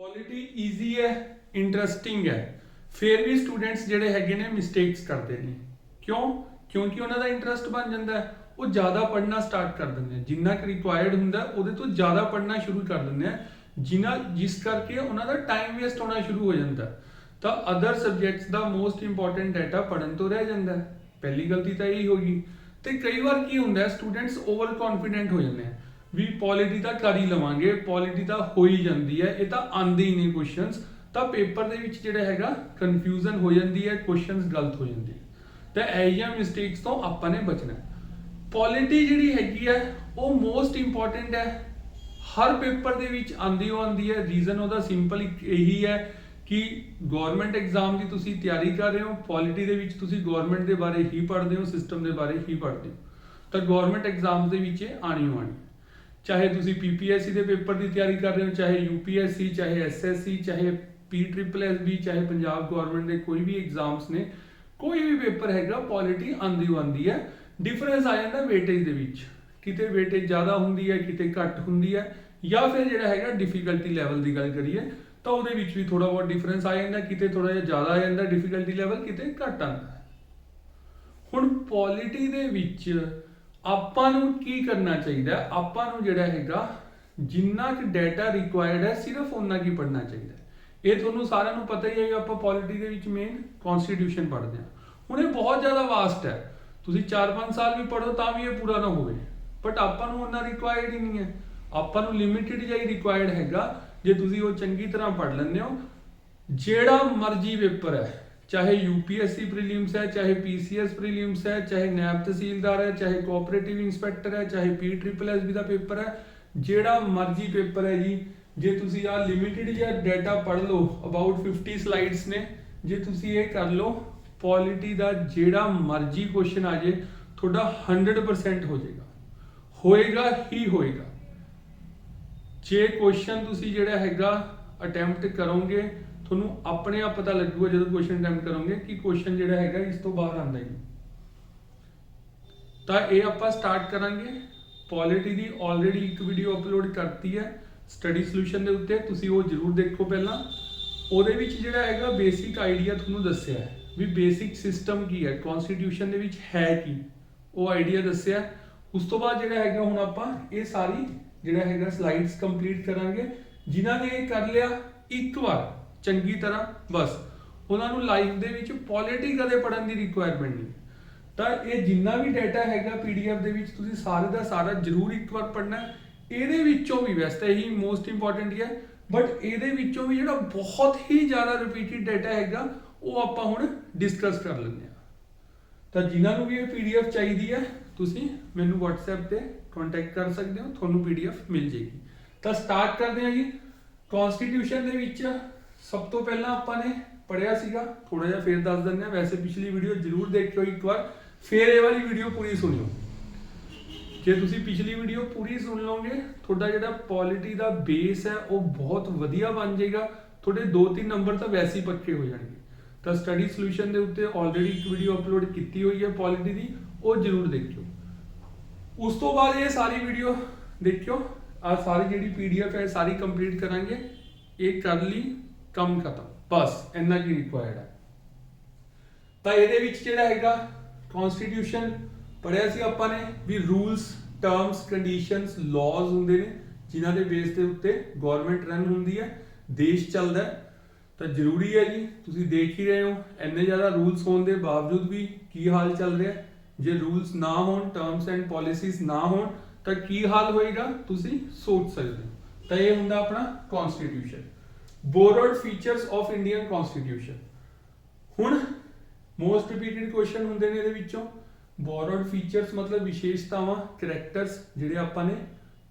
Polity easy ਹੈ, interesting ਹੈ, ਫਿਰ ਵੀ ਸਟੂਡੈਂਟਸ ਜਿਹੜੇ ਹੈਗੇ ਨੇ ਮਿਸਟੇਕਸ ਕਰਦੇ ਨੇ। ਕਿਉਂ? ਕਿਉਂਕਿ ਉਹਨਾਂ ਦਾ ਇੰਟਰਸਟ ਬਣ ਜਾਂਦਾ ਹੈ, ਉਹ ਜ਼ਿਆਦਾ ਪੜ੍ਹਨਾ ਸਟਾਰਟ ਕਰ ਦਿੰਦੇ ਆ, ਜਿੰਨਾ ਕਿ ਰਿਕੁਆਇਰਡ ਹੁੰਦਾ ਉਹਦੇ ਤੋਂ ਜ਼ਿਆਦਾ ਪੜ੍ਹਨਾ ਸ਼ੁਰੂ ਕਰ ਦਿੰਦੇ ਆ, ਜਿਸ ਕਰਕੇ ਉਹਨਾਂ ਦਾ ਟਾਈਮ ਵੇਸਟ ਹੋਣਾ ਸ਼ੁਰੂ ਹੋ ਜਾਂਦਾ। ਤਾਂ ਅਦਰ ਸਬਜੈਕਟਸ ਦਾ ਮੋਸਟ ਇੰਪੋਰਟੈਂਟ ਡਾਟਾ ਪੜ੍ਹਨ ਤੋਂ ਰਹਿ ਜਾਂਦਾ। ਪਹਿਲੀ ਗਲਤੀ ਤਾਂ ਇਹੀ ਹੋ ਗਈ। ਤੇ ਕਈ ਵਾਰ ਕੀ ਹੁੰਦਾ, ਸਟੂਡੈਂਟਸ ਓਵਰ ਕੌਨਫੀਡੈਂਟ ਹੋ ਜਾਂਦੇ ਆ ਵੀ ਪੋਲਿਟੀ ਤਾਂ ਕਰ ਹੀ ਲਵਾਂਗੇ, ਪੋਲਿਟੀ ਤਾਂ ਹੋ ਹੀ ਜਾਂਦੀ ਹੈ, ਇਹ ਤਾਂ ਆਉਂਦੇ ਹੀ ਨੇ ਕੁਐਸਚਨਸ। ਤਾਂ ਪੇਪਰ ਦੇ ਵਿੱਚ ਜਿਹੜਾ ਹੈਗਾ ਕਨਫਿਊਜ਼ਨ ਹੋ ਜਾਂਦੀ ਹੈ, ਕੁਐਸਚਨਸ ਗਲਤ ਹੋ ਜਾਂਦੇ। ਤਾਂ ਇਹ ਜਿਹੀਆਂ ਮਿਸਟੇਕਸ ਤੋਂ ਆਪਾਂ ਨੇ ਬਚਣਾ। ਪੋਲਿਟੀ ਜਿਹੜੀ ਹੈਗੀ ਹੈ ਉਹ ਮੋਸਟ ਇੰਪੋਰਟੈਂਟ ਹੈ, ਹਰ ਪੇਪਰ ਦੇ ਵਿੱਚ ਆਉਂਦੀ ਹੈ। ਰੀਜ਼ਨ ਉਹਦਾ ਸਿੰਪਲ ਇਹੀ ਹੈ ਕਿ ਗਵਰਨਮੈਂਟ ਐਗਜ਼ਾਮ ਦੀ ਤੁਸੀਂ ਤਿਆਰੀ ਕਰ ਰਹੇ ਹੋ, ਪੋਲਿਟੀ ਦੇ ਵਿੱਚ ਤੁਸੀਂ ਗਵਰਨਮੈਂਟ ਦੇ ਬਾਰੇ ਹੀ ਪੜ੍ਹਦੇ ਹੋ, ਸਿਸਟਮ ਦੇ ਬਾਰੇ ਹੀ ਪੜ੍ਹਦੇ ਹੋ। ਤਾਂ ਗਵਰਨਮੈਂਟ ਐਗਜ਼ਾਮ ਦੇ ਵਿੱਚ ਆਣੀ ਹੋਣੀ, ਚਾਹੇ ਤੁਸੀਂ ਪੀਪੀਐਸਸੀ ਦੇ ਪੇਪਰ ਦੀ ਤਿਆਰੀ ਕਰ ਰਹੇ ਹੋ, ਚਾਹੇ ਯੂਪੀਐਸਸੀ, ਚਾਹੇ ਐਸਐਸਸੀ, ਚਾਹੇ PSSB, ਚਾਹੇ ਪੰਜਾਬ ਗਵਰਨਮੈਂਟ ਦੇ ਕੋਈ ਵੀ ਐਗਜ਼ਾਮਸ ਨੇ, ਕੋਈ ਵੀ ਪੇਪਰ ਹੈਗਾ ਪੋਲਿਟੀ ਆਉਂਦੀ ਹੈ। ਡਿਫਰੈਂਸ ਆ ਜਾਂਦਾ ਵੇਟੇਜ ਦੇ ਵਿੱਚ, ਕਿਤੇ ਵੇਟੇਜ ਜ਼ਿਆਦਾ ਹੁੰਦੀ ਹੈ, ਕਿਤੇ ਘੱਟ ਹੁੰਦੀ ਹੈ, ਜਾਂ ਫਿਰ ਜਿਹੜਾ ਹੈਗਾ ਡਿਫਿਕਲਟੀ ਲੈਵਲ ਦੀ ਗੱਲ ਕਰੀਏ ਤਾਂ ਉਹਦੇ ਵਿੱਚ ਵੀ ਥੋੜਾ ਬਹੁਤ ਡਿਫਰੈਂਸ ਆ ਜਾਂਦਾ, ਕਿਤੇ ਥੋੜਾ ਜਿਹਾ ਜ਼ਿਆਦਾ ਆ ਜਾਂਦਾ ਡਿਫਿਕਲਟੀ ਲੈਵਲ, ਕਿਤੇ ਘੱਟ ਆਉਂਦਾ। ਹੁਣ ਪੋਲਿਟੀ ਦੇ ਵਿੱਚ ਆਪਾਂ ਨੂੰ ਕੀ ਕਰਨਾ ਚਾਹੀਦਾ? ਆਪਾਂ ਨੂੰ ਜਿਹੜਾ ਹੈਗਾ ਜਿੰਨਾ ਕਿ ਡਾਟਾ ਰਿਕੁਆਇਰਡ ਹੈ ਸਿਰਫ ਉਹਨਾਂ ਕੀ ਪੜ੍ਹਨਾ ਚਾਹੀਦਾ। ਇਹ ਤੁਹਾਨੂੰ ਸਾਰਿਆਂ ਨੂੰ ਪਤਾ ਹੀ ਹੈ। ਆਪਾਂ ਪੋਲਿਟੀ ਦੇ ਵਿੱਚ ਮੇਨ ਕਨਸਟੀਟਿਊਸ਼ਨ ਪੜ੍ਹਦੇ ਹਾਂ। ਹੁਣ ਇਹ ਬਹੁਤ ਜ਼ਿਆਦਾ ਵਾਸਟ ਹੈ, ਤੁਸੀਂ 4-5 ਸਾਲ ਵੀ ਪੜ੍ਹੋ ਤਾਂ ਵੀ ਇਹ ਪੂਰਾ ਨਾ ਹੋਵੇ, ਬਟ ਆਪਾਂ ਨੂੰ ਉਹਨਾਂ ਰਿਕੁਆਇਰਡ ਹੀ ਨਹੀਂ ਹੈ। ਆਪਾਂ ਨੂੰ ਲਿਮਿਟਿਡ ਜਿਹਾ ਹੀ ਰਿਕੁਆਇਰਡ ਹੈਗਾ। ਜੇ ਤੁਸੀਂ ਉਹ ਚੰਗੀ ਤਰ੍ਹਾਂ ਪੜ੍ਹ ਲੈਂਦੇ ਹੋ, ਜਿਹੜਾ ਮਰਜ਼ੀ ਪੇਪਰ ਹੈ, ਚਾਹੇ यूपीएससी प्रीलिम्स है, चाहे PCS प्रीलिम्स है, चाहे नैब तहसीलदार है, चाहे कोऑपरेटिव इंस्पैक्टर है, चाहे PSSB का पेपर है, ਜਿਹੜਾ ਮਰਜ਼ੀ ਪੇਪਰ ਹੈ ਜੀ, ਜੇ ਤੁਸੀਂ ਆ ਲਿਮਿਟਿਡ ਜਿਹਾ ਡਾਟਾ ਪੜ੍ਹ ਲਓ, ਅਬਾਊਟ 50 ਸਲਾਈਡਸ ਨੇ, ਜੇ ਤੁਸੀਂ ਇਹ ਕਰ ਲਓ, ਪੋਲਿਟੀ ਦਾ ਜਿਹੜਾ ਮਰਜ਼ੀ ਕੁਐਸਚਨ ਆ ਜੇ ਤੁਹਾਡਾ 100% ਹੋ ਜਾਏਗਾ, ਹੋਏਗਾ ਹੀ ਹੋਏਗਾ। ਜੇ ਕੁਐਸਚਨ ਤੁਸੀਂ ਜਿਹੜਾ ਹੈਗਾ ਅਟੈਂਪਟ ਕਰੋਗੇ, ਤੁਹਾਨੂੰ ਆਪਣੇ ਆਪ ਪਤਾ ਲੱਗੂਗਾ ਜਦੋਂ ਕੁਐਸਚਨ ਅਟੈਂਪਟ ਕਰੋਗੇ ਕਿ ਕੁਐਸਚਨ ਜਿਹੜਾ ਹੈਗਾ ਇਸ ਤੋਂ ਬਾਹਰ ਆਉਂਦਾ ਹੀ। ਤਾਂ ਇਹ ਆਪਾਂ ਸਟਾਰਟ ਕਰਾਂਗੇ। ਪੋਲਿਟੀ ਦੀ ਆਲਰੇਡੀ ਇੱਕ ਵੀਡੀਓ ਅਪਲੋਡ ਕਰਤੀ ਹੈ ਸਟੱਡੀ ਸੋਲੂਸ਼ਨ ਦੇ ਉੱਤੇ, ਤੁਸੀਂ ਉਹ ਜ਼ਰੂਰ ਦੇਖੋ ਪਹਿਲਾਂ। ਉਹਦੇ ਵਿੱਚ ਜਿਹੜਾ ਹੈਗਾ ਬੇਸਿਕ ਆਈਡੀਆ ਤੁਹਾਨੂੰ ਦੱਸਿਆ ਹੈ ਵੀ ਬੇਸਿਕ ਸਿਸਟਮ ਕੀ ਹੈ, ਕਨਸਟੀਟਿਊਸ਼ਨ ਦੇ ਵਿੱਚ ਹੈ ਕੀ, ਉਹ ਆਈਡੀਆ ਦੱਸਿਆ। ਉਸ ਤੋਂ ਬਾਅਦ ਜਿਹੜਾ ਹੈਗਾ ਹੁਣ ਆਪਾਂ ਇਹ ਸਾਰੀ ਜਿਹੜਾ ਹੈਗਾ ਸਲਾਈਡਸ ਕੰਪਲੀਟ ਕਰਾਂਗੇ। ਜਿਨ੍ਹਾਂ ਨੇ ਇਹ ਕਰ ਲਿਆ ਇੱਕ ਵਾਰ ਚੰਗੀ ਤਰ੍ਹਾਂ, ਬਸ ਉਹਨਾਂ ਨੂੰ ਲਾਈਫ ਦੇ ਵਿੱਚ ਪੋਲਿਟੀ ਕਦੇ ਪੜ੍ਹਨ ਦੀ ਰਿਕੁਆਇਰਮੈਂਟ ਨਹੀਂ। ਤਾਂ ਇਹ ਜਿੰਨਾ ਵੀ ਡਾਟਾ ਹੈਗਾ PDF ਦੇ ਵਿੱਚ ਤੁਸੀਂ ਸਾਰੇ ਦਾ ਸਾਰਾ ਜ਼ਰੂਰ ਇੱਕ ਵਾਰ ਪੜ੍ਹਨਾ। ਇਹਦੇ ਵਿੱਚੋਂ ਵੀ ਵੈਸੇ ਇਹੀ ਮੋਸਟ ਇੰਪੋਰਟੈਂਟ ਹੀ ਹੈ, ਬਟ ਇਹਦੇ ਵਿੱਚੋਂ ਵੀ ਜਿਹੜਾ ਬਹੁਤ ਹੀ ਜ਼ਿਆਦਾ ਰਿਪੀਟਿਡ ਡਾਟਾ ਹੈਗਾ ਉਹ ਆਪਾਂ ਹੁਣ ਡਿਸਕਸ ਕਰ ਲੈਂਦੇ ਹਾਂ। ਤਾਂ ਜਿਨ੍ਹਾਂ ਨੂੰ ਵੀ ਇਹ PDF ਚਾਹੀਦੀ ਹੈ ਤੁਸੀਂ ਮੈਨੂੰ WhatsApp ਤੇ ਕੰਟੈਕਟ ਕਰ ਸਕਦੇ ਹੋ, ਤੁਹਾਨੂੰ PDF ਮਿਲ ਜੇਗੀ। ਤਾਂ ਸਟਾਰਟ ਕਰਦੇ ਹਾਂ ਜੀ। ਕਨਸਟੀਟਿਊਸ਼ਨ ਦੇ ਵਿੱਚ ਸਭ ਤੋਂ ਪਹਿਲਾਂ ਆਪਾਂ ਨੇ ਪੜ੍ਹਿਆ ਸੀਗਾ, ਥੋੜਾ ਜਿਹਾ ਫੇਰ ਦੱਸ ਦਿੰਦੇ ਹਾਂ। ਵੈਸੇ ਪਿਛਲੀ ਵੀਡੀਓ ਜ਼ਰੂਰ ਦੇਖਿਓ ਇੱਕ ਵਾਰ, ਫੇਰ ਇਹ ਵਾਲੀ ਵੀਡੀਓ ਪੂਰੀ ਸੁਣਿਓ। ਜੇ ਤੁਸੀਂ ਪਿਛਲੀ ਵੀਡੀਓ ਪੂਰੀ ਸੁਣ ਲਓਗੇ, ਤੁਹਾਡਾ ਜਿਹੜਾ ਪੋਲਿਟੀ ਦਾ ਬੇਸ ਹੈ ਉਹ ਬਹੁਤ ਵਧੀਆ ਬਣ ਜਾਏਗਾ। ਤੁਹਾਡੇ 2-3 ਨੰਬਰ ਤਾਂ ਵੈਸੇ ਹੀ ਪੱਕੇ ਹੋ ਜਾਣਗੇ। ਤਾਂ ਸਟੱਡੀ ਸੋਲੂਸ਼ਨ ਦੇ ਉੱਤੇ ਆਲਰੇਡੀ ਇੱਕ ਵੀਡੀਓ ਅਪਲੋਡ ਕੀਤੀ ਹੋਈ ਹੈ ਪੋਲਿਟੀ ਦੀ, ਉਹ ਜ਼ਰੂਰ ਦੇਖਿਓ। ਉਸ ਤੋਂ ਬਾਅਦ ਇਹ ਸਾਰੀ ਵੀਡੀਓ ਦੇਖਿਓ। ਆ ਸਾਰੀ ਜਿਹੜੀ PDF ਹੈ ਸਾਰੀ ਕੰਪਲੀਟ ਕਰਾਂਗੇ। ਇਹ ਕਰ ਲਈ, ਕੰਮ ਖਤਮ, ਬਸ ਇੰਨਾ ਕੀ ਰਿਕੁਆਇਰਡ ਹੈ। ਤਾਂ ਇਹਦੇ ਵਿੱਚ ਜਿਹੜਾ ਹੈਗਾ ਕਨਸਟੀਟਿਊਸ਼ਨ ਪੜ੍ਹਿਆ ਸੀ ਆਪਾਂ ਨੇ ਵੀ ਰੂਲਸ, ਟਰਮਸ, ਕੰਡੀਸ਼ਨਸ, ਲਾਜ਼ ਹੁੰਦੇ ਨੇ ਜਿਨ੍ਹਾਂ ਦੇ ਬੇਸ ਦੇ ਉੱਤੇ ਗਵਰਨਮੈਂਟ ਰਨ ਹੁੰਦੀ ਹੈ, ਦੇਸ਼ ਚੱਲਦਾ ਹੈ। ਤਾਂ ਜ਼ਰੂਰੀ ਹੈ ਜੀ, ਤੁਸੀਂ ਦੇਖ ਹੀ ਰਹੇ ਹੋ ਇੰਨੇ ਜ਼ਿਆਦਾ ਰੂਲਸ ਹੋਣ ਦੇ ਬਾਵਜੂਦ ਵੀ ਕੀ ਹਾਲ ਚੱਲ ਰਿਹਾ। ਜੇ ਰੂਲਸ ਨਾ ਹੋਣ, ਟਰਮਸ ਐਂਡ ਪਾਲਿਸੀਜ਼ ਨਾ ਹੋਣ ਤਾਂ ਕੀ ਹਾਲ ਹੋਏਗਾ ਤੁਸੀਂ ਸੋਚ ਸਕਦੇ ਹੋ। ਤਾਂ ਇਹ ਹੁੰਦਾ ਆਪਣਾ constitution. Broad features of Indian constitution. ਹੁਣ ਮੋਸਟ ਰਿਪੀਟਿਡ ਕੁਐਸਚਨ ਹੁੰਦੇ ਨੇ ਇਹਦੇ ਵਿੱਚੋਂ। ਬੋਰੋਡ ਫੀਚਰਸ ਮਤਲਬ ਵਿਸ਼ੇਸ਼ਤਾਵਾਂ, ਕਰੈਕਟਰਸ ਜਿਹੜੇ ਆਪਾਂ ਨੇ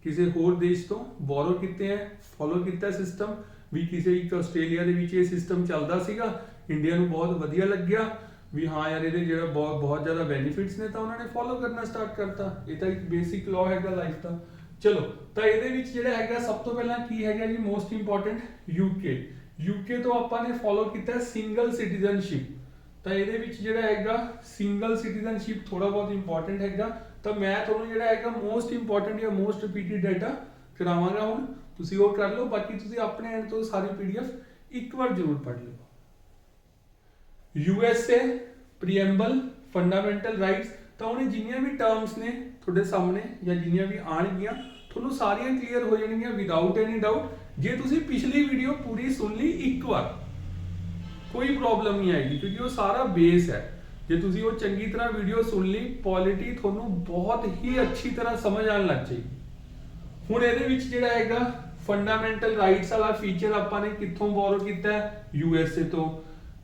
ਕਿਸੇ ਹੋਰ ਦੇਸ਼ ਤੋਂ ਬੋਰੋ ਕੀਤੇ ਹੈ, ਫੋਲੋ ਕੀਤਾ ਸਿਸਟਮ। ਵੀ ਕਿਸੇ ਇੱਕ ਆਸਟ੍ਰੇਲੀਆ ਦੇ ਵਿੱਚ ਇਹ ਸਿਸਟਮ ਚੱਲਦਾ ਸੀਗਾ, ਇੰਡੀਆ ਨੂੰ ਬਹੁਤ ਵਧੀਆ ਲੱਗਿਆ ਵੀ ਹਾਂ ਯਾਰ ਇਹਦੇ ਜਿਹੜਾ ਬਹੁਤ ਜ਼ਿਆਦਾ ਬੈਨੀਫਿਟਸ ਨੇ, ਤਾਂ ਉਹਨਾਂ ਨੇ ਫੋਲੋ ਕਰਨਾ ਸਟਾਰਟ ਕਰਤਾ। ਇਹ ਤਾਂ ਇੱਕ ਬੇਸਿਕ ਲਾਅ ਹੈਗਾ ਲਾਈਫ ਦਾ। ਚਲੋ, ਤਾਂ ਇਹਦੇ ਵਿੱਚ ਜਿਹੜਾ ਹੈਗਾ ਸਭ ਤੋਂ ਪਹਿਲਾਂ ਕੀ ਹੈਗਾ ਜੀ ਮੋਸਟ ਇੰਪੋਰਟੈਂਟ, UK ਤੋਂ ਆਪਾਂ ਨੇ ਫੋਲੋ ਕੀਤਾ ਸਿੰਗਲ ਸਿਟੀਜ਼ਨਸ਼ਿਪ। ਤਾਂ ਇਹਦੇ ਵਿੱਚ ਜਿਹੜਾ ਹੈਗਾ ਸਿੰਗਲ ਸਿਟੀਜ਼ਨਸ਼ਿਪ ਥੋੜਾ ਬਹੁਤ ਇੰਪੋਰਟੈਂਟ ਹੈਗਾ। ਤਾਂ ਮੈਂ ਤੁਹਾਨੂੰ ਜਿਹੜਾ ਹੈਗਾ ਮੋਸਟ ਇੰਪੋਰਟੈਂਟ ਜਾਂ ਮੋਸਟ ਰਿਪੀਟਿਡ ਡਾਟਾ ਕਰਾਵਾਂਗਾ ਹੁਣ। ਤੁਸੀਂ ਉਹ ਕਰ ਲਓ, ਬਾਕੀ ਤੁਸੀਂ ਆਪਣੇ ਐਂਡ ਤੋਂ ਸਾਰੀ ਪੀਡੀਐਫ ਇੱਕ ਵਾਰ ਜ਼ਰੂਰ ਪੜ੍ਹ ਲਿਓ। USA ਪ੍ਰੀਐਮਬਲ ਫੰਡਾਮੈਂਟਲ ਰਾਈਟਸ, ਤਾਂ ਉਹਨੇ ਜਿੰਨੀਆਂ ਵੀ ਟਰਮਸ ਨੇ ਤੁਹਾਡੇ ਸਾਹਮਣੇ ਜਾਂ ਜਿੰਨੀਆਂ ਵੀ ਆਣਗੀਆਂ ਤੁਹਾਨੂੰ ਸਾਰੀਆਂ ਕਲੀਅਰ ਹੋ ਜਾਣਗੀਆਂ ਵਿਦਆਊਟ ਐਨੀ ਡਾਊਟ। ਜੇ ਤੁਸੀਂ ਪਿਛਲੀ ਵੀਡੀਓ ਪੂਰੀ ਸੁਣ ਲਈ ਇੱਕ ਵਾਰ ਕੋਈ ਪ੍ਰੋਬਲਮ ਨਹੀਂ ਆਏਗੀ, ਕਿਉਂਕਿ ਉਹ ਸਾਰਾ ਬੇਸ ਹੈ। ਜੇ ਤੁਸੀਂ ਉਹ ਚੰਗੀ ਤਰ੍ਹਾਂ ਵੀਡੀਓ ਸੁਣ ਲਈ, ਪੋਲਿਟੀ ਤੁਹਾਨੂੰ ਬਹੁਤ ਹੀ ਅੱਛੀ ਤਰ੍ਹਾਂ ਸਮਝ ਆਉਣ ਲੱਗ ਜਾਏਗੀ। ਹੁਣ ਇਹਦੇ ਵਿੱਚ ਜਿਹੜਾ ਹੈਗਾ ਫੰਡਾਮੈਂਟਲ ਰਾਈਟਸ ਵਾਲਾ ਫੀਚਰ ਆਪਾਂ ਨੇ ਕਿੱਥੋਂ ਬੋਰੋ ਕੀਤਾ ਹੈ? USA ਤੋਂ।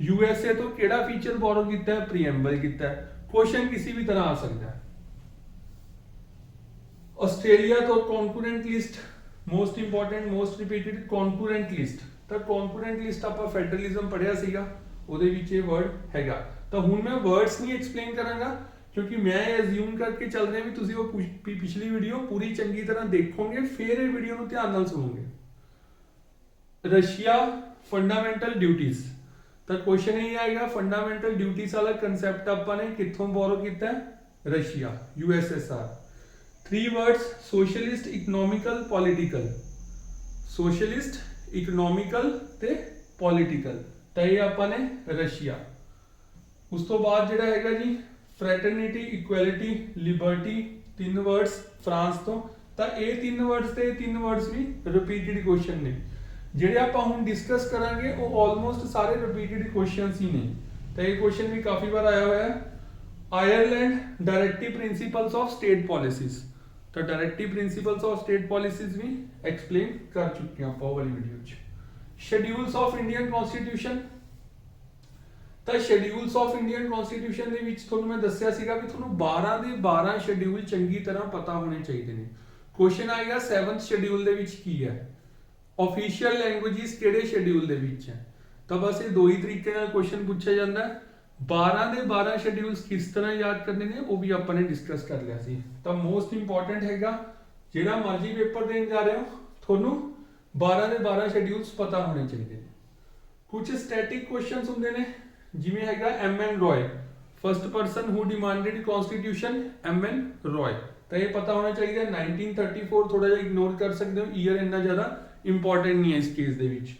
USA ਤੋਂ ਕਿਹੜਾ ਫੀਚਰ ਬੋਰੋ ਕੀਤਾ ਹੈ? ਪ੍ਰੀਐਮਬਲ ਕੀਤਾ ਹੈ। क्वेश्चन किसी भी तरह आ सकता है। ऑस्ट्रेलिया तो concurrent list most important most repeated concurrent list, तो कॉन्करेंट लिस्ट आप फेडरलिज्म पढ़िया सीगा, ਉਹਦੇ ਵਿੱਚ ਇਹ ਵਰਡ ਹੈਗਾ। ਤਾਂ ਹੁਣ ਮੈਂ ਵਰਡਸ ਨਹੀਂ ਐਕਸਪਲੇਨ ਕਰਾਂਗਾ ਕਿਉਂਕਿ ਮੈਂ ਅਸਿਊਮ ਕਰਕੇ ਚੱਲ ਰਿਹਾ ਵੀ ਤੁਸੀਂ ਉਹ ਪਿਛਲੀ ਵੀਡੀਓ ਪੂਰੀ ਚੰਗੀ ਤਰ੍ਹਾਂ ਦੇਖੋਗੇ, ਫਿਰ ਇਹ ਵੀਡੀਓ ਨੂੰ ਧਿਆਨ ਨਾਲ ਸੁਣੋਗੇ। ਰਸ਼ੀਆ ਫੰਡਾਮੈਂਟਲ ਡਿਊਟੀਜ਼, ਤਾਂ ਕੁਐਸਚਨ ਇਹ ਆਏਗਾ ਫੰਡਾਮੈਂਟਲ ਡਿਊਟੀਜ਼ ਵਾਲਾ ਕਨਸੈਪਟ ਆਪਾਂ ਨੇ ਕਿੱਥੋਂ ਬੋਰੋ ਕੀਤਾ ਹੈ? Russia USSR। 3 words socialist economical political, socialist economical ਤੇ ਪੋਲੀਟੀਕਲ, ਤਾਂ ਇਹ ਆਪਾਂ ਨੇ ਰਸ਼ੀਆ। ਉਸ ਤੋਂ ਬਾਅਦ ਜਿਹੜਾ ਹੈਗਾ ਜੀ ਫ੍ਰੈਟਰਨਿਟੀ ਇਕੁਐਲਿਟੀ ਲਿਬਰਟੀ, 3 words ਫਰਾਂਸ ਤੋਂ। ਤਾਂ ਇਹ 3 words ਤੇ 3 words ਵੀ ਰਿਪੀਟਡ ਕੁਐਸਚਨ ਨੇ। ਜਿਹੜੇ ਆਪਾਂ ਹੁਣ ਡਿਸਕਸ ਕਰਾਂਗੇ ਉਹ ਆਲਮੋਸਟ ਸਾਰੇ ਰਿਪੀਟਡ ਕੁਐਸਚਨਸ ਹੀ ਨੇ। ਤਾਂ ਇਹ ਕੁਐਸਚਨ ਵੀ ਕਾਫੀ ਵਾਰ ਆਇਆ ਹੋਇਆ ਹੈ। Ireland directive principles of state policies, ਤਾਂ directive principles of state policies ਵੀ ਐਕਸਪਲੇਨ ਕਰ ਚੁੱਕੇ ਹਾਂ ਆਪਾਂ ਵਾਲੀ ਵੀਡੀਓ 'ਚ। ਸ਼ੈਡਿਊਲਸ ਆਫ ਇੰਡੀਅਨ ਕਨਸਟੀਟਿਊਸ਼ਨ, ਤਾਂ ਸ਼ੈਡਿਊਲਸ ਆਫ ਇੰਡੀਅਨ ਕਨਸਟੀਟਿਊਸ਼ਨ ਦੇ ਵਿੱਚ ਤੁਹਾਨੂੰ ਮੈਂ ਦੱਸਿਆ ਸੀਗਾ ਵੀ ਤੁਹਾਨੂੰ 12 ਦੇ 12 ਸ਼ੈਡਿਊਲ ਚੰਗੀ ਤਰ੍ਹਾਂ ਪਤਾ ਹੋਣੇ ਚਾਹੀਦੇ ਨੇ। ਕੁਐਸਚਨ ਆਏਗਾ 7th ਸ਼ੈਡਿਊਲ ਦੇ ਵਿੱਚ ਕੀ ਹੈ, ऑफिशियल लैंग्वेजेस ਕਿਹੜੇ ਸ਼ੈਡਿਊਲ ਦੇ ਵਿੱਚ ਹੈ। ਤਾਂ ਬਸ ਇਹ ਦੋ ਹੀ ਤਰੀਕੇ ਨਾਲ ਕੁਐਸਚਨ ਪੁੱਛਿਆ ਜਾਂਦਾ ਹੈ। 12 ਦੇ 12 ਸ਼ੈਡਿਊਲਸ ਕਿਸ ਤਰ੍ਹਾਂ ਯਾਦ ਕਰਨੇ ਨੇ ਉਹ ਵੀ ਆਪਾਂ ਨੇ ਡਿਸਕਸ ਕਰ ਲਿਆ ਸੀ। ਤਾਂ ਮੋਸਟ ਇੰਪੋਰਟੈਂਟ ਹੈਗਾ ਜਿਹੜਾ ਮਰਜ਼ੀ ਪੇਪਰ ਦੇਣ ਜਾ ਰਹੇ ਹੋ ਤੁਹਾਨੂੰ 12 ਦੇ 12 ਸ਼ੈਡਿਊਲਸ ਪਤਾ ਹੋਣੇ ਚਾਹੀਦੇ ਨੇ। ਕੁਝ ਸਟੈਟਿਕ ਕੁਐਸਚਨਸ ਹੁੰਦੇ ਨੇ ਜਿਵੇਂ ਹੈਗਾ MN Roy, first person who demanded constitution MN Roy, ਤਾਂ ਇਹ ਪਤਾ ਹੋਣਾ ਚਾਹੀਦਾ। 1934 ਥੋੜਾ ਜਿਹਾ ਇਗਨੋਰ ਕਰ ਸਕਦੇ ਹੋ, ਈਅਰ ਇੰਨਾ ਜ਼ਿਆਦਾ ਇੰਪੋਰਟੈਂਟ ਨਹੀਂ ਹੈ ਇਸ ਕੇਸ ਦੇ ਵਿੱਚ।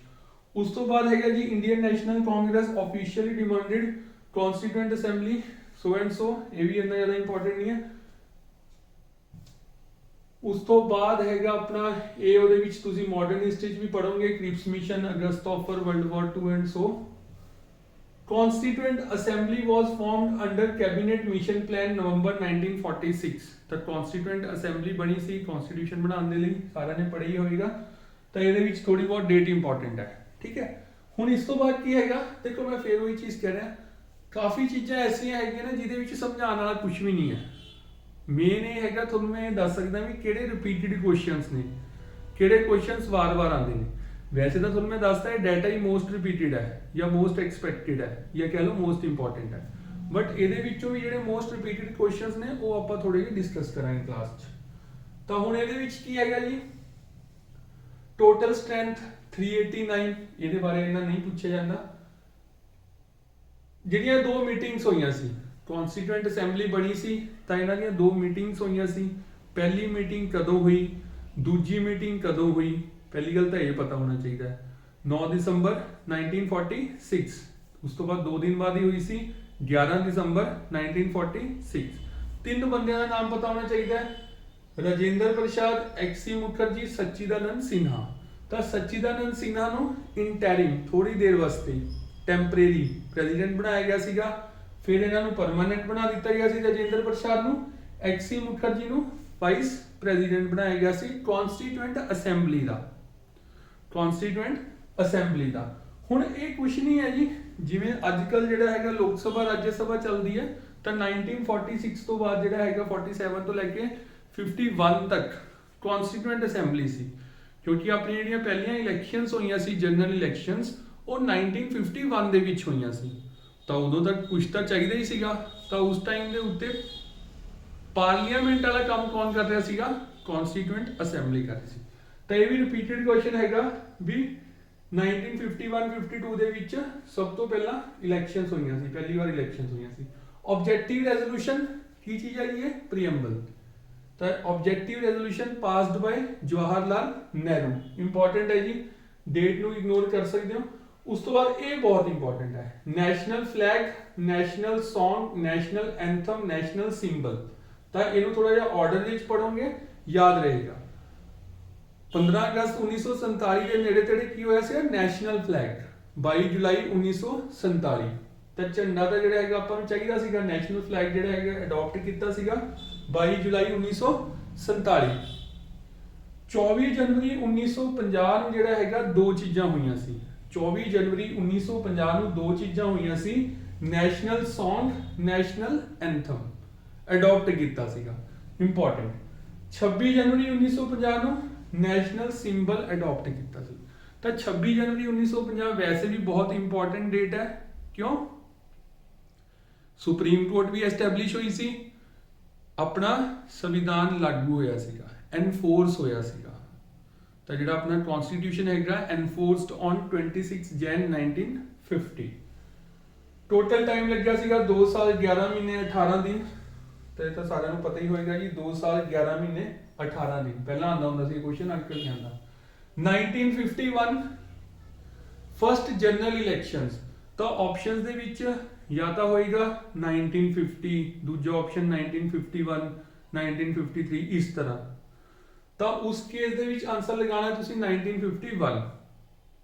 ਉਸ ਤੋਂ ਬਾਅਦ ਹੈਗਾ ਜੀ Indian National Congress officially demanded constituent assembly so and so, ਇਹ ਵੀ ਇੰਨਾ ਜ਼ਿਆਦਾ ਇੰਪੋਰਟੈਂਟ ਨਹੀਂ ਹੈ। ਉਸ ਤੋਂ ਬਾਅਦ ਹੈਗਾ ਆਪਣਾ ਇਹ, ਉਹਦੇ ਵਿੱਚ ਤੁਸੀਂ ਮਾਡਰਨ ਹਿਸਟਰੀ ਵੀ ਪੜੋਗੇ, Cripps mission, August offer, world war 2 and so. Constituent Assembly was formed under Cabinet Mission Plan November 1946, ਤਾਂ Constituent Assembly ਬਣੀ ਸੀ ਕਨਸਟੀਟਿਊਸ਼ਨ ਬਣਾਉਣ ਦੇ ਲਈ, ਸਾਰਿਆਂ ਨੇ ਪੜ੍ਹਿਆ ਹੀ ਹੋਵੇਗਾ। ਤਾਂ ਇਹਦੇ ਵਿੱਚ ਥੋੜੀ ਬਹੁਤ ਡੇਟ ਇੰਪੋਰਟੈਂਟ ਹੈ, ਠੀਕ ਹੈ। ਹੁਣ ਇਸ ਤੋਂ ਬਾਅਦ ਕੀ ਹੈਗਾ, ਦੇਖੋ ਮੈਂ ਫੇਰ ਉਹੀ ਚੀਜ਼ ਕਹਿ ਰਿਹਾ, ਕਾਫੀ ਚੀਜ਼ਾਂ ਐਸੀਆਂ ਹੈਗੀਆਂ ਨੇ ਜਿਹਦੇ ਵਿੱਚ ਸਮਝਾਉਣ ਵਾਲਾ ਕੁਝ ਵੀ ਨਹੀਂ ਹੈ। ਮੇਨ ਇਹ ਹੈਗਾ ਤੁਹਾਨੂੰ ਮੈਂ ਦੱਸ ਸਕਦਾ ਵੀ ਕਿਹੜੇ ਰਿਪੀਟਡ ਕੁਐਸਚਨਸ ਨੇ, ਕਿਹੜੇ ਕੁਐਸਚਨਸ ਵਾਰ-ਵਾਰ ਆਉਂਦੇ ਨੇ। ਵੈਸੇ ਤਾਂ ਤੁਹਾਨੂੰ ਮੈਂ ਦੱਸਦਾ ਇਹ ਡਾਟਾ ਹੀ ਮੋਸਟ ਰਿਪੀਟਡ ਹੈ ਜਾਂ ਮੋਸਟ ਐਕਸਪੈਕਟਡ ਹੈ ਜਾਂ ਕਹਿ ਲਓ ਮੋਸਟ ਇੰਪੋਰਟੈਂਟ ਹੈ, ਬਟ ਇਹਦੇ ਵਿੱਚੋਂ ਵੀ ਜਿਹੜੇ ਮੋਸਟ ਰਿਪੀਟਡ ਕੁਐਸਚਨਸ ਨੇ ਉਹ ਆਪਾਂ ਥੋੜੇ ਜਿਹੇ ਡਿਸਕਸ ਕਰਾਂਗੇ ਕਲਾਸ 'ਚ। ਤਾਂ ਹੁਣ ਇਹਦੇ ਵਿੱਚ ਕੀ ਹੈਗਾ ਜੀ, ਟੋਟਲ ਸਟਰੈਂਥ 389, ਇਹਦੇ ਬਾਰੇ ਇਹਨਾਂ ਨਹੀਂ ਪੁੱਛਿਆ ਜਾਂਦਾ। ਜਿਹੜੀਆਂ 2 ਮੀਟਿੰਗਸ ਹੋਈਆਂ ਸੀ, ਕਨਸਟੀਟਿਊਐਂਟ ਅਸੈਂਬਲੀ ਬਣੀ ਸੀ ਤਾਂ ਇਹਨਾਂ ਦੀਆਂ 2 ਮੀਟਿੰਗਸ ਹੋਈਆਂ ਸੀ। ਪਹਿਲੀ ਮੀਟਿੰਗ ਕਦੋਂ ਹੋਈ, ਦੂਜੀ ਮੀਟਿੰਗ ਕਦੋਂ ਹੋਈ? ਪਹਿਲੀ ਗੱਲ ਤਾਂ ਇਹ ਪਤਾ ਹੋਣਾ ਚਾਹੀਦਾ ਹੈ 9 ਦਸੰਬਰ 1946। ਉਸ ਤੋਂ ਬਾਅਦ 2 ਦਿਨ ਬਾਅਦ ਹੀ ਹੋਈ ਸੀ 11 ਦਸੰਬਰ 1946। 3 ਬੰਦਿਆਂ ਦਾ ਨਾਮ ਪਤਾ ਹੋਣਾ ਚਾਹੀਦਾ ਹੈ, ਰਾਜਿੰਦਰ ਪ੍ਰਸਾਦ, XC ਮੁਖਰਜੀ, ਸਚਿਦਾਨੰਦ ਸਿਨਹਾ। ਤਾਂ ਸਚਿਦਾਨੰਦ ਸਿਨਹਾ ਨੂੰ ਇੰਟਰਿਮ ਥੋੜੀ ਦੇਰ ਵਾਸਤੇ ਟੈਂਪਰੇਰੀ ਪ੍ਰੈਜ਼ੀਡੈਂਟ ਬਣਾਇਆ ਗਿਆ ਸੀਗਾ, ਫਿਰ ਇਹਨਾਂ ਨੂੰ ਪਰਮਾਨੈਂਟ ਬਣਾ ਦਿੱਤਾ ਗਿਆ ਸੀ ਰਾਜਿੰਦਰ ਪ੍ਰਸਾਦ ਨੂੰ। XC ਮੁਖਰਜੀ ਨੂੰ ਵਾਈਸ ਪ੍ਰੈਜ਼ੀਡੈਂਟ ਬਣਾਇਆ ਗਿਆ ਸੀ ਕਨਸਟੀਟਿਊਐਂਟ ਅਸੈਂਬਲੀ ਦਾ, ਕਨਸਟੀਟਿਊਐਂਟ ਅਸੈਂਬਲੀ ਦਾ। ਹੁਣ ਇਹ ਕੁਝ ਨਹੀਂ ਹੈ ਜੀ, ਜਿਵੇਂ ਅੱਜ ਕੱਲ ਜਿਹੜਾ ਹੈਗਾ ਲੋਕ ਸਭਾ ਰਾਜ ਸਭਾ ਚੱਲਦੀ ਹੈ, ਤਾਂ 1946 ਤੋਂ ਬਾਅਦ ਜਿਹੜਾ ਹੈਗਾ 47 ਤੋਂ ਲੈ ਕੇ 51 ਤੱਕ ਕਨਸਟੀਟਿਊਐਂਟ ਅਸੈਂਬਲੀ ਸੀ, ਕਿਉਂਕਿ ਆਪਣੀ ਜਿਹੜੀਆਂ ਪਹਿਲੀਆਂ ਇਲੈਕਸ਼ਨਸ ਹੋਈਆਂ ਸੀ ਜਨਰਲ ਇਲੈਕਸ਼ਨਸ ਉਹ 1951 ਦੇ ਵਿੱਚ ਹੋਈਆਂ ਸੀ। ਤਾਂ ਉਦੋਂ ਤੱਕ ਕੁਝ ਤਾਂ ਚਾਹੀਦਾ ਹੀ ਸੀਗਾ। ਤਾਂ ਉਸ ਟਾਈਮ ਦੇ ਉੱਤੇ ਪਾਰਲੀਮੈਂਟ ਵਾਲਾ ਕੰਮ ਕੌਣ ਕਰ ਰਿਹਾ ਸੀਗਾ? ਕਨਸਟੀਟਿਊਐਂਟ ਅਸੈਂਬਲੀ ਕਰ ਰਹੀ ਸੀ। ਤਾਂ ਇਹ ਵੀ ਰਿਪੀਟਡ ਕੁਐਸਚਨ ਹੈਗਾ ਵੀ 1951-52 ਦੇ ਵਿੱਚ ਸਭ ਤੋਂ ਪਹਿਲਾਂ ਇਲੈਕਸ਼ਨਸ ਹੋਈਆਂ ਸੀ, ਪਹਿਲੀ ਵਾਰ ਇਲੈਕਸ਼ਨਸ ਹੋਈਆਂ ਸੀ। ਆਬਜੈਕਟਿਵ ਰੈਜ਼ੋਲੂਸ਼ਨ ਕੀ ਚੀਜ਼ ਹੈ ਜੀ? ਇਹ ਪ੍ਰੀਐਮਬਲ। ਤਾਂ objective resolution passed ਬਾय Jawahar Lal Nehru. Important ਹੈ ਜੀ, ਡੇਟ ਨੂੰ ਇਗਨੋਰ ਕਰ ਸਕਦੇ ਹੋ। ਉਸ ਤੋਂ ਬਾਅਦ ਇਹ ਬਹੁਤ ਇੰਪੋਰਟੈਂਟ ਹੈ, national flag, national song, national anthem, national symbol. ਤਾਂ ਇਹਨੂੰ ਥੋੜਾ ਜਿਹਾ ਆਰਡਰ ਵਿੱਚ ਪੜੋਗੇ, ਯਾਦ ਰਹੇਗਾ। 15 ਅਗਸਤ 1947 ਦੇ ਨੇੜੇ ਤੇੜੇ ਕੀ ਹੋਇਆ ਸੀ? National flag. 22 ਜੁਲਾਈ 1947 ਤਾਂ ਝੰਡਾ ਤਾਂ ਜਿਹੜਾ ਹੈਗਾ ਆਪਾਂ ਨੂੰ ਚਾਹੀਦਾ ਸੀਗਾ, ਨੈਸ਼ਨਲ ਫਲੈਗ ਜਿਹੜਾ ਹੈਗਾ ਅਡਾਪਟ ਕੀਤਾ ਸੀਗਾ 22 ਜੁਲਾਈ 1947। 24 ਜਨਵਰੀ 1950 ਨੂੰ ਜਿਹੜਾ ਹੈਗਾ ਦੋ ਚੀਜ਼ਾਂ ਹੋਈਆਂ ਸੀ। 24 ਜਨਵਰੀ 1950 ਨੂੰ ਦੋ ਚੀਜ਼ਾਂ ਹੋਈਆਂ ਸੀ, national song, national anthem adopt ਕੀਤਾ ਸੀਗਾ, ਇੰਪੋਰਟੈਂਟ। 26 ਜਨਵਰੀ 1950 ਨੂੰ ਨੈਸ਼ਨਲ ਸਿੰਬਲ ਅਡਾਪਟ ਕੀਤਾ ਸੀ। ਤਾਂ 26 ਜਨਵਰੀ 1950 ਵੈਸੇ ਵੀ ਬਹੁਤ ਇੰਪੋਰਟੈਂਟ ਡੇਟ ਹੈ। ਕਿਉਂ? ਸੁਪਰੀਮ ਕੋਰਟ ਵੀ ਐਸਟੈਬਲਿਸ਼ ਹੋਈ ਸੀ, ਆਪਣਾ ਸੰਵਿਧਾਨ ਲਾਗੂ ਹੋਇਆ ਸੀਗਾ, ਐਨਫੋਰਸ ਹੋਇਆ ਸੀਗਾ। ਤਾਂ ਜਿਹੜਾ ਆਪਣਾ ਕਨਸਟੀਟਿਊਸ਼ਨ ਹੈਗਾ ਐਨਫੋਰਸਡ ਔਨ 26 ਜਨ 1950। ਟੋਟਲ ਟਾਈਮ ਲੱਗਿਆ ਸੀਗਾ 2 ਸਾਲ 11 ਮਹੀਨੇ 18 ਦਿਨ। ਤੇ ਇਹ ਤਾਂ ਸਾਰਿਆਂ ਨੂੰ ਪਤਾ ਹੀ ਹੋਏਗਾ ਜੀ, 2 ਸਾਲ 11 ਮਹੀਨੇ 18 ਦਿਨ। ਪਹਿਲਾਂ ਆਉਂਦਾ ਹੁੰਦਾ ਸੀ ਕੁਐਸਚਨ, ਅੱਜਕੱਲ ਨਹੀਂ ਆਉਂਦਾ। 1951 ਫਸਟ ਜਨਰਲ ਇਲੈਕਸ਼ਨਸ। ਤਾਂ ਆਪਸ਼ਨਸ ਦੇ ਵਿੱਚ ਜਾਂ ਤਾਂ ਹੋਏਗਾ 1950, ਦੂਜਾ ਆਪਸ਼ਨ 1951, 1953 ਇਸ ਤਰ੍ਹਾਂ। ਤਾਂ ਉਸ ਕੇਸ ਦੇ ਵਿੱਚ ਆਨਸਰ ਲਗਾਉਣਾ ਤੁਸੀਂ 1951।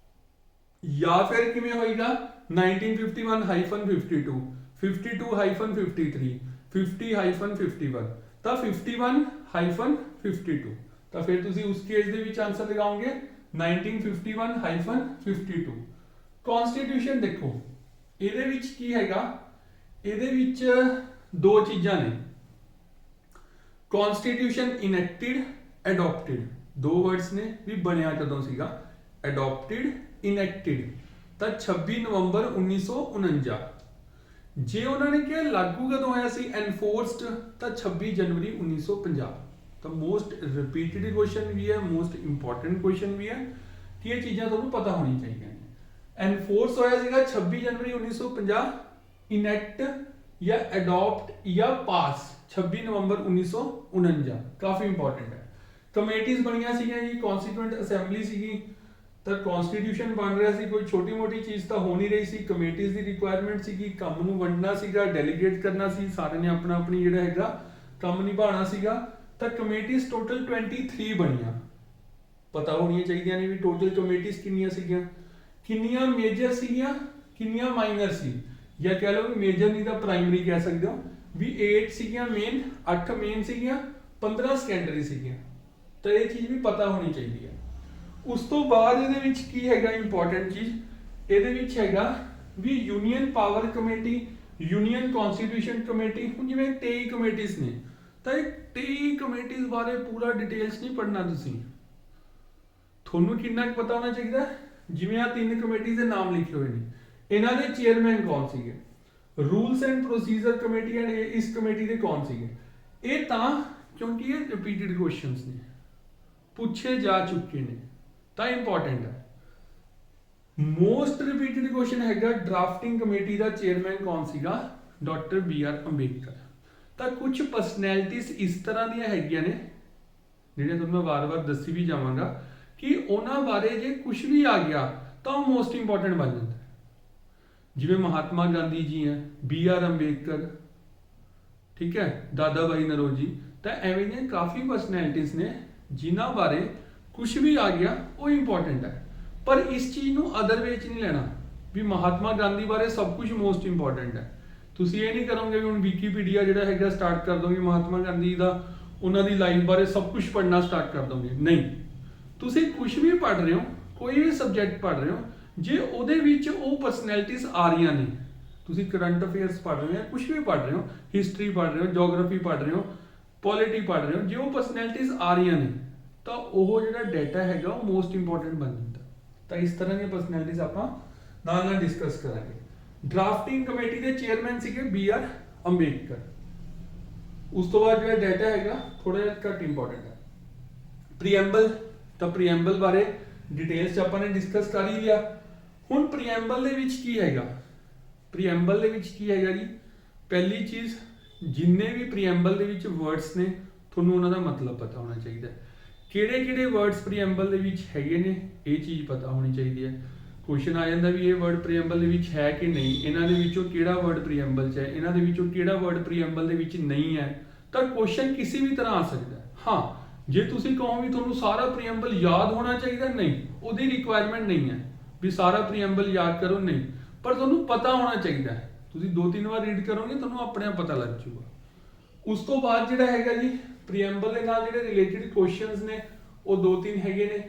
ਜਾਂ ਫਿਰ ਕਿਵੇਂ ਹੋਏਗਾ 1951-52, 52-53, 50-51। ਤਾਂ 51-52। ਤਾਂ ਫਿਰ ਤੁਸੀਂ ਉਸ ਕੇਸ ਦੇ ਵਿੱਚ ਆਨਸਰ ਲਗਾਓਗੇ 1951-52। ਕਨਸਟੀਟਿਊਸ਼ਨ ਦੇਖੋ, ਇਹਦੇ ਵਿੱਚ ਕੀ ਹੈਗਾ, ਇਹਦੇ ਵਿੱਚ ਦੋ ਚੀਜ਼ਾਂ ਨੇ, ਕਨਸਟੀਟਿਊਸ਼ਨ ਇਨੈਕਟਿਡ, ਅਡਾਪਟਡ। ਦੋ ਵਰਡਸ ਨੇ ਵੀ ਬਣਿਆ ਕਦੋਂ ਸੀਗਾ, ਅਡਾਪਟਡ, ਇਨੈਕਟਿਡ। ਤਾਂ 26 ਨਵੰਬਰ 1949। ਜੇ ਉਹਨਾਂ ਨੇ ਕਿਹਾ ਲਾਗੂ ਕਦੋਂ ਹੋਇਆ ਸੀ, ਐਨਫੋਰਸਡ, ਤਾਂ 26 ਜਨਵਰੀ 1950। ਤਾਂ ਮੋਸਟ ਰਿਪੀਟਡ ਕੁਐਸਚਨ ਵੀ ਹੈ, ਮੋਸਟ ਇੰਪੋਰਟੈਂਟ ਕੁਐਸਚਨ ਵੀ ਹੈ ਕਿ ਇਹ ਚੀਜ਼ਾਂ ਤੁਹਾਨੂੰ ਪਤਾ ਹੋਣੀ ਚਾਹੀਦੀਆਂ ਨੇ। ਐਨਫੋਰਸ ਹੋਇਆ ਸੀਗਾ 26 ਜਨਵਰੀ 1950, ਇਨੈਕਟ ਜਾਂ ਅਡਾਪਟ ਜਾਂ ਪਾਸ 26 ਨਵੰਬਰ 1949। ਕਾਫੀ ਇੰਪੋਰਟੈਂਟ ਹੈ। ਕਮੇਟੀਆਂ ਬਣੀਆਂ ਸੀਗੀਆਂ ਜੀ, ਕਨਸਟੀਟਿਊਐਂਟ ਅਸੈਂਬਲੀ ਸੀਗੀ। ਤਾਂ ਕਨਸਟੀਟਿਊਸ਼ਨ ਬਣ ਰਿਹਾ ਸੀ, ਕੋਈ ਛੋਟੀ ਮੋਟੀ ਚੀਜ਼ ਤਾਂ ਹੋ ਨਹੀਂ ਰਹੀ ਸੀ। ਕਮੇਟੀਆਂ ਦੀ ਰਿਕੁਆਇਰਮੈਂਟ ਸੀਗੀ, ਕੰਮ ਨੂੰ ਵੰਡਣਾ ਸੀਗਾ, ਡੈਲੀਗੇਟ ਕਰਨਾ ਸੀ, ਸਾਰਿਆਂ ਨੇ ਆਪਣਾ ਆਪਣੀ ਜਿਹੜਾ ਹੈਗਾ ਕੰਮ ਨਿਭਾਉਣਾ ਸੀਗਾ। ਤਾਂ ਕਮੇਟੀਆਂ ਟੋਟਲ 23 ਬਣੀਆਂ। ਪਤਾ ਹੋਣੀਆਂ ਚਾਹੀਦੀਆਂ ਨੇ ਵੀ ਟੋਟਲ ਕਮੇਟੀਆਂ ਕਿੰਨੀਆਂ ਸੀਗੀਆਂ, ਕਿੰਨੀਆਂ ਮੇਜਰ ਸੀਗੀਆਂ, ਕਿੰਨੀਆਂ ਮਾਈਨਰ ਸੀ, ਜਾਂ ਕਹਿ ਲਓ ਵੀ ਮੇਜਰ ਨਹੀਂ ਤਾਂ ਪ੍ਰਾਇਮਰੀ ਕਹਿ ਸਕਦੇ ਹੋ ਵੀ 8 ਸੀਗੀਆਂ ਮੇਨ, 8 ਮੇਨ ਸੀਗੀਆਂ, 15 ਸੈਕੰਡਰੀ ਸੀਗੀਆਂ। ਤਾਂ ਇਹ ਚੀਜ਼ ਵੀ ਪਤਾ ਹੋਣੀ ਚਾਹੀਦੀ ਹੈ। ਉਸ ਤੋਂ ਬਾਅਦ ਇਹਦੇ ਵਿੱਚ ਕੀ ਹੈਗਾ ਇੰਪੋਰਟੈਂਟ ਚੀਜ਼, ਇਹਦੇ ਵਿੱਚ ਹੈਗਾ ਵੀ union power committee, union constitution committee. ਹੁਣ ਜਿਵੇਂ 23 ਕਮੇਟੀਆਂ ਨੇ, ਤਾਂ ਇਹ 23 ਕਮੇਟੀਆਂ ਬਾਰੇ ਪੂਰਾ ਡਿਟੇਲਸ ਨਹੀਂ ਪੜ੍ਹਨਾ ਤੁਸੀਂ। ਤੁਹਾਨੂੰ ਕਿੰਨਾ ਕੁ ਪਤਾ ਹੋਣਾ ਚਾਹੀਦਾ, ਜਿਵੇਂ ਆ 3 ਕਮੇਟੀ ਦੇ ਨਾਮ ਲਿਖੇ ਹੋਏ ਨੇ, ਇਹਨਾਂ ਦੇ ਚੇਅਰਮੈਨ ਕੌਣ ਸੀਗੇ, rules and procedure committee and ਇਸ ਕਮੇਟੀ ਦੇ ਕੌਣ ਸੀਗੇ। ਇਹ ਤਾਂ ਕਿਉਂਕਿ ਇਹ ਰਿਪੀਟਡ ਕੁਐਸਚਨਸ ਨੇ, ਪੁੱਛੇ ਜਾ ਚੁੱਕੇ ਨੇ, ਤਾਂ ਇੰਪੋਰਟੈਂਟ ਹੈ। ਮੋਸਟ ਰਿਪੀਟਡ ਕੁਐਸਚਨ ਹੈਗਾ ਡਰਾਫਟਿੰਗ ਕਮੇਟੀ ਦਾ ਚੇਅਰਮੈਨ ਕੌਣ ਸੀਗਾ, ਡਾਕਟਰ BR ਅੰਬੇਡਕਰ। ਤਾਂ ਕੁਝ ਪਰਸਨੈਲਿਟੀਜ਼ ਇਸ ਤਰ੍ਹਾਂ ਦੀਆਂ ਹੈਗੀਆਂ ਨੇ ਜਿਹੜੀਆਂ ਤੁਹਾਨੂੰ ਮੈਂ ਵਾਰ-ਵਾਰ ਦੱਸੀ ਵੀ ਜਾਵਾਂਗਾ ਕਿ ਉਹਨਾਂ ਬਾਰੇ ਜੇ ਕੁਝ ਵੀ ਆ ਗਿਆ ਤਾਂ ਉਹ ਮੋਸਟ ਇੰਪੋਰਟੈਂਟ ਬਣ ਜਾਂਦਾ। ਜਿਵੇਂ ਮਹਾਤਮਾ ਗਾਂਧੀ ਜੀ ਹੈ, BR ਅੰਬੇਡਕਰ, ਠੀਕ ਹੈ, ਦਾਦਾ ਭਾਈ ਨਰੋਜੀ। ਤਾਂ ਐਵੇਂ ਦੀਆਂ ਕਾਫੀ ਪਰਸਨੈਲਿਟੀਜ਼ ਨੇ ਜਿਨ੍ਹਾਂ ਬਾਰੇ ਕੁਝ ਵੀ ਆ ਗਿਆ ਉਹ ਇੰਪੋਰਟੈਂਟ ਹੈ। ਪਰ ਇਸ ਚੀਜ਼ ਨੂੰ ਅਦਰ ਵੇ 'ਚ ਨਹੀਂ ਲੈਣਾ ਵੀ ਮਹਾਤਮਾ ਗਾਂਧੀ ਬਾਰੇ ਸਭ ਕੁਝ ਮੋਸਟ ਇੰਪੋਰਟੈਂਟ ਹੈ। ਤੁਸੀਂ ਇਹ ਨਹੀਂ ਕਰੋਗੇ ਵੀ ਹੁਣ ਵਿਕੀਪੀਡੀਆ ਜਿਹੜਾ ਹੈਗਾ ਸਟਾਰਟ ਕਰ ਦੋਗੇ ਮਹਾਤਮਾ ਗਾਂਧੀ ਦਾ, ਉਹਨਾਂ ਦੀ ਲਾਈਫ ਬਾਰੇ ਸਭ ਕੁਝ ਪੜ੍ਹਨਾ ਸਟਾਰਟ ਕਰ ਦੋਗੇ। ਨਹੀਂ, ਤੁਸੀਂ ਕੁਝ ਵੀ ਪੜ੍ਹ ਰਹੇ ਹੋ, ਕੋਈ ਵੀ ਸਬਜੈਕਟ ਪੜ੍ਹ ਰਹੇ ਹੋ, ਜੇ ਉਹਦੇ ਵਿੱਚ ਉਹ ਪਰਸਨੈਲਿਟੀਜ਼ ਆ ਰਹੀਆਂ ਨੇ, ਤੁਸੀਂ ਕਰੰਟ ਅਫੇਅਰਸ ਪੜ੍ਹ ਰਹੇ ਹੋ, ਕੁਝ ਵੀ ਪੜ੍ਹ ਰਹੇ ਹੋ, ਹਿਸਟਰੀ ਪੜ੍ਹ ਰਹੇ ਹੋ, ਜੀਓਗ੍ਰਾਫੀ ਪੜ੍ਹ ਰਹੇ ਹੋ, ਪੋਲਿਟੀ ਪੜ੍ਹ ਰਹੇ ਹੋ, ਜੇ ਉਹ ਪਰਸਨੈਲਿਟੀਜ਼ ਆ ਰਹੀਆਂ ਨੇ ਤਾਂ ਉਹ ਜਿਹੜਾ ਡਾਟਾ ਹੈਗਾ ਉਹ ਮੋਸਟ ਇੰਪੋਰਟੈਂਟ ਬਣ ਜਾਂਦਾ। ਤਾਂ ਇਸ ਤਰ੍ਹਾਂ ਦੀਆਂ ਪਰਸਨੈਲਿਟੀਜ਼ ਆਪਾਂ ਨਾਲ ਡਿਸਕਸ ਕਰਾਂਗੇ। ਡਰਾਫਟਿੰਗ ਕਮੇਟੀ ਦੇ ਚੇਅਰਮੈਨ ਸੀਗੇ BR ਅੰਬੇਡਕਰ। ਉਸ ਤੋਂ ਬਾਅਦ ਜਿਹੜਾ ਡਾਟਾ ਹੈਗਾ ਥੋੜਾ ਜਿਹਾ ਘੱਟ ਇੰਪੋਰਟੈਂਟ ਹੈ। ਪ੍ਰੀਐਂਬਲ, ਤਾਂ ਪ੍ਰੀਐਂਬਲ ਬਾਰੇ ਡਿਟੇਲਸ 'ਚ ਆਪਾਂ ਨੇ ਡਿਸਕਸ ਕਰ ਹੀ ਲਿਆ। ਹੁਣ ਪ੍ਰੀਐਂਬਲ ਦੇ ਵਿੱਚ ਕੀ ਹੈਗਾ, ਪ੍ਰੀਐਂਬਲ ਦੇ ਵਿੱਚ ਕੀ ਹੈਗਾ ਜੀ, ਪਹਿਲੀ ਚੀਜ਼ ਜਿੰਨੇ ਵੀ ਪ੍ਰੀਐਂਬਲ ਦੇ ਵਿੱਚ ਵਰਡਸ ਨੇ ਤੁਹਾਨੂੰ ਉਹਨਾਂ ਦਾ ਮਤਲਬ ਪਤਾ ਹੋਣਾ ਚਾਹੀਦਾ ਹੈ। ਕਿਹੜੇ ਵਰਡਸ ਪ੍ਰੀਐਮਬਲ ਦੇ ਵਿੱਚ ਹੈਗੇ ਨੇ ਇਹ ਚੀਜ਼ ਪਤਾ ਹੋਣੀ ਚਾਹੀਦੀ ਹੈ। ਕੁਐਸਚਨ ਆ ਜਾਂਦਾ ਵੀ ਇਹ ਵਰਡ ਪ੍ਰੀਐਮਬਲ ਦੇ ਵਿੱਚ ਹੈ ਕਿ ਨਹੀਂ, ਇਹਨਾਂ ਦੇ ਵਿੱਚੋਂ ਕਿਹੜਾ ਵਰਡ ਪ੍ਰੀਐਮਬਲ 'ਚ ਹੈ, ਇਹਨਾਂ ਦੇ ਵਿੱਚੋਂ ਕਿਹੜਾ ਵਰਡ ਪ੍ਰੀਐਮਬਲ ਦੇ ਵਿੱਚ ਨਹੀਂ ਹੈ। ਤਾਂ ਕੁਐਸਚਨ ਕਿਸੇ ਵੀ ਤਰ੍ਹਾਂ ਆ ਸਕਦਾ ਹੈ। ਹਾਂ, ਜੇ ਤੁਸੀਂ ਕਹੋ ਵੀ ਤੁਹਾਨੂੰ ਸਾਰਾ ਪ੍ਰੀਐਮਬਲ ਯਾਦ ਹੋਣਾ ਚਾਹੀਦਾ, ਨਹੀਂ, ਉਹਦੀ ਰਿਕੁਆਇਰਮੈਂਟ ਨਹੀਂ ਹੈ ਵੀ ਸਾਰਾ ਪ੍ਰੀਐਮਬਲ ਯਾਦ ਕਰੋ, ਨਹੀਂ, ਪਰ ਤੁਹਾਨੂੰ ਪਤਾ ਹੋਣਾ ਚਾਹੀਦਾ ਹੈ। ਤੁਸੀਂ 2-3 ਵਾਰ ਰੀਡ ਕਰੋਗੇ ਤੁਹਾਨੂੰ ਆਪਣੇ ਆਪ ਪਤਾ ਲੱਗ ਜਾਊਗਾ। ਉਸ ਤੋਂ ਬਾਅਦ ਜਿਹੜਾ ਹੈਗਾ ਜੀ ਪ੍ਰੀਐਮਬਲ ਦੇ ਨਾਲ ਜਿਹੜੇ ਰਿਲੇਟਡ ਕੁਐਸਚਨਸ ਨੇ ਉਹ 2-3 ਹੈਗੇ ਨੇ।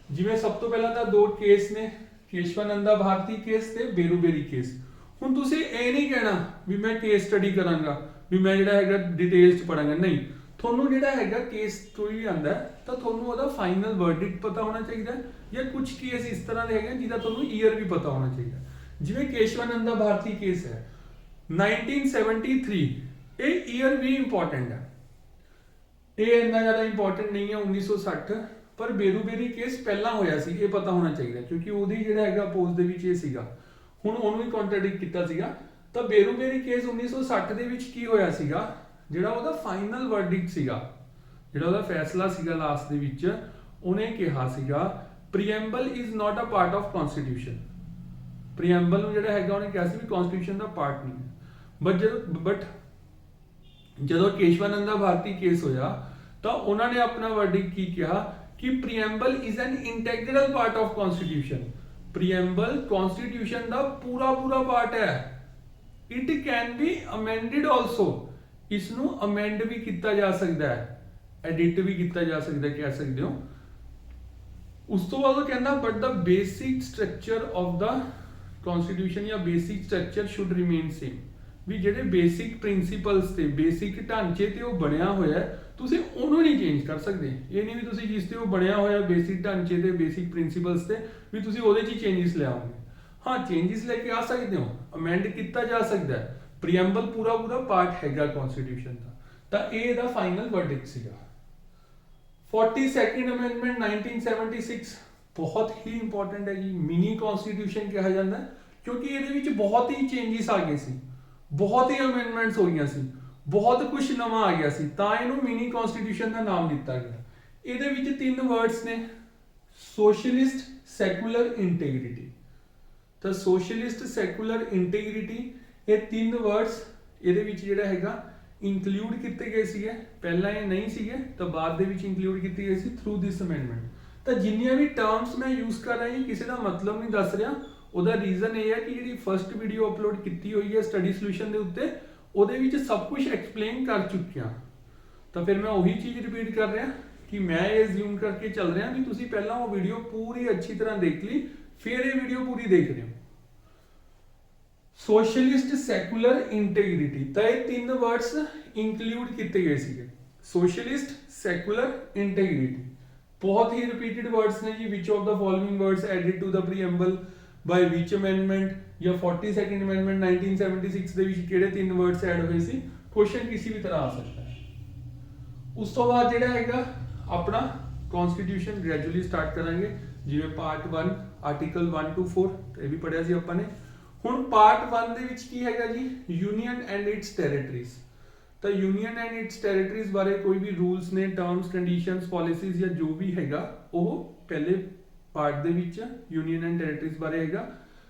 ਜਿਵੇਂ ਸਭ ਤੋਂ ਪਹਿਲਾਂ ਤਾਂ 2 ਕੇਸ ਨੇ, ਕੇਸ਼ਵਾਨੰਦਾ ਭਾਰਤੀ ਕੇਸ ਤੇ ਬੇਰੂਬੇਰੀ ਕੇਸ। ਹੁਣ ਤੁਸੀਂ ਇਹ ਨਹੀਂ ਕਹਿਣਾ ਵੀ ਮੈਂ ਕੇਸ ਸਟੱਡੀ ਕਰਾਂਗਾ, ਵੀ ਮੈਂ ਜਿਹੜਾ ਹੈਗਾ ਡਿਟੇਲਸ 'ਚ ਪੜਾਂਗਾ, ਨਹੀਂ, ਤੁਹਾਨੂੰ ਜਿਹੜਾ ਹੈਗਾ ਕੇਸ ਕੋਈ ਵੀ ਆਂਦਾ ਤਾਂ ਤੁਹਾਨੂੰ ਉਹਦਾ ਫਾਈਨਲ ਵਰਡਿਕਟ ਪਤਾ ਹੋਣਾ ਚਾਹੀਦਾ, ਜਾਂ ਕੁਝ ਕੇਸ ਇਸ ਤਰ੍ਹਾਂ ਦੇ ਹੈਗੇ ਜਿਹਦਾ ਤੁਹਾਨੂੰ ਈਅਰ ਵੀ ਪਤਾ ਹੋਣਾ ਚਾਹੀਦਾ। ਜਿਵੇਂ ਕੇਸ਼ਵਾਨੰਦਾ ਭਾਰਤੀ ਕੇਸ ਹੈ 1973, ਇਹ ਈਅਰ ਵੀ ਇੰਪੋਰਟੈਂਟ ਹੈ, ਇਹ ਇੰਨਾ ਜ਼ਿਆਦਾ ਇੰਪੋਰਟੈਂਟ ਨਹੀਂ ਹੈ 1960, ਪਰ ਬੇਰੂਬੇਰੀ ਕੇਸ ਪਹਿਲਾਂ ਹੋਇਆ ਸੀ, ਇਹ ਪਤਾ ਹੋਣਾ ਚਾਹੀਦਾ ਕਿਉਂਕਿ ਉਹਦੀ ਜਿਹੜਾ ਹੈਗਾ ਅਪੋਜ਼ ਦੇ ਵਿੱਚ ਇਹ ਸੀਗਾ, ਹੁਣ ਉਹਨੂੰ ਵੀ ਕੰਟਰਡਿਕਟ ਕੀਤਾ ਸੀਗਾ। ਤਾਂ ਬੇਰੂਬੇਰੀ ਕੇਸ 1960 ਦੇ ਵਿੱਚ ਕੀ ਹੋਇਆ ਸੀਗਾ, ਜਿਹੜਾ ਉਹਦਾ ਫਾਈਨਲ ਵਰਡਿਕਟ ਸੀਗਾ, ਜਿਹੜਾ ਉਹਦਾ ਫੈਸਲਾ ਸੀਗਾ ਲਾਸਟ ਦੇ ਵਿੱਚ, ਉਹਨੇ ਕਿਹਾ ਸੀਗਾ preamble is not a part of constitution. Preamble ਨੂੰ ਜਿਹੜਾ ਹੈਗਾ ਉਹਨੇ ਕਿਹਾ ਸੀ ਵੀ ਕਨਸਟੀਟਿਊਸ਼ਨ ਦਾ ਪਾਰਟ ਨਹੀਂ ਹੈ। ਬਟ ਜਦੋਂ ਕੇਸ਼ਵਾਨੰਦਾ ਭਾਰਤੀ ਕੇਸ ਹੋਇਆ ਤਾਂ ਉਹਨਾਂ ਨੇ ਆਪਣਾ ਵਰਡਿਕਟ ਕੀ ਕਿਹਾ ਕਿ preamble is an integral part of constitution. Preamble constitution ਦਾ ਪੂਰਾ ਪਾਰਟ ਹੈ। It can be amended also, ਇਸ ਨੂੰ ਅਮੈਂਡ ਵੀ ਕੀਤਾ ਜਾ ਸਕਦਾ ਹੈ, ਐਡਿਟ ਵੀ ਕੀਤਾ ਜਾ ਸਕਦਾ, ਕਹਿ ਸਕਦੇ ਹੋ। ਉਸ ਤੋਂ ਬਾਅਦ ਉਹ ਕਹਿੰਦਾ but the basic structure of the constitution ਜਾਂ basic structure should remain same, ਵੀ ਜਿਹੜੇ ਬੇਸਿਕ ਪ੍ਰਿੰਸੀਪਲਸ ਤੇ ਬੇਸਿਕ ਢਾਂਚੇ ਤੇ ਉਹ ਬਣਿਆ ਹੋਇਆ ਤੁਸੀਂ ਉਹਨੂੰ ਨਹੀਂ ਚੇਂਜ ਕਰ ਸਕਦੇ। ਇਹ ਨਹੀਂ ਵੀ ਤੁਸੀਂ ਜਿਸ ਤੇ ਉਹ ਬਣਿਆ ਹੋਇਆ ਬੇਸਿਕ ਢਾਂਚੇ ਤੇ ਬੇਸਿਕ ਪ੍ਰਿੰਸੀਪਲਸ ਤੇ ਵੀ ਤੁਸੀਂ ਉਹਦੇ 'ਚ ਹੀ ਚੇਂਜਸ ਲਿਆਓਗੇ। ਹਾਂ, ਚੇਂਜਸ ਲੈ ਕੇ ਆ ਸਕਦੇ ਹੋ, ਅਮੈਂਡ ਕੀਤਾ ਜਾ ਸਕਦਾ ਹੈ। ਪ੍ਰੀਐਮਬਲ ਪੂਰਾ ਪਾਰਟ ਹੈਗਾ ਕਨਸਟੀਟਿਊਸ਼ਨ ਦਾ। ਤਾਂ ਇਹ ਇਹਦਾ ਫਾਈਨਲ ਵਰਡਿਕਟ ਸੀਗਾ। 42nd ਅਮੈਂਡਮੈਂਟ 1976 ਬਹੁਤ ਹੀ ਇੰਪੋਰਟੈਂਟ ਹੈ ਜੀ, ਮਿਨੀ ਕਨਸਟੀਟਿਊਸ਼ਨ ਕਿਹਾ ਜਾਂਦਾ ਕਿਉਂਕਿ ਇਹਦੇ ਵਿੱਚ ਬਹੁਤ ਹੀ ਚੇਂਜਸ ਆ ਗਏ ਸੀ, ਬਹੁਤ ਹੀ ਅਮੈਂਡਮੈਂਟਸ ਹੋਈਆਂ ਸੀ, ਬਹੁਤ ਕੁਝ ਨਵਾਂ ਆ ਗਿਆ ਸੀ, ਤਾਂ ਇਹਨੂੰ ਮਿਨੀ ਕਨਸਟੀਟਿਊਸ਼ਨ ਦਾ ਨਾਮ ਦਿੱਤਾ ਗਿਆ। ਇਹਦੇ ਵਿੱਚ 3 ਵਰਡਸ ਨੇ, ਸੋਸ਼ਲਿਸਟ, ਸੈਕੂਲਰ, ਇੰਟੈਗ੍ਰਿਟੀ। ਤਾਂ ਸੋਸ਼ਲਿਸਟ, ਸੈਕੂਲਰ, ਇੰਟੈਗ੍ਰਿਟੀ, ਇਹ 3 ਵਰਡਸ ਇਹਦੇ ਵਿੱਚ ਜਿਹੜਾ ਹੈਗਾ ਇੰਕਲੂਡ ਕੀਤੇ ਗਏ ਸੀਗੇ। ਪਹਿਲਾਂ ਇਹ ਨਹੀਂ ਸੀਗੇ ਤਾਂ ਬਾਅਦ ਦੇ ਵਿੱਚ ਇੰਕਲੂਡ ਕੀਤੇ ਗਏ ਸੀ ਥਰੂ ਦਿਸ ਅਮੈਂਡਮੈਂਟ। ਤਾਂ ਜਿੰਨੀਆਂ ਵੀ ਟਰਮਸ ਮੈਂ ਯੂਜ਼ ਕਰ ਰਿਹਾ ਕਿਸੇ ਦਾ ਮਤਲਬ ਨਹੀਂ ਦੱਸ ਰਿਹਾ, ਉਹਦਾ ਰੀਜ਼ਨ ਇਹ ਹੈ ਕਿ ਜਿਹੜੀ ਫਰਸਟ ਵੀਡੀਓ ਅਪਲੋਡ ਕੀਤੀ ਹੋਈ ਹੈ ਸਟੱਡੀ ਸੋਲੂਸ਼ਨ ਦੇ ਉੱਤੇ, ਉਹਦੇ ਵਿੱਚ ਸਭ ਕੁਝ ਐਕਸਪਲੇਨ ਕਰ ਚੁੱਕਿਆ। ਤਾਂ ਫਿਰ ਮੈਂ ਉਹੀ ਚੀਜ਼ ਰਿਪੀਟ ਕਰ ਰਿਹਾ ਕਿ ਮੈਂ ਇਹ ਅਸਿਊਮ ਕਰਕੇ ਚੱਲ ਰਿਹਾ ਵੀ ਤੁਸੀਂ ਪਹਿਲਾਂ ਉਹ ਵੀਡੀਓ ਪੂਰੀ ਅੱਛੀ ਤਰ੍ਹਾਂ ਦੇਖ ਲਈ, ਫਿਰ ਇਹ ਵੀਡੀਓ ਪੂਰੀ ਦੇਖ ਰਹੇ ਹੋ। ਸੋਸ਼ਲਿਸਟ, ਸੈਕੂਲਰ, ਇੰਟੈਗ੍ਰਿਟੀ, ਤਾਂ ਇਹ 3 ਵਰਡਸ ਇੰਕਲੂਡ ਕੀਤੇ ਗਏ ਸੀਗੇ, ਸੋਸ਼ਲਿਸਟ, ਸੈਕੂਲਰ, ਇੰਟੈਗ੍ਰਿਟੀ। ਬਹੁਤ ਹੀ ਰਿਪੀਟਡ ਵਰਡਸ ਨੇ ਜੀ। Which of the following words added to the preamble by which amendment, ਜਾਂ 42nd ਅਮੈਂਡਮੈਂਟ 1976 ਦੇ ਵਿੱਚ ਕਿਹੜੇ 3 ਵਰਡਸ ਐਡ ਹੋਏ ਸੀ, ਕੁਐਸਚਨ ਕਿਸੇ ਵੀ ਤਰ੍ਹਾਂ ਆ ਸਕਦਾ ਹੈ। ਉਸ ਤੋਂ ਬਾਅਦ ਜਿਹੜਾ ਹੈਗਾ ਆਪਣਾ ਕਨਸਟੀਟਿਊਸ਼ਨ ਗ੍ਰੈਜੂਅਲੀ ਸਟਾਰਟ ਕਰਾਂਗੇ, ਜਿਵੇਂ ਪਾਰਟ 1 ਆਰਟੀਕਲ 1 to 4 ਇਹ ਵੀ ਪੜਿਆ ਸੀ ਆਪਾਂ ਨੇ। ਹੁਣ ਪਾਰਟ 1 ਦੇ ਵਿੱਚ ਕੀ ਹੈਗਾ ਜੀ, ਯੂਨੀਅਨ ਐਂਡ ਇਟਸ ਟੈਰੀਟਰੀਜ਼। ਤਾਂ ਯੂਨੀਅਨ ਐਂਡ ਇਟਸ ਟੈਰੀਟਰੀਜ਼ ਬਾਰੇ ਕੋਈ ਵੀ ਰੂਲਸ ਨੇ, ਟਰਮਸ, ਕੰਡੀਸ਼ਨਸ, ਪਾਲਿਸੀਜ਼ ਜਾਂ ਜੋ ਵੀ ਹੈਗਾ ਉਹ ਪਹਿਲੇ ਪਾਰਟ ਦੇ ਵਿੱਚ ਯੂਨੀਅਨ ਐਂਡ ਟੈਰੀਟਰੀਜ਼ ਬਾਰੇ ਹੈਗਾ।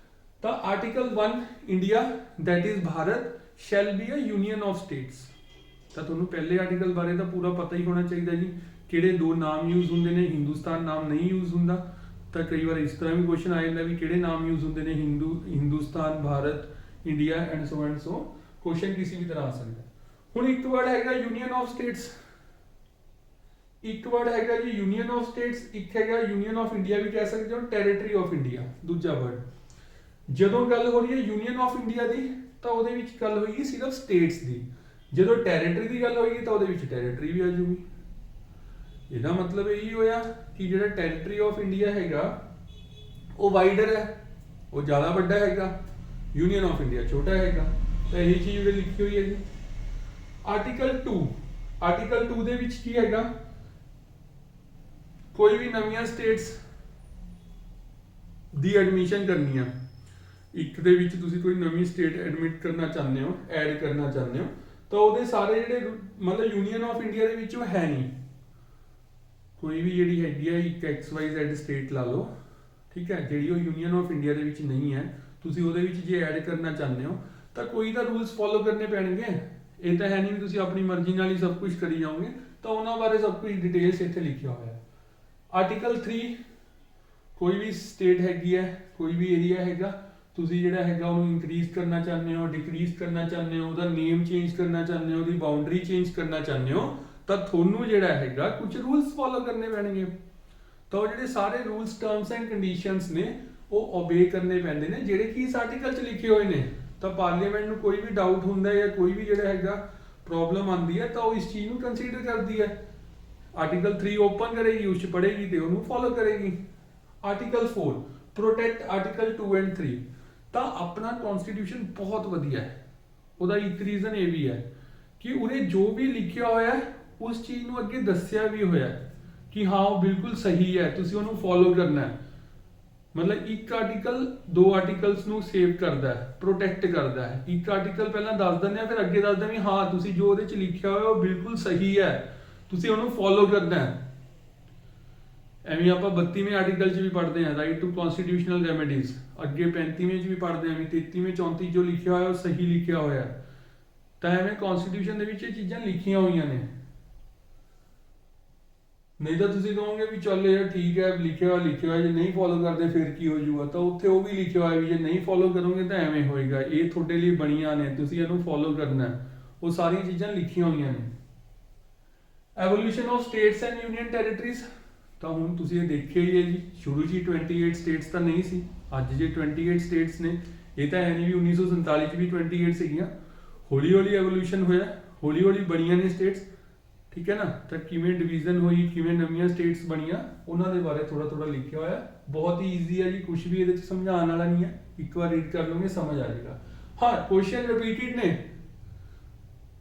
ਤਾਂ article 1 India that is Bharat shall be a union of states. ਤਾਂ ਤੁਹਾਨੂੰ ਪਹਿਲੇ ਆਰਟੀਕਲ ਬਾਰੇ ਤਾਂ ਪੂਰਾ ਪਤਾ ਹੀ ਹੋਣਾ ਚਾਹੀਦਾ ਜੀ, ਕਿਹੜੇ 2 ਨਾਮ ਯੂਜ਼ ਹੁੰਦੇ ਨੇ, ਹਿੰਦੁਸਤਾਨ ਨਾਮ ਨਹੀਂ ਯੂਜ਼ ਹੁੰਦਾ। ਤਾਂ ਕਈ ਵਾਰ ਇਸ ਤਰ੍ਹਾਂ ਵੀ ਕੁਐਸਚਨ ਆ ਜਾਂਦਾ ਵੀ ਕਿਹੜੇ ਨਾਮ ਯੂਜ਼ ਹੁੰਦੇ ਨੇ, Hindustan, Bharat, India and so question ਕਿਸੇ ਵੀ ਤਰ੍ਹਾਂ ਆ ਸਕਦਾ। ਹੁਣ ਇੱਕ ਵਰਡ ਹੈਗਾ ਯੂਨੀਅਨ ਆਫ ਸਟੇਟਸ, ਇੱਕ ਵਰਡ ਹੈਗਾ ਜੀ ਯੂਨੀਅਨ ਆਫ ਸਟੇਟਸ, ਇੱਕ ਹੈਗਾ ਯੂਨੀਅਨ ਆਫ ਇੰਡੀਆ ਵੀ ਕਹਿ ਸਕਦੇ ਹੋ, ਟੈਰੀਟਰੀ ਆਫ ਇੰਡੀਆ ਦੂਜਾ ਵਰਡ। ਜਦੋਂ ਗੱਲ ਹੋ ਰਹੀ ਹੈ ਯੂਨੀਅਨ ਆਫ ਇੰਡੀਆ ਦੀ ਤਾਂ ਉਹਦੇ ਵਿੱਚ ਗੱਲ ਹੋਏਗੀ ਸਿਰਫ ਸਟੇਟਸ ਦੀ, ਜਦੋਂ ਟੈਰੀਟਰੀ ਦੀ ਗੱਲ ਹੋਏਗੀ ਤਾਂ ਉਹਦੇ ਵਿੱਚ ਟੈਰੀਟਰੀ ਵੀ ਆ ਜਾਊਗੀ। ਇਹਦਾ ਮਤਲਬ ਇਹੀ ਹੋਇਆ ਕਿ ਜਿਹੜਾ ਟੈਰੀਟਰੀ ਆਫ ਇੰਡੀਆ ਹੈਗਾ ਉਹ ਵਾਈਡਰ ਹੈ, ਉਹ ਜ਼ਿਆਦਾ ਵੱਡਾ ਹੈਗਾ, ਯੂਨੀਅਨ ਆਫ ਇੰਡੀਆ ਛੋਟਾ ਹੈਗਾ। ਤਾਂ ਇਹ ਚੀਜ਼ ਉਰੇ ਲਿਖੀ ਹੋਈ ਹੈ ਜੀ। ਆਰਟੀਕਲ 2, ਆਰਟੀਕਲ 2 ਦੇ ਵਿੱਚ ਕੀ ਹੈਗਾ, ਕੋਈ ਵੀ ਨਵੀਆਂ ਸਟੇਟਸ ਦੀ ਐਡਮਿਸ਼ਨ ਕਰਨੀ ਆ, ਇੱਕ ਦੇ ਵਿੱਚ ਤੁਸੀਂ ਕੋਈ ਨਵੀਂ ਸਟੇਟ ਐਡਮਿਟ ਕਰਨਾ ਚਾਹੁੰਦੇ ਹੋ, ਐਡ ਕਰਨਾ ਚਾਹੁੰਦੇ ਹੋ, ਤਾਂ ਉਹਦੇ ਸਾਰੇ ਜਿਹੜੇ ਮਤਲਬ ਯੂਨੀਅਨ ਆਫ ਇੰਡੀਆ ਦੇ ਵਿੱਚ ਉਹ ਹੈ ਨਹੀਂ, ਕੋਈ ਵੀ ਜਿਹੜੀ ਹੈਗੀ ਹੈ ਇੱਕ XYZ ਸਟੇਟ ਲਾ ਲਓ, ਠੀਕ ਹੈ, ਜਿਹੜੀ ਉਹ ਯੂਨੀਅਨ ਆਫ ਇੰਡੀਆ ਦੇ ਵਿੱਚ ਨਹੀਂ ਹੈ, ਤੁਸੀਂ ਉਹਦੇ ਵਿੱਚ ਜੇ ਐਡ ਕਰਨਾ ਚਾਹੁੰਦੇ ਹੋ ਤਾਂ ਕੋਈ ਤਾਂ ਰੂਲਸ ਫੋਲੋ ਕਰਨੇ ਪੈਣਗੇ। ਇਹ ਤਾਂ ਹੈ ਨਹੀਂ ਵੀ ਤੁਸੀਂ ਆਪਣੀ ਮਰਜ਼ੀ ਨਾਲ ਹੀ ਸਭ ਕੁਝ ਕਰੀ ਜਾਓਗੇ, ਤਾਂ ਉਹਨਾਂ ਬਾਰੇ ਸਭ ਕੁਝ ਡਿਟੇਲਸ ਇੱਥੇ ਲਿਖਿਆ ਹੋਇਆ ਹੈ। ਆਰਟੀਕਲ 3, ਕੋਈ ਵੀ ਸਟੇਟ ਹੈਗੀ ਹੈ, ਕੋਈ ਵੀ ਏਰੀਆ ਹੈਗਾ, ਤੁਸੀਂ ਜਿਹੜਾ ਹੈਗਾ ਉਹਨੂੰ ਇੰਕਰੀਜ਼ ਕਰਨਾ ਚਾਹੁੰਦੇ ਹੋ, ਡਿਕਰੀਜ਼ ਕਰਨਾ ਚਾਹੁੰਦੇ ਹੋ, ਉਹਦਾ ਨੇਮ ਚੇਂਜ ਕਰਨਾ ਚਾਹੁੰਦੇ ਹੋ, ਉਹਦੀ ਬਾਉਂਡਰੀ ਚੇਂਜ ਕਰਨਾ ਚਾਹੁੰਦੇ ਹੋ, ਤਾਂ ਤੁਹਾਨੂੰ ਜਿਹੜਾ ਹੈਗਾ ਕੁਝ ਰੂਲਸ ਫੋਲੋ ਕਰਨੇ ਪੈਣਗੇ। ਤਾਂ ਉਹ ਜਿਹੜੇ ਸਾਰੇ ਰੂਲਸ, ਟਰਮਸ ਐਂਡ ਕੰਡੀਸ਼ਨਸ ਨੇ ਉਹ ਓਬੇ ਕਰਨੇ ਪੈਂਦੇ ਨੇ, ਜਿਹੜੇ ਕਿ ਇਸ ਆਰਟੀਕਲ 'ਚ ਲਿਖੇ ਹੋਏ ਨੇ। ਤਾਂ ਪਾਰਲੀਮੈਂਟ ਨੂੰ ਕੋਈ ਵੀ ਡਾਊਟ ਹੁੰਦਾ ਜਾਂ ਕੋਈ ਵੀ ਜਿਹੜਾ ਹੈਗਾ ਪ੍ਰੋਬਲਮ ਆਉਂਦੀ ਹੈ ਤਾਂ ਉਹ ਇਸ ਚੀਜ਼ ਨੂੰ ਕੰਸੀਡਰ ਕਰਦੀ ਹੈ। ਆਰਟੀਕਲ 3 ਓਪਨ ਕਰੇਗੀ, ਉਸ 'ਚ ਪੜ੍ਹੇਗੀ ਤੇ ਉਹਨੂੰ ਫੋਲੋ ਕਰੇਗੀ। Article 4 protect article 2 and 3। ਤਾਂ ਆਪਣਾ ਕਨਸਟੀਟਿਊਸ਼ਨ ਬਹੁਤ ਵਧੀਆ ਹੈ। ਉਹਦਾ ਇੱਕ ਰੀਜ਼ਨ ਇਹ ਵੀ ਹੈ ਕਿ ਉਹਨੇ ਜੋ ਵੀ ਲਿਖਿਆ ਹੋਇਆ ਹੈ ਉਸ ਚੀਜ਼ ਨੂੰ ਅੱਗੇ ਦੱਸਿਆ ਵੀ ਹੋਇਆ ਕਿ ਹਾਂ ਉਹ ਬਿਲਕੁਲ ਸਹੀ ਹੈ, ਤੁਸੀਂ ਉਹਨੂੰ ਫੋਲੋ ਕਰਨਾ ਹੈ। ਮਤਲਬ ਇੱਕ ਆਰਟੀਕਲ 2 ਆਰਟੀਕਲਸ ਨੂੰ ਸੇਵ ਕਰਦਾ ਹੈ, ਪ੍ਰੋਟੈਕਟ ਕਰਦਾ ਹੈ। ਇੱਕ ਆਰਟੀਕਲ ਪਹਿਲਾਂ ਦੱਸ ਦਿੰਦੇ ਆ, ਫਿਰ ਅੱਗੇ ਦੱਸਦੇ ਵੀ ਹਾਂ ਤੁਸੀਂ ਜੋ ਉਹਦੇ 'ਚ ਲਿਖਿਆ ਹੋਇਆ ਉਹ ਬਿਲਕੁਲ ਸਹੀ ਹੈ, ਤੁਸੀਂ ਉਹਨੂੰ ਫੋਲੋ ਕਰਨਾ ਹੈ। ਐਵੇਂ ਆਪਾਂ 32ਵੇਂ ਆਰਟੀਕਲ 'ਚ ਵੀ ਪੜ੍ਹਦੇ ਹਾਂ, ਰਾਈਟ ਟੂ ਕਨਸਟੀਟਿਊਸ਼ਨਲ ਰੈਮੇਡੀਜ਼। ਅੱਗੇ 35ਵੇਂ 'ਚ ਵੀ ਪੜ੍ਹਦੇ ਹਾਂ ਵੀ 33ਵੇਂ 34 ਜੋ ਲਿਖਿਆ ਹੋਇਆ ਉਹ ਸਹੀ ਲਿਖਿਆ ਹੋਇਆ। ਤਾਂ ਐਵੇਂ ਕਨਸਟੀਟਿਊਸ਼ਨ ਦੇ ਵਿੱਚ ਇਹ ਚੀਜ਼ਾਂ ਲਿਖੀਆਂ ਹੋਈਆਂ ਨੇ। ਨਹੀਂ ਤਾਂ ਤੁਸੀਂ ਕਹੋਗੇ ਵੀ ਚੱਲ ਯਾਰ ਠੀਕ ਹੈ, ਲਿਖਿਆ ਹੋਇਆ, ਜੇ ਨਹੀਂ ਫੋਲੋ ਕਰਦੇ ਫਿਰ ਕੀ ਹੋ ਜਾਊਗਾ। ਤਾਂ ਉੱਥੇ ਉਹ ਵੀ ਲਿਖਿਆ ਹੋਇਆ ਵੀ ਜੇ ਨਹੀਂ ਫੋਲੋ ਕਰੋਗੇ ਤਾਂ ਐਵੇਂ ਹੋਏਗਾ। ਇਹ ਤੁਹਾਡੇ ਲਈ ਬਣੀਆਂ ਨੇ, ਤੁਸੀਂ ਇਹਨੂੰ ਫੋਲੋ ਕਰਨਾ। ਉਹ ਸਾਰੀਆਂ ਚੀਜ਼ਾਂ ਲਿਖੀਆਂ ਹੋਈਆਂ ਨੇ। Evolution of states and union territories. ਤਾਂ ਹੁਣ ਤੁਸੀਂ ਇਹ ਦੇਖਿਆ ਹੀ ਹੈ ਜੀ, ਸ਼ੁਰੂ 'ਚ ਹੀ 28 ਸਟੇਟਸ ਤਾਂ ਨਹੀਂ ਸੀ। ਅੱਜ ਜੇ 28 ਸਟੇਟਸ ਨੇ, ਇਹ ਤਾਂ ਹੈ ਨਹੀਂ ਵੀ 1947 'ਚ ਵੀ 28 ਸੀਗੀਆਂ। ਹੌਲੀ ਹੌਲੀ ਐਵੋਲੂਸ਼ਨ ਹੋਇਆ, ਹੌਲੀ ਹੌਲੀ ਬਣੀਆਂ ਨੇ ਸਟੇਟਸ, ਠੀਕ ਹੈ ਨਾ। ਤਾਂ ਕਿਵੇਂ ਡਿਵੀਜ਼ਨ ਹੋਈ, ਕਿਵੇਂ ਨਵੀਆਂ ਸਟੇਟਸ ਬਣੀਆਂ, ਉਹਨਾਂ ਦੇ ਬਾਰੇ ਥੋੜਾ ਥੋੜਾ ਲਿਖਿਆ ਹੋਇਆ। ਬਹੁਤ ਹੀ ਈਜ਼ੀ ਹੈ ਜੀ, ਕੁਝ ਵੀ ਇਹਦੇ 'ਚ ਸਮਝਾਉਣ ਵਾਲਾ ਨਹੀਂ ਹੈ। ਇੱਕ ਵਾਰ ਰੀਡ ਕਰ ਲਓਗੇ ਸਮਝ ਆ ਜਾਏਗਾ। ਹਾਂ, ਕੁਐਸਚਨ ਰਿਪੀਟਿਡ ਨੇ।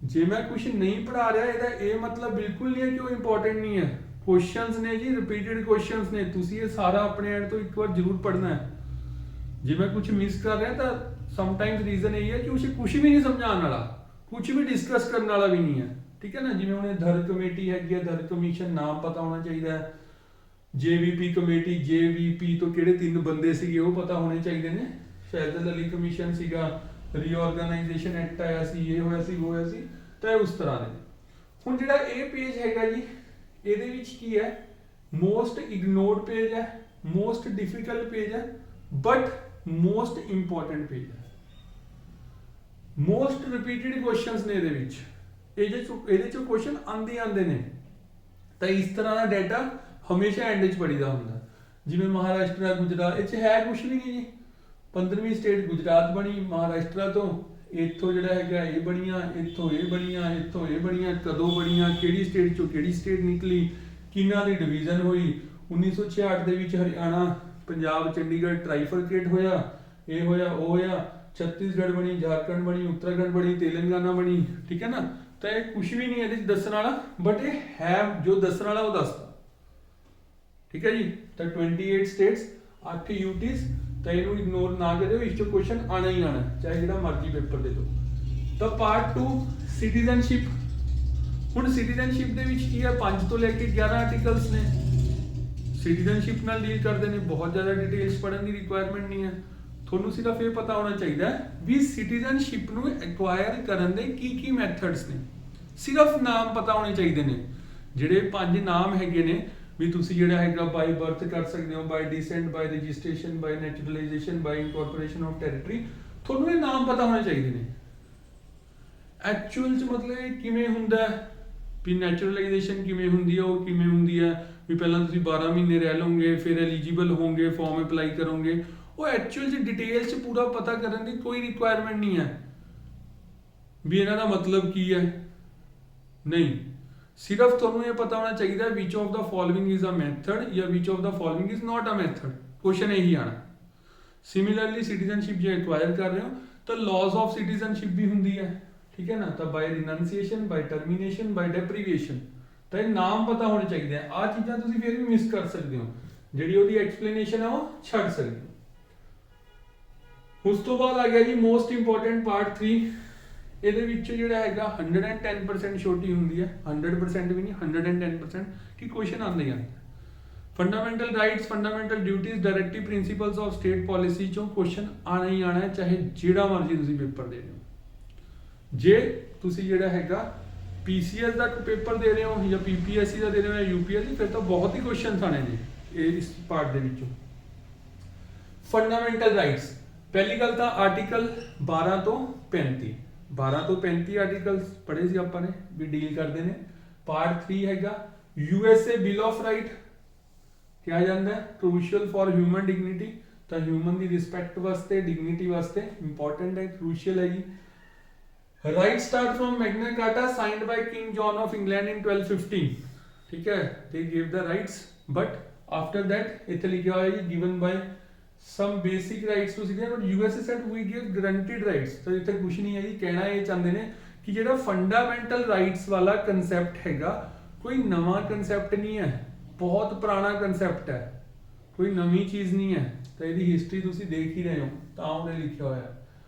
ਜੇ ਮੈਂ ਕੁਝ ਨਹੀਂ ਪੜ੍ਹਾ ਰਿਹਾ ਇਹਦਾ ਇਹ ਮਤਲਬ ਬਿਲਕੁਲ ਨਹੀਂ ਹੈ ਕਿ ਉਹ ਇੰਪੋਰਟੈਂਟ ਨਹੀਂ ਹੈ। ਕੁਐਸਚਨਸ ਨੇ ਜੀ, ਰਿਪੀਟਿਡ ਕੁਐਸਚਨਸ ਨੇ। ਤੁਸੀਂ ਇਹ ਸਾਰਾ ਆਪਣੇ ਐਂਡ ਤੋਂ ਇੱਕ ਵਾਰ ਜ਼ਰੂਰ ਪੜ੍ਹਨਾ ਹੈ। ਜੇ ਮੈਂ ਕੁਝ ਮਿਸ ਕਰ ਰਿਹਾ ਤਾਂ ਸਮਟਾਈਮਸ ਰੀਜ਼ਨ ਇਹ ਹੈ ਕਿ ਉਸੇ ਕੁਝ ਵੀ ਨਹੀਂ ਸਮਝਾਉਣ ਵਾਲਾ, ਕੁਝ ਵੀ ਡਿਸਕਸ ਕਰਨ ਵਾਲਾ ਵੀ ਨਹੀਂ ਹੈ, ਠੀਕ ਹੈ ਨਾ। ਜਿਵੇਂ ਹੁਣ ਧਰ ਕਮੇਟੀ ਹੈਗੀ ਹੈ, ਧਰ ਕਮਿਸ਼ਨ ਨਾਮ ਪਤਾ ਹੋਣਾ ਚਾਹੀਦਾ ਹੈ। JVP ਕਮੇਟੀ, JVP ਤੋਂ ਕਿਹੜੇ 3 ਬੰਦੇ ਸੀਗੇ ਉਹ ਪਤਾ ਹੋਣੇ ਚਾਹੀਦੇ ਨੇ। ਫੈਜ਼ਲ ਅਲੀ ਕਮਿਸ਼ਨ ਸੀਗਾ, ਰੀਆਰਗੇਨਾਈਜੇਸ਼ਨ ਐਕਟ ਆਇਆ ਸੀ, ਇਹ ਹੋਇਆ ਸੀ, ਉਹ ਹੋਇਆ ਸੀ। ਤਾਂ ਉਸ ਤਰ੍ਹਾਂ ਦੇ। ਹੁਣ ਜਿਹੜਾ ਇਹ ਪੇਜ ਹੈਗਾ ਜੀ, ਇਹਦੇ ਵਿੱਚ ਕੀ ਹੈ, ਮੋਸਟ ਇਗਨੋਰਡ ਪੇਜ ਹੈ, ਮੋਸਟ ਡਿਫਿਕਲਟ ਪੇਜ ਹੈ, ਬਟ ਮੋਸਟ ਇੰਪੋਰਟੈਂਟ ਪੇਜ ਹੈ। ਮੋਸਟ ਰਿਪੀਟਿਡ ਕੁਐਸਚਨਸ ਨੇ ਇਹਦੇ ਵਿੱਚ। ਇਹਦੇ ਚੋਂ ਕੁਐਸਚਨ ਆਉਂਦੇ ਨੇ। ਤਾਂ ਇਸ ਤਰ੍ਹਾਂ ਦਾ ਡਾਟਾ ਹਮੇਸ਼ਾ ਐਂਡ 'ਚ ਪੜੀਦਾ ਹੁੰਦਾ। ਜਿਵੇਂ ਮਹਾਰਾਸ਼ਟਰ, ਗੁਜਰਾਤ, ਇਹ 'ਚ ਹੈ ਕੁਝ ਵੀ ਨਹੀਂ ਜੀ। 15ਵੀਂ ਸਟੇਟ ਗੁਜਰਾਤ ਬਣੀ ਮਹਾਰਾਸ਼ਟਰ ਤੋਂ, ਇੱਥੋਂ ਜਿਹੜਾ ਹੈਗਾ ਇਹ ਬਣੀਆਂ, ਇੱਥੋਂ ਇਹ ਬਣੀਆਂ, ਇੱਥੋਂ ਇਹ ਬਣੀਆਂ, ਕਦੋਂ ਬਣੀਆਂ, ਕਿਹੜੀ ਸਟੇਟ 'ਚੋਂ ਕਿਹੜੀ ਸਟੇਟ ਨਿਕਲੀ, ਕਿਹਨਾਂ ਦੀ ਡਿਵੀਜ਼ਨ ਹੋਈ। 1966 ਦੇ ਵਿੱਚ ਹਰਿਆਣਾ, ਪੰਜਾਬ, ਚੰਡੀਗੜ੍ਹ ਟ੍ਰਾਈਫਰਕੇਟ ਹੋਇਆ, ਇਹ ਹੋਇਆ, ਉਹ ਹੋਇਆ। ਛੱਤੀਸਗੜ੍ਹ ਬਣੀ, ਝਾਰਖੰਡ ਬਣੀ, ਉੱਤਰਾਖੰਡ ਬਣੀ, ਤੇਲੰਗਾਨਾ ਬਣੀ, ਠੀਕ ਹੈ ਨਾ। ਤਾਂ ਇਹ ਕੁਝ ਵੀ ਨਹੀਂ ਇਹਦੇ 'ਚ ਦੱਸਣ ਵਾਲਾ, ਬਟ ਇਹ ਹੈ ਜੋ ਦੱਸਣ ਵਾਲਾ ਉਹ ਦੱਸਦਾ, ਠੀਕ ਹੈ ਜੀ। ਤਾਂ 28 ਸਟੇਟਸ, 8 UTs। ਤਾਂ ਇਹਨੂੰ ਇਗਨੋਰ ਨਾ ਕਰਿਓ, ਇਸ 'ਚੋਂ ਕੁਐਸਚਨ ਆਣਾ ਹੀ ਆਣਾ, ਚਾਹੇ ਜਿਹੜਾ ਮਰਜ਼ੀ ਪੇਪਰ ਦੇ ਦਿਓ। ਤਾਂ ਪਾਰਟ 2 ਸਿਟੀਜ਼ਨਸ਼ਿਪ। ਹੁਣ ਸਿਟੀਜ਼ਨਸ਼ਿਪ ਦੇ ਵਿੱਚ ਕੀ ਹੈ, 5 ਤੋਂ ਲੈ ਕੇ 11 ਆਰਟੀਕਲਸ ਨੇ। ਸਿਟੀਜ਼ਨਸ਼ਿਪ ਨਾਲ ਡੀਲ ਕਰਦੇ ਨੇ, ਬਹੁਤ ਜ਼ਿਆਦਾ ਡਿਟੇਲਸ ਪੜ੍ਹਨ ਦੀ ਰਿਕੁਆਇਰਮੈਂਟ ਨਹੀਂ ਹੈ। ਤੁਹਾਨੂੰ ਸਿਰਫ ਇਹ ਪਤਾ ਹੋਣਾ ਚਾਹੀਦਾ ਹੈ ਵੀ ਸਿਟੀਜ਼ਨਸ਼ਿਪ ਨੂੰ ਐਕਵਾਇਰ ਕਰਨ ਦੇ ਕੀ ਮੈਥਡਸ ਨੇ। ਸਿਰਫ ਨਾਮ ਪਤਾ ਹੋਣੇ ਚਾਹੀਦੇ ਨੇ। ਜਿਹੜੇ 5 ਨਾਮ ਹੈਗੇ ਨੇ ਵੀ ਤੁਸੀਂ ਜਿਹੜਾ ਹੈਗਾ ਬਾਈ ਬਰਥ ਕਰ ਸਕਦੇ ਹੋ, by descent, by registration, by naturalisation, by incorporation of territory. ਤੁਹਾਨੂੰ ਇਹ ਨਾਮ ਪਤਾ ਹੋਣੇ ਚਾਹੀਦੇ ਨੇ। ਐਕਚੁਅਲ 'ਚ ਮਤਲਬ ਇਹ ਕਿਵੇਂ ਹੁੰਦਾ ਵੀ ਨੈਚੁਰਲਾਈਜੇਸ਼ਨ ਕਿਵੇਂ ਹੁੰਦੀ ਹੈ, ਉਹ ਕਿਵੇਂ ਹੁੰਦੀ ਹੈ ਵੀ ਪਹਿਲਾਂ ਤੁਸੀਂ 12 ਮਹੀਨੇ ਰਹਿ ਲਓਗੇ, ਫਿਰ ਐਲੀਜੀਬਲ ਹੋਵੋਗੇ, ਫਾਰਮ ਅਪਲਾਈ ਕਰੋਗੇ। ਉਹ ਐਕਚੁਅਲ 'ਚ ਡਿਟੇਲ 'ਚ ਪੂਰਾ ਪਤਾ ਕਰਨ ਦੀ ਕੋਈ ਰਿਕੁਆਇਰਮੈਂਟ ਨਹੀਂ ਹੈ ਵੀ ਇਹਨਾਂ ਦਾ ਮਤਲਬ ਕੀ ਹੈ, ਨਹੀਂ। ਸਿਰਫ ਤੁਹਾਨੂੰ ਇਹ ਪਤਾ ਹੋਣਾ ਚਾਹੀਦਾ which of the following is a method ਜਾਂ which of the following is not a method। Question ਇਹੀ ਆਣਾ। ਸਿਮਿਲਰਲੀ ਸਿਟੀਜ਼ਨਸ਼ਿਪ ਜੇ ਐਕਵਾਇਰ ਕਰ ਰਹੇ ਹੋ ਤਾਂ ਲਾਜ਼ ਆਫ ਸਿਟੀਜ਼ਨਸ਼ਿਪ ਵੀ ਹੁੰਦੀ ਹੈ, ਠੀਕ ਹੈ ਨਾ। ਤਾਂ ਬਾਈ ਰਿਨੰਸੀਏਸ਼ਨ, ਬਾਈ ਟਰਮੀਨੇਸ਼ਨ, ਬਾਈ ਡੈਪਰੀਵੇਸ਼ਨ। ਤਾਂ ਇਹ ਨਾਮ ਪਤਾ ਹੋਣੇ ਚਾਹੀਦੇ ਆ। ਆਹ ਚੀਜ਼ਾਂ ਤੁਸੀਂ ਫਿਰ ਵੀ ਮਿਸ ਕਰ ਸਕਦੇ ਹੋ, ਜਿਹੜੀ ਉਹਦੀ ਐਕਸਪਲੇਨੇਸ਼ਨ ਆ ਉਹ ਛੱਡ ਸਕਦੇ ਹੋ। ਉਸ ਤੋਂ ਬਾਅਦ ਆ ਗਿਆ ਜੀ ਮੋਸਟ ਇੰਪੋਰਟੈਂਟ ਪਾਰਟ 3। ਇਹਦੇ ਵਿੱਚ ਜਿਹੜਾ ਹੈਗਾ 110% ਛੋਟੀ ਹੁੰਦੀ ਹੈ, 100% ਵੀ ਨਹੀਂ, 110% ਕਿ ਕੁਐਸਚਨ ਆਉਂਦੇ ਹੀ ਆਉਂਦੇ। Fundamental rights, fundamental duties, directive principles of state policy ਚੋਂ ਕੁਐਸਚਨ ਆਣਾ ਹੀ ਆਣਾ ਹੈ, ਚਾਹੇ ਜਿਹੜਾ ਮਰਜ਼ੀ ਤੁਸੀਂ ਪੇਪਰ ਦੇ ਰਹੇ ਹੋ। ਜੇ ਤੁਸੀਂ ਜਿਹੜਾ ਹੈਗਾ ਪੀਸੀਐਸ ਦਾ ਪੇਪਰ ਦੇ ਰਹੇ ਹੋ ਜਾਂ ਪੀਪੀਐਸਸੀ ਦਾ ਦੇ ਰਹੇ ਹੋ ਜਾਂ ਯੂਪੀਐਸਸੀ, ਫਿਰ ਤਾਂ ਬਹੁਤ ਹੀ ਕੁਐਸਚਨ ਆਣੇ ਨੇ ਇਸ ਪਾਰਟ ਦੇ ਵਿੱਚੋਂ। ਫੰਡਾਮੈਂਟਲ ਰਾਈਟਸ, ਪਹਿਲੀ ਗੱਲ ਤਾਂ ਆਰਟੀਕਲ 12 ਤੋਂ 35, 12 ਤੋਂ 35 ਆਰਟੀਕਲਸ ਪੜ੍ਹੇ ਸੀ ਆਪਾਂ ਨੇ ਵੀ ਡੀਲ ਕਰਦੇ ਨੇ। ਪਾਰਟ 3 ਹੈਗਾ ਯੂਐਸਏ ਬਿਲ ਆਫ ਰਾਈਟ, ਕਿਹਾ ਜਾਂਦਾ ਹੈ ਕ੍ਰੂਸ਼ੀਅਲ ਫॉर ਹਿਊਮਨ ਡਿਗਨਿਟੀ, ਤਾਂ ਹਿਊਮਨ ਦੀ ਰਿਸਪੈਕਟ ਵਾਸਤੇ, ਡਿਗਨਿਟੀ ਵਾਸਤੇ ਇੰਪੋਰਟੈਂਟ ਹੈ, ਕ੍ਰੂਸ਼ੀਅਲ ਹੈ ਜੀ। Right start from Magna Carta signed by King John of England in 1215, ਠੀਕ ਹੈ, they give the rights, but after that ਇੱਥੇ ਲਿਖਿਆ ਹੋਇਆ ਜੀ given by some basic rights to citizen, but USA said we give guaranteed rights। तो ਇੱਥੇ ਕੁਝ ਨਹੀਂ ਹੈ ਜੀ, ਕਹਿਣਾ ਇਹ ਚਾਹੁੰਦੇ ਨੇ ਕਿ ਜਿਹੜਾ ਫੰਡਾਮੈਂਟਲ ਰਾਈਟਸ ਵਾਲਾ ਕਨਸੈਪਟ ਹੈਗਾ ਕੋਈ ਨਵਾਂ ਕਨਸੈਪਟ ਨਹੀਂ ਹੈ, ਬਹੁਤ ਪੁਰਾਣਾ ਕਨਸੈਪਟ ਹੈ, ਕੋਈ ਨਵੀਂ ਚੀਜ਼ ਨਹੀਂ ਹੈ। ਤਾਂ ਇਹਦੀ ਹਿਸਟਰੀ ਤੁਸੀਂ ਦੇਖ ਹੀ ਰਹੇ ਹੋ, ਤਾਂ ਉਹਨੇ ਲਿਖਿਆ ਹੋਇਆ,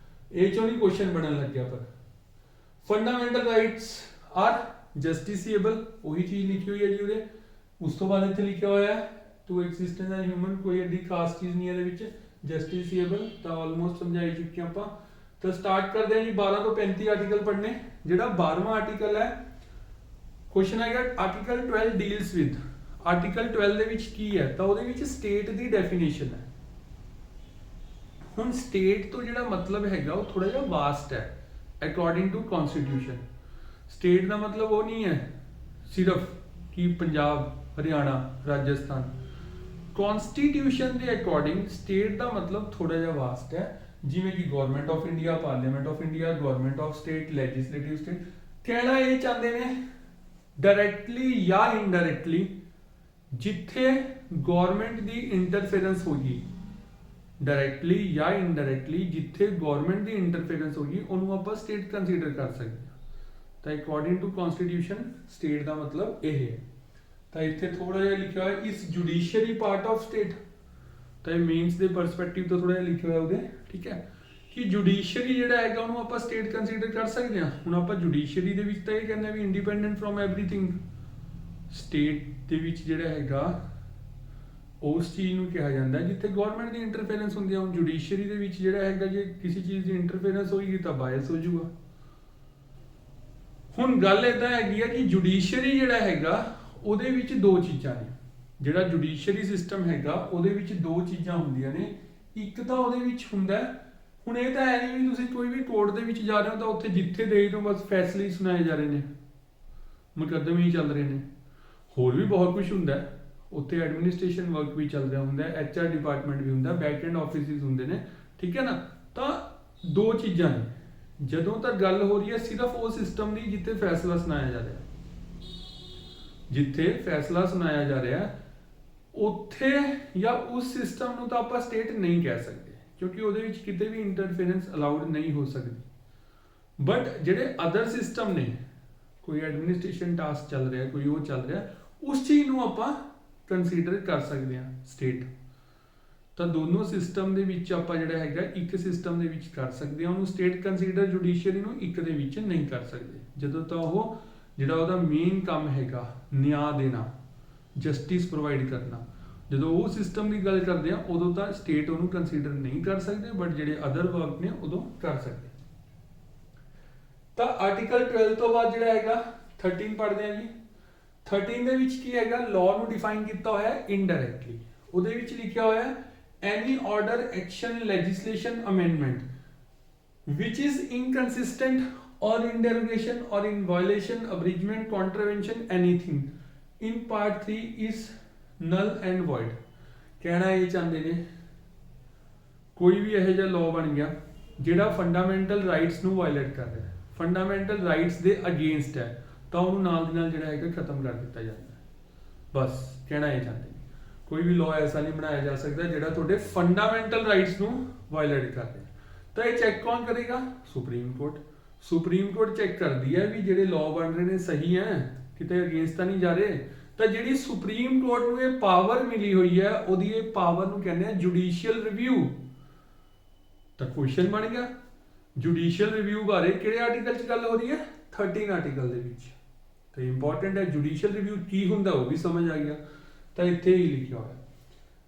ਇਹ ਚੋਂ ਨਹੀਂ ਕੁਐਸਚਨ ਬਣਨ ਲੱਗਿਆ। ਪਰ ਫੰਡਾਮੈਂਟਲ ਰਾਈਟਸ ਆਰ ਜਸਟਿਸੀਏਬਲ, ਉਹੀ ਚੀਜ਼ ਲਿਖੀ ਹੋਈ ਹੈ ਜੀ ਉਹਦੇ। ਉਸ ਤੋਂ ਬਾਅਦ ਇੱਥੇ ਲਿਖਿਆ ਹੋਇਆ ਹੈ ਟੂ ਐਗਜ਼ਿਸਟੈਂਸ ਐਂਡ ਹਿਊਮਨ, ਕੋਈ ਐਡੀ ਖਾਸ ਚੀਜ਼ ਨਹੀਂ ਇਹਦੇ ਵਿੱਚ, ਜਸਟਿਸੀਏਬਲ ਤਾਂ ਆਲਮੋਸਟ ਸਮਝਾਈ ਚੁੱਕੇ ਆਪਾਂ। ਤਾਂ ਸਟਾਰਟ ਕਰਦੇ ਹਾਂ ਜੀ 12 ਤੋਂ 35 ਆਰਟੀਕਲ ਪੜ੍ਹਨੇ। ਜਿਹੜਾ 12ਵਾਂ ਆਰਟੀਕਲ ਹੈ, ਕੁਐਸਚਨ ਹੈਗਾ ਆਰਟੀਕਲ 12 ਡੀਲਸ ਵਿਦ, ਆਰਟੀਕਲ 12 ਦੇ ਵਿੱਚ ਕੀ ਹੈ, ਤਾਂ ਉਹਦੇ ਵਿੱਚ ਸਟੇਟ ਦੀ ਡੈਫੀਨੇਸ਼ਨ ਹੈ। ਹੁਣ ਸਟੇਟ ਤੋਂ ਜਿਹੜਾ ਮਤਲਬ ਹੈਗਾ ਉਹ ਥੋੜਾ ਜਿਹਾ ਵਾਸਟ ਹੈ ਅਕੋਰਡਿੰਗ ਟੂ ਕਨਸਟੀਟਿਊਸ਼ਨ। ਸਟੇਟ ਦਾ ਮਤਲਬ ਉਹ ਨਹੀਂ ਹੈ ਸਿਰਫ ਕਿ ਪੰਜਾਬ, ਹਰਿਆਣਾ, ਰਾਜਸਥਾਨ। ਕਨਸਟੀਟਿਊਸ਼ਨ ਦੇ ਅਕੋਰਡਿੰਗ ਸਟੇਟ ਦਾ ਮਤਲਬ ਥੋੜਾ ਜਿਹਾ ਵਾਸਟ ਹੈ, ਜਿਵੇਂ ਕਿ government of India, parliament of India, government of state, legislative state. ਕਹਿਣਾ ਇਹ ਚਾਹੁੰਦੇ ਨੇ ਡਾਇਰੈਕਟਲੀ ਜਾਂ ਇਨਡਾਇਰੈਕਟਲੀ ਜਿੱਥੇ ਗਵਰਨਮੈਂਟ ਦੀ ਇੰਟਰਫੇਰੈਂਸ ਹੋਗੀ, ਡਾਇਰੈਕਟਲੀ ਜਾਂ ਇਨਡਾਇਰੈਕਟਲੀ ਜਿੱਥੇ ਗਵਰਨਮੈਂਟ ਦੀ ਇੰਟਰਫੇਰੈਂਸ ਹੋਗੀ ਉਹਨੂੰ ਆਪਾਂ ਸਟੇਟ ਕੰਸੀਡਰ ਕਰ ਸਕਦੇ ਹਾਂ। ਤਾਂ ਅਕੋਰਡਿੰਗ ਟੂ ਕਨਸਟੀਟਿਊਸ਼ਨ ਸਟੇਟ ਦਾ ਮਤਲਬ ਇਹ ਹੈ। ਤਾਂ ਇੱਥੇ ਥੋੜਾ ਜਿਹਾ ਲਿਖਿਆ ਹੋਇਆ ਇਸ ਜੁਡੀਸ਼ੀਅਰੀ ਪਾਰਟ ਆਫ ਸਟੇਟ, ਤਾਂ ਇਹ ਮੇਨਸ ਦੇ ਪਰਸਪੈਕਟਿਵ ਤੋਂ ਥੋੜਾ ਜਿਹਾ ਲਿਖਿਆ ਹੋਇਆ ਉਹਦੇ, ਠੀਕ ਹੈ, ਕਿ ਜੁਡੀਸ਼ੀਅਰੀ ਜਿਹੜਾ ਹੈਗਾ ਉਹਨੂੰ ਆਪਾਂ ਸਟੇਟ ਕੰਸੀਡਰ ਕਰ ਸਕਦੇ ਹਾਂ। ਹੁਣ ਆਪਾਂ ਜੁਡੀਸ਼ੀਅਰੀ ਦੇ ਵਿੱਚ ਤਾਂ ਇਹ ਕਹਿੰਦੇ ਵੀ ਇੰਡੀਪੈਂਡੈਂਟ ਫਰੋਮ ਐਵਰੀਥਿੰਗ, ਸਟੇਟ ਦੇ ਵਿੱਚ ਜਿਹੜਾ ਹੈਗਾ ਉਸ ਚੀਜ਼ ਨੂੰ ਕਿਹਾ ਜਾਂਦਾ ਜਿੱਥੇ ਗਵਰਨਮੈਂਟ ਦੀ ਇੰਟਰਫੇਰੈਂਸ ਹੁੰਦੀ ਹੈ। ਹੁਣ ਜੁਡੀਸ਼ੀਅਰੀ ਦੇ ਵਿੱਚ ਜਿਹੜਾ ਹੈਗਾ ਜੇ ਕਿਸੇ ਚੀਜ਼ ਦੀ ਇੰਟਰਫੇਰੈਂਸ ਹੋਏਗੀ ਤਾਂ ਬਾਇਸ ਹੋ ਜਾਊਗਾ। ਹੁਣ ਗੱਲ ਇਦਾਂ ਹੈਗੀ ਆ ਕਿ ਜੁਡੀਸ਼ੀਅਰੀ ਜਿਹੜਾ ਹੈਗਾ ਉਹਦੇ ਵਿੱਚ ਦੋ ਚੀਜ਼ਾਂ ਨੇ। ਜਿਹੜਾ ਜੁਡੀਸ਼ੀਅਰੀ ਸਿਸਟਮ ਹੈਗਾ ਉਹਦੇ ਵਿੱਚ ਦੋ ਚੀਜ਼ਾਂ ਹੁੰਦੀਆਂ ਨੇ। ਇੱਕ ਤਾਂ ਉਹਦੇ ਵਿੱਚ ਹੁੰਦਾ, ਹੁਣ ਇਹ ਤਾਂ ਹੈ ਨਹੀਂ ਵੀ ਤੁਸੀਂ ਕੋਈ ਵੀ ਕੋਰਟ ਦੇ ਵਿੱਚ ਜਾ ਰਹੇ ਹੋ ਤਾਂ ਉੱਥੇ ਜਿੱਥੇ ਦੇਖ ਲਓ ਬਸ ਫੈਸਲੇ ਹੀ ਸੁਣਾਏ ਜਾ ਰਹੇ ਨੇ, ਮੁਕੱਦਮੇ ਹੀ ਚੱਲ ਰਹੇ ਨੇ। ਹੋਰ ਵੀ ਬਹੁਤ ਕੁਝ ਹੁੰਦਾ ਉੱਥੇ, ਐਡਮਿਨਿਸਟ੍ਰੇਸ਼ਨ ਵਰਕ ਵੀ ਚੱਲ ਰਿਹਾ ਹੁੰਦਾ, HR ਡਿਪਾਰਟਮੈਂਟ ਵੀ ਹੁੰਦਾ, ਬੈਕ ਐਂਡ ਆਫਿਸਿਸ ਹੁੰਦੇ ਨੇ, ਠੀਕ ਹੈ ਨਾ। ਤਾਂ ਦੋ ਚੀਜ਼ਾਂ ਨੇ। ਜਦੋਂ ਤੱਕ ਗੱਲ ਹੋ ਰਹੀ ਹੈ ਸਿਰਫ ਉਹ ਸਿਸਟਮ ਦੀ ਜਿੱਥੇ ਫੈਸਲਾ ਸੁਣਾਇਆ ਜਾ ਰਿਹਾ, ਜਿੱਥੇ ਫੈਸਲਾ ਸੁਣਾਇਆ ਜਾ ਰਿਹਾ ਉੱਥੇ ਜਾਂ ਉਸ ਸਿਸਟਮ ਨੂੰ ਤਾਂ ਆਪਾਂ ਸਟੇਟ ਨਹੀਂ ਕਹਿ ਸਕਦੇ ਕਿਉਂਕਿ ਉਹਦੇ ਵਿੱਚ ਕਿਤੇ ਵੀ ਇੰਟਰਫੇਰੈਂਸ ਅਲਾਉਡ ਨਹੀਂ ਹੋ ਸਕਦੀ। ਬਟ ਜਿਹੜੇ ਅਦਰ ਸਿਸਟਮ ਨੇ, ਕੋਈ ਐਡਮਿਨਿਸਟ੍ਰੇਸ਼ਨ ਟਾਸਕ ਚੱਲ ਰਿਹਾ, ਕੋਈ ਉਹ ਚੱਲ ਰਿਹਾ, ਉਸ ਚੀਜ਼ ਨੂੰ ਆਪਾਂ ਕੰਸੀਡਰ ਕਰ ਸਕਦੇ ਹਾਂ ਸਟੇਟ। ਤਾਂ ਦੋਨੋਂ ਸਿਸਟਮ ਦੇ ਵਿੱਚ ਆਪਾਂ ਜਿਹੜਾ ਹੈਗਾ ਇੱਕ ਸਿਸਟਮ ਦੇ ਵਿੱਚ ਕਰ ਸਕਦੇ ਹਾਂ ਉਹਨੂੰ ਸਟੇਟ ਕੰਸੀਡਰ, ਜੁਡੀਸ਼ੀਅਰੀ ਨੂੰ ਇੱਕ ਦੇ ਵਿੱਚ ਨਹੀਂ ਕਰ ਸਕਦੇ। ਜਦੋਂ ਤਾਂ ਉਹ ਜਿਹੜਾ ਉਹਦਾ ਮੇਨ ਕੰਮ ਹੈਗਾ ਨਿਆਂ ਦੇਣਾ, ਜਸਟਿਸ ਪ੍ਰੋਵਾਈਡ ਕਰਨਾ, ਜਦੋਂ ਉਹ ਸਿਸਟਮ ਦੀ ਗੱਲ ਕਰਦੇ ਆ ਉਦੋਂ ਤਾਂ ਸਟੇਟ ਉਹਨੂੰ ਕੰਸੀਡਰ ਨਹੀਂ ਕਰ ਸਕਦੇ, ਬਟ ਜਿਹੜੇ ਅਦਰ ਵਰਕ ਨੇ ਉਦੋਂ ਕਰ ਸਕਦੇ। ਤਾਂ ਆਰਟੀਕਲ 12 ਤੋਂ ਬਾਅਦ ਜਿਹੜਾ ਹੈਗਾ 13 ਪੜ੍ਹਦੇ ਆ ਜੀ। 13 ਦੇ ਵਿੱਚ ਕੀ ਹੈਗਾ, ਲਾਅ ਨੂੰ ਡਿਫਾਈਨ ਕੀਤਾ ਹੋਇਆ ਹੈ ਇਨਡਾਇਰੈਕਟਲੀ। ਉਹਦੇ ਵਿੱਚ ਲਿਖਿਆ ਹੋਇਆ ਹੈ any order, action, legislation, amendment which is inconsistent or in derogation or in violation, abridgment, contravention, anything in part 3 is null and void। ਕਹਿਣਾ ਇਹ ਚਾਹੁੰਦੇ ਨੇ ਕੋਈ ਵੀ ਇਹੋ ਜਿਹਾ ਲਾਅ ਬਣ ਗਿਆ ਜਿਹੜਾ ਫੰਡਾਮੈਂਟਲ ਰਾਈਟਸ ਨੂੰ ਵਾਇਲੇਟ ਕਰ ਰਿਹਾ, ਫੰਡਾਮੈਂਟਲ ਰਾਈਟਸ ਦੇ ਅਗੇਂਸਟ ਹੈ, ਤਾਂ ਉਹਨੂੰ ਨਾਲ ਦੀ ਨਾਲ ਜਿਹੜਾ ਹੈਗਾ ਖਤਮ ਕਰ ਦਿੱਤਾ ਜਾਂਦਾ ਹੈ। ਬਸ ਕਹਿਣਾ ਇਹ ਚਾਹੁੰਦੇ ਨੇ ਕੋਈ ਵੀ ਲਾਅ ਐਸਾ ਨਹੀਂ ਬਣਾਇਆ ਜਾ ਸਕਦਾ ਜਿਹੜਾ ਤੁਹਾਡੇ ਫੰਡਾਮੈਂਟਲ ਰਾਈਟਸ ਨੂੰ ਵਾਇਲੇਟ ਕਰ ਰਿਹਾ। ਤਾਂ ਇਹ ਚੈੱਕ ਕੌਣ ਕਰੇਗਾ, supreme court. Supreme court check ਕਰਦੀ ਹੈ ਵੀ ਜਿਹੜੇ ਲਾਅ ਬਣ ਰਹੇ ਨੇ ਸਹੀ ਹੈ, ਕਿਤੇ ਅਗੇਂਸਟ ਤਾਂ ਨਹੀਂ ਜਾ ਰਹੇ। ਤਾਂ ਜਿਹੜੀ ਸੁਪਰੀਮ ਕੋਰਟ ਨੂੰ ਇਹ ਪਾਵਰ ਮਿਲੀ ਹੋਈ ਹੈ ਉਹਦੀ ਇਹ ਪਾਵਰ ਨੂੰ ਕਹਿੰਦੇ ਆ ਜੁਡੀਸ਼ੀਅਲ ਰਿਵਿਊ। ਤਾਂ ਕੁਐਸਚਨ ਬਣ ਗਿਆ जुडिशियल रिव्यू बारे किहड़े आर्टिकल च गल हो रही है 13 आर्टिकल दे विच। तो इंपॉर्टेंट है जुडिशियल रिव्यू की हुंदा वो भी समझ आ गया। तो इत्थे ही लिखा हुआ है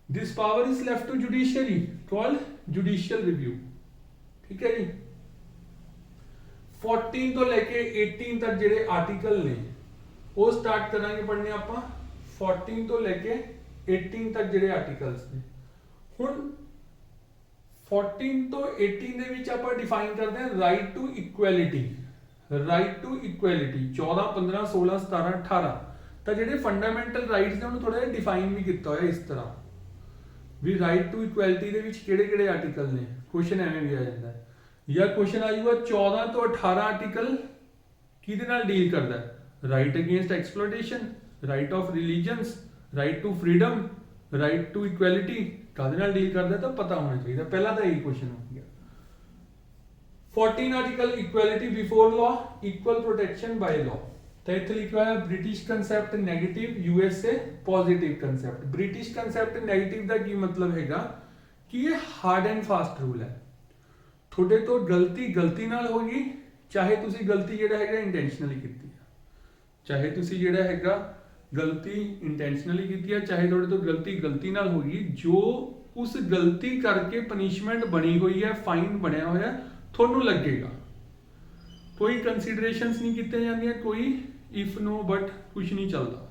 this power is left to judiciary called judicial review. ठीक है जी। 14 तो लेके 18 तक जेडे आर्टिकल ने वो स्टार्ट करांगे पढ़ने आपां। 14 तो लेके 18 तक जेडे आर्टिकल्स ने हुण 14 तो 18 ਦੇ ਵਿੱਚ ਆਪਾਂ ਡਿਫਾਈਨ ਕਰਦੇ ਹਾਂ right to equality. Right to equality 14 15 16 17 18 ਤਾਂ ਜਿਹੜੇ ਫੰਡਾਮੈਂਟਲ ਰਾਈਟਸ ਨੇ ਉਹਨੂੰ ਥੋੜਾ ਜਿਹਾ ਡਿਫਾਈਨ ਵੀ ਕੀਤਾ ਹੋਇਆ ਇਸ ਤਰ੍ਹਾਂ ਵੀ ਰਾਈਟ ਟੂ ਇਕੁਐਲਿਟੀ ਦੇ ਵਿੱਚ ਕਿਹੜੇ ਕਿਹੜੇ ਆਰਟੀਕਲ ਨੇ। ਕੁਐਸਚਨ ਐਵੇਂ ਵੀ ਆ ਜਾਂਦਾ ਹੈ ਜਾਂ ਕੁਐਸਚਨ ਆਜੂਗਾ 14 ਤੋਂ 18 ਆਰਟੀਕਲ ਕਿਹਦੇ ਨਾਲ ਡੀਲ ਕਰਦਾ ਹੈ right against exploitation, right of religions, right to freedom, right to equality ਕਾਹਦੇ ਨਾਲ ਡੀਲ ਕਰਦਾ ਤਾਂ ਪਤਾ ਹੋਣਾ ਚਾਹੀਦਾ। ਪਹਿਲਾ ਤਾਂ ਇਹੀ ਕੁਐਸਚਨ ਹੋ ਗਿਆ। 14 article equality before law, equal protection by law. ਤਾਂ ਇੱਥੇ ਲਿਖਿਆ ਹੋਇਆ British concept negative, USA positive concept. British concept negative ਦਾ ਕੀ ਮਤਲਬ ਹੈਗਾ ਕਿ ਇਹ ਹਾਰਡ ਐਂਡ ਫਾਸਟ ਰੂਲ ਹੈ। ਤੁਹਾਡੇ ਤੋਂ ਗਲਤੀ ਨਾਲ ਹੋ ਗਈ, ਚਾਹੇ ਤੁਸੀਂ ਗਲਤੀ ਜਿਹੜਾ ਹੈਗਾ ਇੰਟੈਂਸ਼ਨਲੀ ਕੀਤੀ ਹੈ, ਚਾਹੇ ਤੁਸੀਂ ਜਿਹੜਾ ਹੈਗਾ गलती इंटेंशनली की है, चाहे थोड़े तो गलती नाल होगी, जो उस गलती करके पनिशमेंट बनी हुई है, फाइन बनया हुआ है, थोनू लगेगा। कोई कंसीडरेशंस नहीं की जाती, कोई इफ नो बट कुछ नहीं चलता।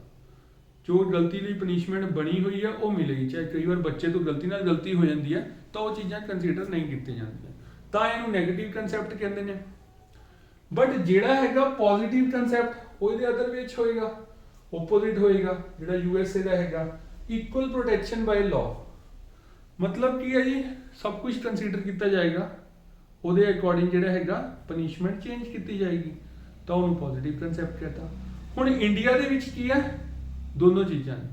जो गलती लिए पनिशमेंट बनी हुई है वो मिलेगी। चाहे कई बार बच्चे तो गलती नाल गलती हो जाती है तो वो चीज़ां कंसीडर नहीं की जाती, तो इहनूं नैगेटिव कंसैप्ट कहते हैं। बट जिहड़ा हैगा पॉजिटिव कंसैप्ट वो अदर वे होएगा, ओपोजिट होएगा। जिहड़ा यूएसए का हैगा इक्वल प्रोटैक्शन बाय लॉ, मतलब की है जी सब कुछ कंसीडर किया जाएगा, ਉਹਦੇ ਅਕੋਰਡਿੰਗ ਜਿਹੜਾ ਹੈਗਾ ਪਨਿਸ਼ਮੈਂਟ ਚੇਂਜ ਕੀਤੀ ਜਾਏਗੀ, ਤਾਂ ਉਹਨੂੰ ਪੋਜ਼ਿਟਿਵ ਕਨਸੈਪਟ ਕਹਤਾ। ਹੁਣ ਇੰਡੀਆ ਦੇ ਵਿੱਚ ਕੀ ਹੈ, ਦੋਨੋਂ ਚੀਜ਼ਾਂ ਨੇ।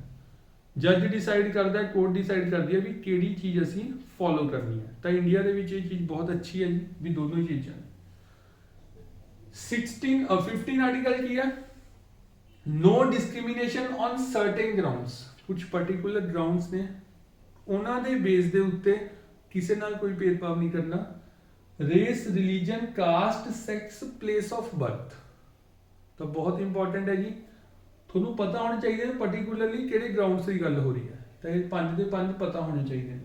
ਜੱਜ ਡਿਸਾਈਡ ਕਰਦਾ, ਕੋਰਟ ਡਿਸਾਈਡ ਕਰਦੀ ਹੈ ਵੀ ਕਿਹੜੀ ਚੀਜ਼ ਅਸੀਂ ਫੋਲੋ ਕਰਨੀ ਹੈ। ਤਾਂ ਇੰਡੀਆ ਦੇ ਵਿੱਚ ਇਹ ਚੀਜ਼ ਬਹੁਤ ਅੱਛੀ ਹੈ ਜੀ ਵੀ ਦੋਨੋਂ ਹੀ ਚੀਜ਼ਾਂ ਨੇ। 15 ਆਰਟੀਕਲ ਕੀ ਹੈ, no discrimination on certain grounds. कुछ पर्टिकुलर ग्राउंड्स ने उन्हां दे बेस दे उत्ते किसी नाल कोई भेदभाव नहीं करना। Race, religion, caste, sex, place of birth, तो बहुत इंपॉर्टेंट है जी। थोनू पता होना चाहिए पर्टिकुलरली किहड़े ग्राउंड्स की गल हो रही है, तो ये 5 दे 5 पता होने चाहिए।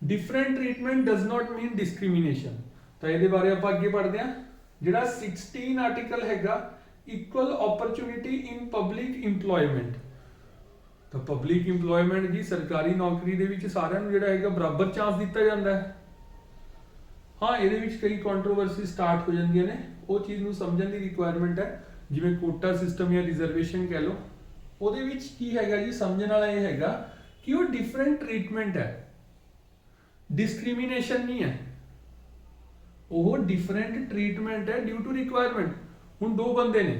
Different treatment does not mean discrimination, तो ये बारे आप अगे पढ़ते हैं। जिहड़ा 16 आर्टिकल हैगा equal opportunity in public employment, तो पब्लिक इंप्लॉयमेंट जी सरकारी नौकरी दे विच सारिਆਂ ਨੂੰ ਜਿਹੜਾ ਹੈਗਾ बराबर चांस दिता जाता है। हाँ ਇਹਦੇ ਵਿੱਚ कई कंट्रोवर्सी स्टार्ट हो ਜਾਂਦੀਆਂ ਨੇ, ਉਹ ਚੀਜ਼ ਨੂੰ ਸਮਝਣ ਦੀ ਰਿਕੁਆਇਰਮੈਂਟ ਹੈ। ਜਿਵੇਂ ਕੋਟਾ ਸਿਸਟਮ ਜਾਂ ਰਿਜ਼ਰਵੇਸ਼ਨ ਕਹਿ ਲਓ, ਉਹਦੇ ਵਿੱਚ ਕੀ ਹੈਗਾ ਜੀ ਸਮਝਣ ਵਾਲਾ ਇਹ ਹੈਗਾ ਕਿ ਉਹ ਡਿਫਰੈਂਟ ਟ੍ਰੀਟਮੈਂਟ ਹੈ, ਡਿਸਕ੍ਰਿਮੀਨੇਸ਼ਨ ਨਹੀਂ ਹੈ। ਉਹ ਡਿਫਰੈਂਟ ਟ੍ਰੀਟਮੈਂਟ ਹੈ ਡਿਊ ਟੂ ਰਿਕੁਆਇਰਮੈਂਟ। ਹੁਣ ਦੋ ਬੰਦੇ ਨੇ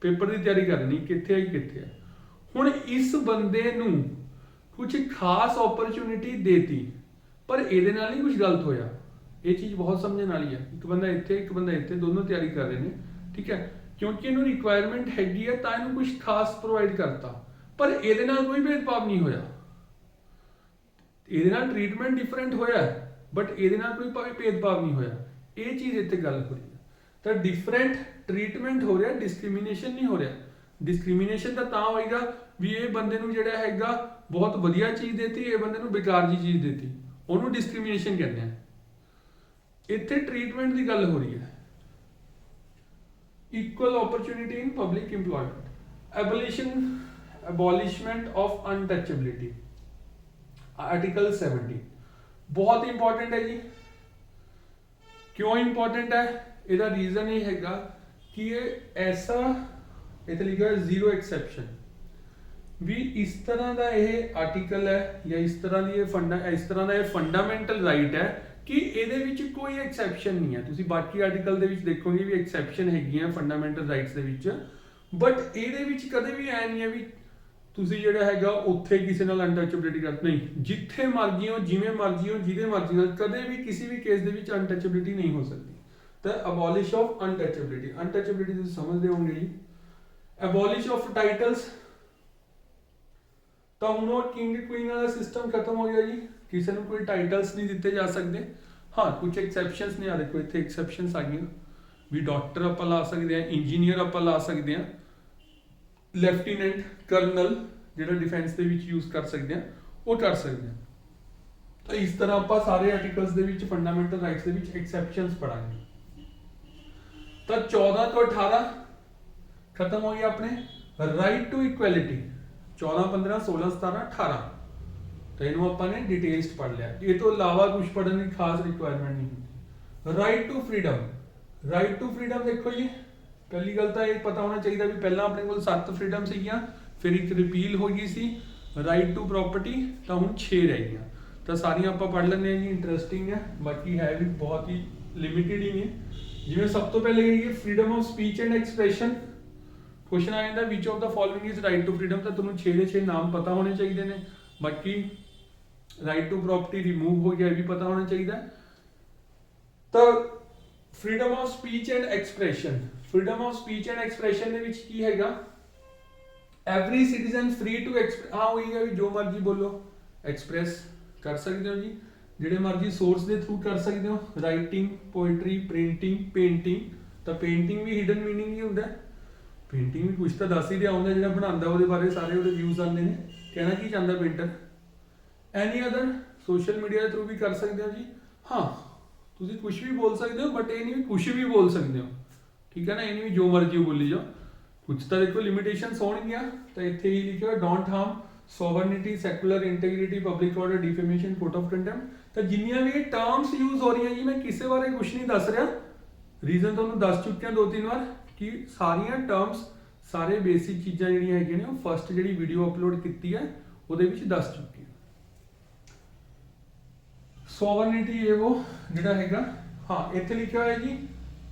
ਪੇਪਰ ਦੀ ਤਿਆਰੀ ਕਰਨੀ, ਕਿੱਥੇ ਹੈ ਕਿੱਥੇ ਹੈ। ਹੁਣ ਇਸ ਬੰਦੇ ਨੂੰ ਕੁਝ ਖਾਸ ਓਪਰਚੁਨਿਟੀ ਦੇਤੀ, ਪਰ ਇਹਦੇ ਨਾਲ ਨਹੀਂ ਕੁਝ ਗਲਤ ਹੋਇਆ। ਇਹ ਚੀਜ਼ ਬਹੁਤ ਸਮਝਣ ਵਾਲੀ ਹੈ। ਇੱਕ ਬੰਦਾ ਇੱਥੇ, ਇੱਕ ਬੰਦਾ ਇੱਥੇ, ਦੋਨੋਂ ਤਿਆਰੀ ਕਰ ਰਹੇ ਨੇ, ਠੀਕ ਹੈ, ਕਿਉਂਕਿ ਇਹਨੂੰ ਰਿਕੁਆਇਰਮੈਂਟ ਹੈਗੀ ਹੈ ਤਾਂ ਇਹਨੂੰ ਕੁਝ ਖਾਸ ਪ੍ਰੋਵਾਈਡ ਕਰਤਾ, ਪਰ ਇਹਦੇ ਨਾਲ ਕੋਈ ਭੇਦਭਾਵ ਨਹੀਂ ਹੋਇਆ। ਇਹਦੇ ਨਾਲ ਟ੍ਰੀਟਮੈਂਟ ਡਿਫਰੈਂਟ ਹੋਇਆ ਬਟ ਇਹਦੇ ਨਾਲ ਕੋਈ ਭੇਦਭਾਵ ਨਹੀਂ ਹੋਇਆ। ਇਹ ਚੀਜ਼ ਇੱਥੇ ਗੱਲ ਹੋ ਰਹੀ ਹੈ। ਤਾਂ ਡਿਫਰੈਂਟ ਟ੍ਰੀਟਮੈਂਟ ਹੋ ਰਿਹਾ, ਡਿਸਕ੍ਰਿਮੀਨੇਸ਼ਨ ਨਹੀਂ ਹੋ ਰਿਹਾ। ਡਿਸਕ੍ਰਿਮੀਨੇਸ਼ਨ ਤਾਂ ਹੋਏਗਾ ਵੀ ਇਹ ਬੰਦੇ ਨੂੰ ਜਿਹੜਾ ਹੈਗਾ ਬਹੁਤ ਵਧੀਆ ਚੀਜ਼ ਦੇਤੀ, ਇਹ ਬੰਦੇ ਨੂੰ ਬੇਕਾਰ ਜੀ ਚੀਜ਼ ਦੇਤੀ, ਉਹਨੂੰ ਡਿਸਕ੍ਰਿਮੀਨੇਸ਼ਨ ਕਹਿੰਦੇ ਆ। ਇੱਥੇ ਟ੍ਰੀਟਮੈਂਟ ਦੀ ਗੱਲ ਹੋ ਰਹੀ ਹੈ। Equal opportunity in public employment, abolishment of untouchability, article 70 बहुत इंपॉर्टेंट है जी। क्यों इंपॉर्टेंट है, ਇਹਦਾ रीजन ये हैगा कि ये ऐसा इतने लिखा है जीरो एक्सेप्शन, भी इस तरह का ये आर्टिकल है या इस तरह की इस तरह का ये फंडामेंटल राइट है कि ਇਹਦੇ ਵਿੱਚ कोई एक्सेप्शन नहीं है। ਤੁਸੀਂ ਬਾਕੀ ਆਰਟੀਕਲ ਦੇ ਵਿੱਚ ਦੇਖੋਗੇ ਵੀ एक्सेप्शन ਹੈਗੀਆਂ फंडामेंटल राइट्स ਦੇ ਵਿੱਚ, बट ਇਹਦੇ ਵਿੱਚ ਕਦੇ ਵੀ ਐ ਨਹੀਂ ਹੈ ਵੀ ਤੁਸੀਂ ਜਿਹੜਾ ਹੈਗਾ ਉੱਥੇ ਕਿਸੇ ਨਾਲ ਅਨਟਚੇਬਿਲਿਟੀ ਕਰ ਨਹੀਂ। ਜਿੱਥੇ ਮਰਜ਼ੀ ਹੋ, ਜਿਵੇਂ ਮਰਜ਼ੀ ਹੋ, ਜਿਹਦੇ ਮਰਜ਼ੀ ਨਾਲ ਕਦੇ ਵੀ ਕਿਸੇ ਵੀ ਕੇਸ ਦੇ ਵਿੱਚ ਅਨਟਚੇਬਿਲਿਟੀ ਨਹੀਂ ਹੋ ਸਕਦੀ। ਤਾਂ ਅਬੋਲਿਸ਼ ਆਫ ਅਨਟਚੇਬਿਲਿਟੀ, ਅਨਟਚੇਬਿਲਿਟੀ ਤੁਸੀਂ ਸਮਝਦੇ ਹੋਵੋਗੇ ਜੀ। ਅਬੋਲਿਸ਼ ਆਫ ਟਾਈਟਲਸ, ਤਾਂ ਹੁਣ ਉਹ ਕਿੰਗ ਕੁਈਨ ਵਾਲਾ ਸਿਸਟਮ ਖਤਮ ਹੋ ਗਿਆ ਜੀ। ਕਿਸੇ ਨੂੰ ਕੋਈ ਟਾਈਟਲਸ ਨਹੀਂ ਦਿੱਤੇ ਜਾ ਸਕਦੇ। हाँ कुछ एक्सੈਪਸ਼ਨਸ ਨੇ, ਆ ਦੇਖੋ ਇੱਥੇ ਐਕਸੈਪਸ਼ਨਸ ਆ ਗਈਆਂ ਵੀ ਡਾਕਟਰ ਆਪਾਂ ਲਾ ਸਕਦੇ ਆ, ਇੰਜੀਨੀਅਰ ਆਪਾਂ ਲਾ ਸਕਦੇ ਆ, ਲੈਫਟੀਨੈਂਟ ਕਰਨਲ ਜਿਹੜਾ ਡਿਫੈਂਸ ਦੇ ਵਿੱਚ ਯੂਜ਼ ਕਰ ਸਕਦੇ ਆ ਉਹ ਕਰ ਸਕਦੇ ਆ। ਤਾਂ ਇਸ ਤਰ੍ਹਾਂ ਆਪਾਂ ਸਾਰੇ ਆਰਟੀਕਲਸ ਦੇ ਵਿੱਚ ਫੰਡਾਮੈਂਟਲ ਰਾਈਟਸ ਦੇ ਵਿੱਚ ਐਕਸੈਪਸ਼ਨਸ ਪੜਾਂਗੇ। ਤਾਂ 14 ਤੋਂ 18 ਖਤਮ ਹੋ ਗਿਆ ਆਪਣੇ ਰਾਈਟ ਟੂ ਇਕੁਐਲਿਟੀ, 14 15 16 17 18 ਤਾਂ ਇਹਨੂੰ ਆਪਾਂ ਨੇ ਡਿਟੇਲਸ ਪੜ੍ਹ ਲਿਆ। ਇਹ ਤੋਂ ਇਲਾਵਾ ਕੁਝ ਪੜ੍ਹਨ ਦੀ ਖਾਸ ਰਿਕੁਆਇਰਮੈਂਟ ਨਹੀਂ ਹੁੰਦੀ। Right to freedom, right to freedom ਦੇਖੋ ਜੀ, ਪਹਿਲੀ ਗੱਲ ਤਾਂ ਇਹ ਪਤਾ ਹੋਣਾ ਚਾਹੀਦਾ ਵੀ ਪਹਿਲਾਂ ਆਪਣੇ ਕੋਲ 7 ਫਰੀडम ਸੀਗੀਆਂ, ਫਿਰ ਇੱਕ ਰਿਪੀਲ ਹੋ ਗਈ ਸੀ ਰਾਈਟ ਟੂ ਪ੍ਰੋਪਰਟੀ, ਤਾਂ ਹੁਣ 6 ਰਹਿ ਗਈਆਂ। ਤਾਂ ਸਾਰੀਆਂ ਆਪਾਂ ਪੜ੍ਹ ਲੈਂਦੇ ਹਾਂ ਜੀ, ਇੰਟਰਸਟਿੰਗ ਹੈ, ਬਾਕੀ ਹੈ ਵੀ ਬਹੁਤ ਹੀ ਲਿਮਿਟਿਡ ਹੀ ਨੇ। ਜਿਵੇਂ ਸਭ ਤੋਂ ਪਹਿਲੇ ਇਹ freedom of speech and expression, question ਆ ਜਾਂਦਾ which of the following is right to freedom, ਤਾਂ ਤੁਹਾਨੂੰ 6 ਦੇ 6 ਨਾਮ ਪਤਾ ਹੋਣੇ ਚਾਹੀਦੇ ਨੇ। ਬਾਕੀ ਰਾਈਟ ਟੂ ਪ੍ਰੋਪਰਟੀ ਰਿਮੂਵ ਹੋ ਗਿਆ, ਇਹ ਵੀ ਪਤਾ ਹੋਣਾ ਚਾਹੀਦਾ। ਤਾਂ freedom of speech and expression, freedom of speech and expression ਦੇ ਵਿੱਚ ਕੀ ਹੈਗਾ, ਐਵਰੀ ਸਿਟੀਜ਼ਨ ਫ੍ਰੀ ਟੂ ਹਾਂ ਉਹੀ ਹੈ ਵੀ ਜੋ ਮਰਜ਼ੀ ਬੋਲੋ, ਐਕਸਪ੍ਰੈਸ ਕਰ ਸਕਦੇ ਹੋ ਜੀ, ਜਿਹੜੇ ਮਰਜ਼ੀ ਸੋਰਸ ਦੇ ਥਰੂ ਕਰ ਸਕਦੇ ਹੋ, ਰਾਈਟਿੰਗ, ਪੋਇਟਰੀ, ਪ੍ਰਿੰਟਿੰਗ, ਪੇਂਟਿੰਗ। ਤਾਂ ਪੇਂਟਿੰਗ ਵੀ ਹਿਡਨ ਮੀਨਿੰਗ ਹੀ ਹੁੰਦਾ, ਪੇਂਟਿੰਗ ਵੀ ਕੁਝ ਤਾਂ ਦੱਸ ਹੀ ਰਿਹਾ ਹੁੰਦਾ, ਜਿਹੜਾ ਬਣਾਉਂਦਾ ਉਹਦੇ ਬਾਰੇ ਸਾਰੇ ਉਹਦੇ ਵਿਊਜ਼ ਆਉਂਦੇ ਨੇ, ਕਹਿਣਾ ਕੀ ਚਾਹੁੰਦਾ painter. Any other social media ਦੇ ਥਰੂ ਵੀ ਕਰ ਸਕਦੇ ਹੋ ਜੀ। ਹਾਂ ਤੁਸੀਂ ਕੁਝ ਵੀ ਬੋਲ ਸਕਦੇ ਹੋ, ਬਟ ਇਹ ਨਹੀਂ ਵੀ ਕੁਝ ਵੀ ਬੋਲ ਸਕਦੇ ਹੋ, ਠੀਕ ਹੈ ਨਾ, ਇਹ ਨਹੀਂ ਵੀ ਜੋ ਮਰਜ਼ੀ ਬੋਲੀ ਜਾਓ, ਕੁਝ ਤਾਂ ਦੇਖੋ ਲਿਮਿਟੇਸ਼ਨਸ ਹੋਣਗੀਆਂ। ਤਾਂ ਇੱਥੇ ਹੀ ਲਿਖਿਆ don't harm sovereignty, secular integrity, public order, defamation, court of contempt. ਤਾਂ ਜਿੰਨੀਆਂ ਵੀ ਟਰਮਸ ਯੂਜ਼ ਹੋ ਰਹੀਆਂ ਜੀ, ਮੈਂ ਕਿਸੇ ਬਾਰੇ ਕੁਝ ਨਹੀਂ ਦੱਸ ਰਿਹਾ, ਰੀਜ਼ਨ ਤੁਹਾਨੂੰ ਦੱਸ ਚੁੱਕਿਆ 2-3 ਵਾਰ ਕਿ ਸਾਰੀਆਂ ਟਰਮਸ, ਸਾਰੇ ਬੇਸਿਕ ਚੀਜ਼ਾਂ ਜਿਹੜੀਆਂ ਹੈਗੀਆਂ ਨੇ ਉਹ ਫਸਟ ਜਿਹੜੀ ਵੀਡੀਓ ਅਪਲੋਡ ਕੀਤੀ ਹੈ ਉਹਦੇ ਵਿੱਚ ਦੱਸ ਚੁੱਕੀ ਹੈ। ਸੋਵਰਨਿਟੀ ਇਹ ਉਹ ਜਿਹੜਾ ਹੈਗਾ, ਹਾਂ ਇੱਥੇ ਲਿਖਿਆ ਹੋਇਆ ਜੀ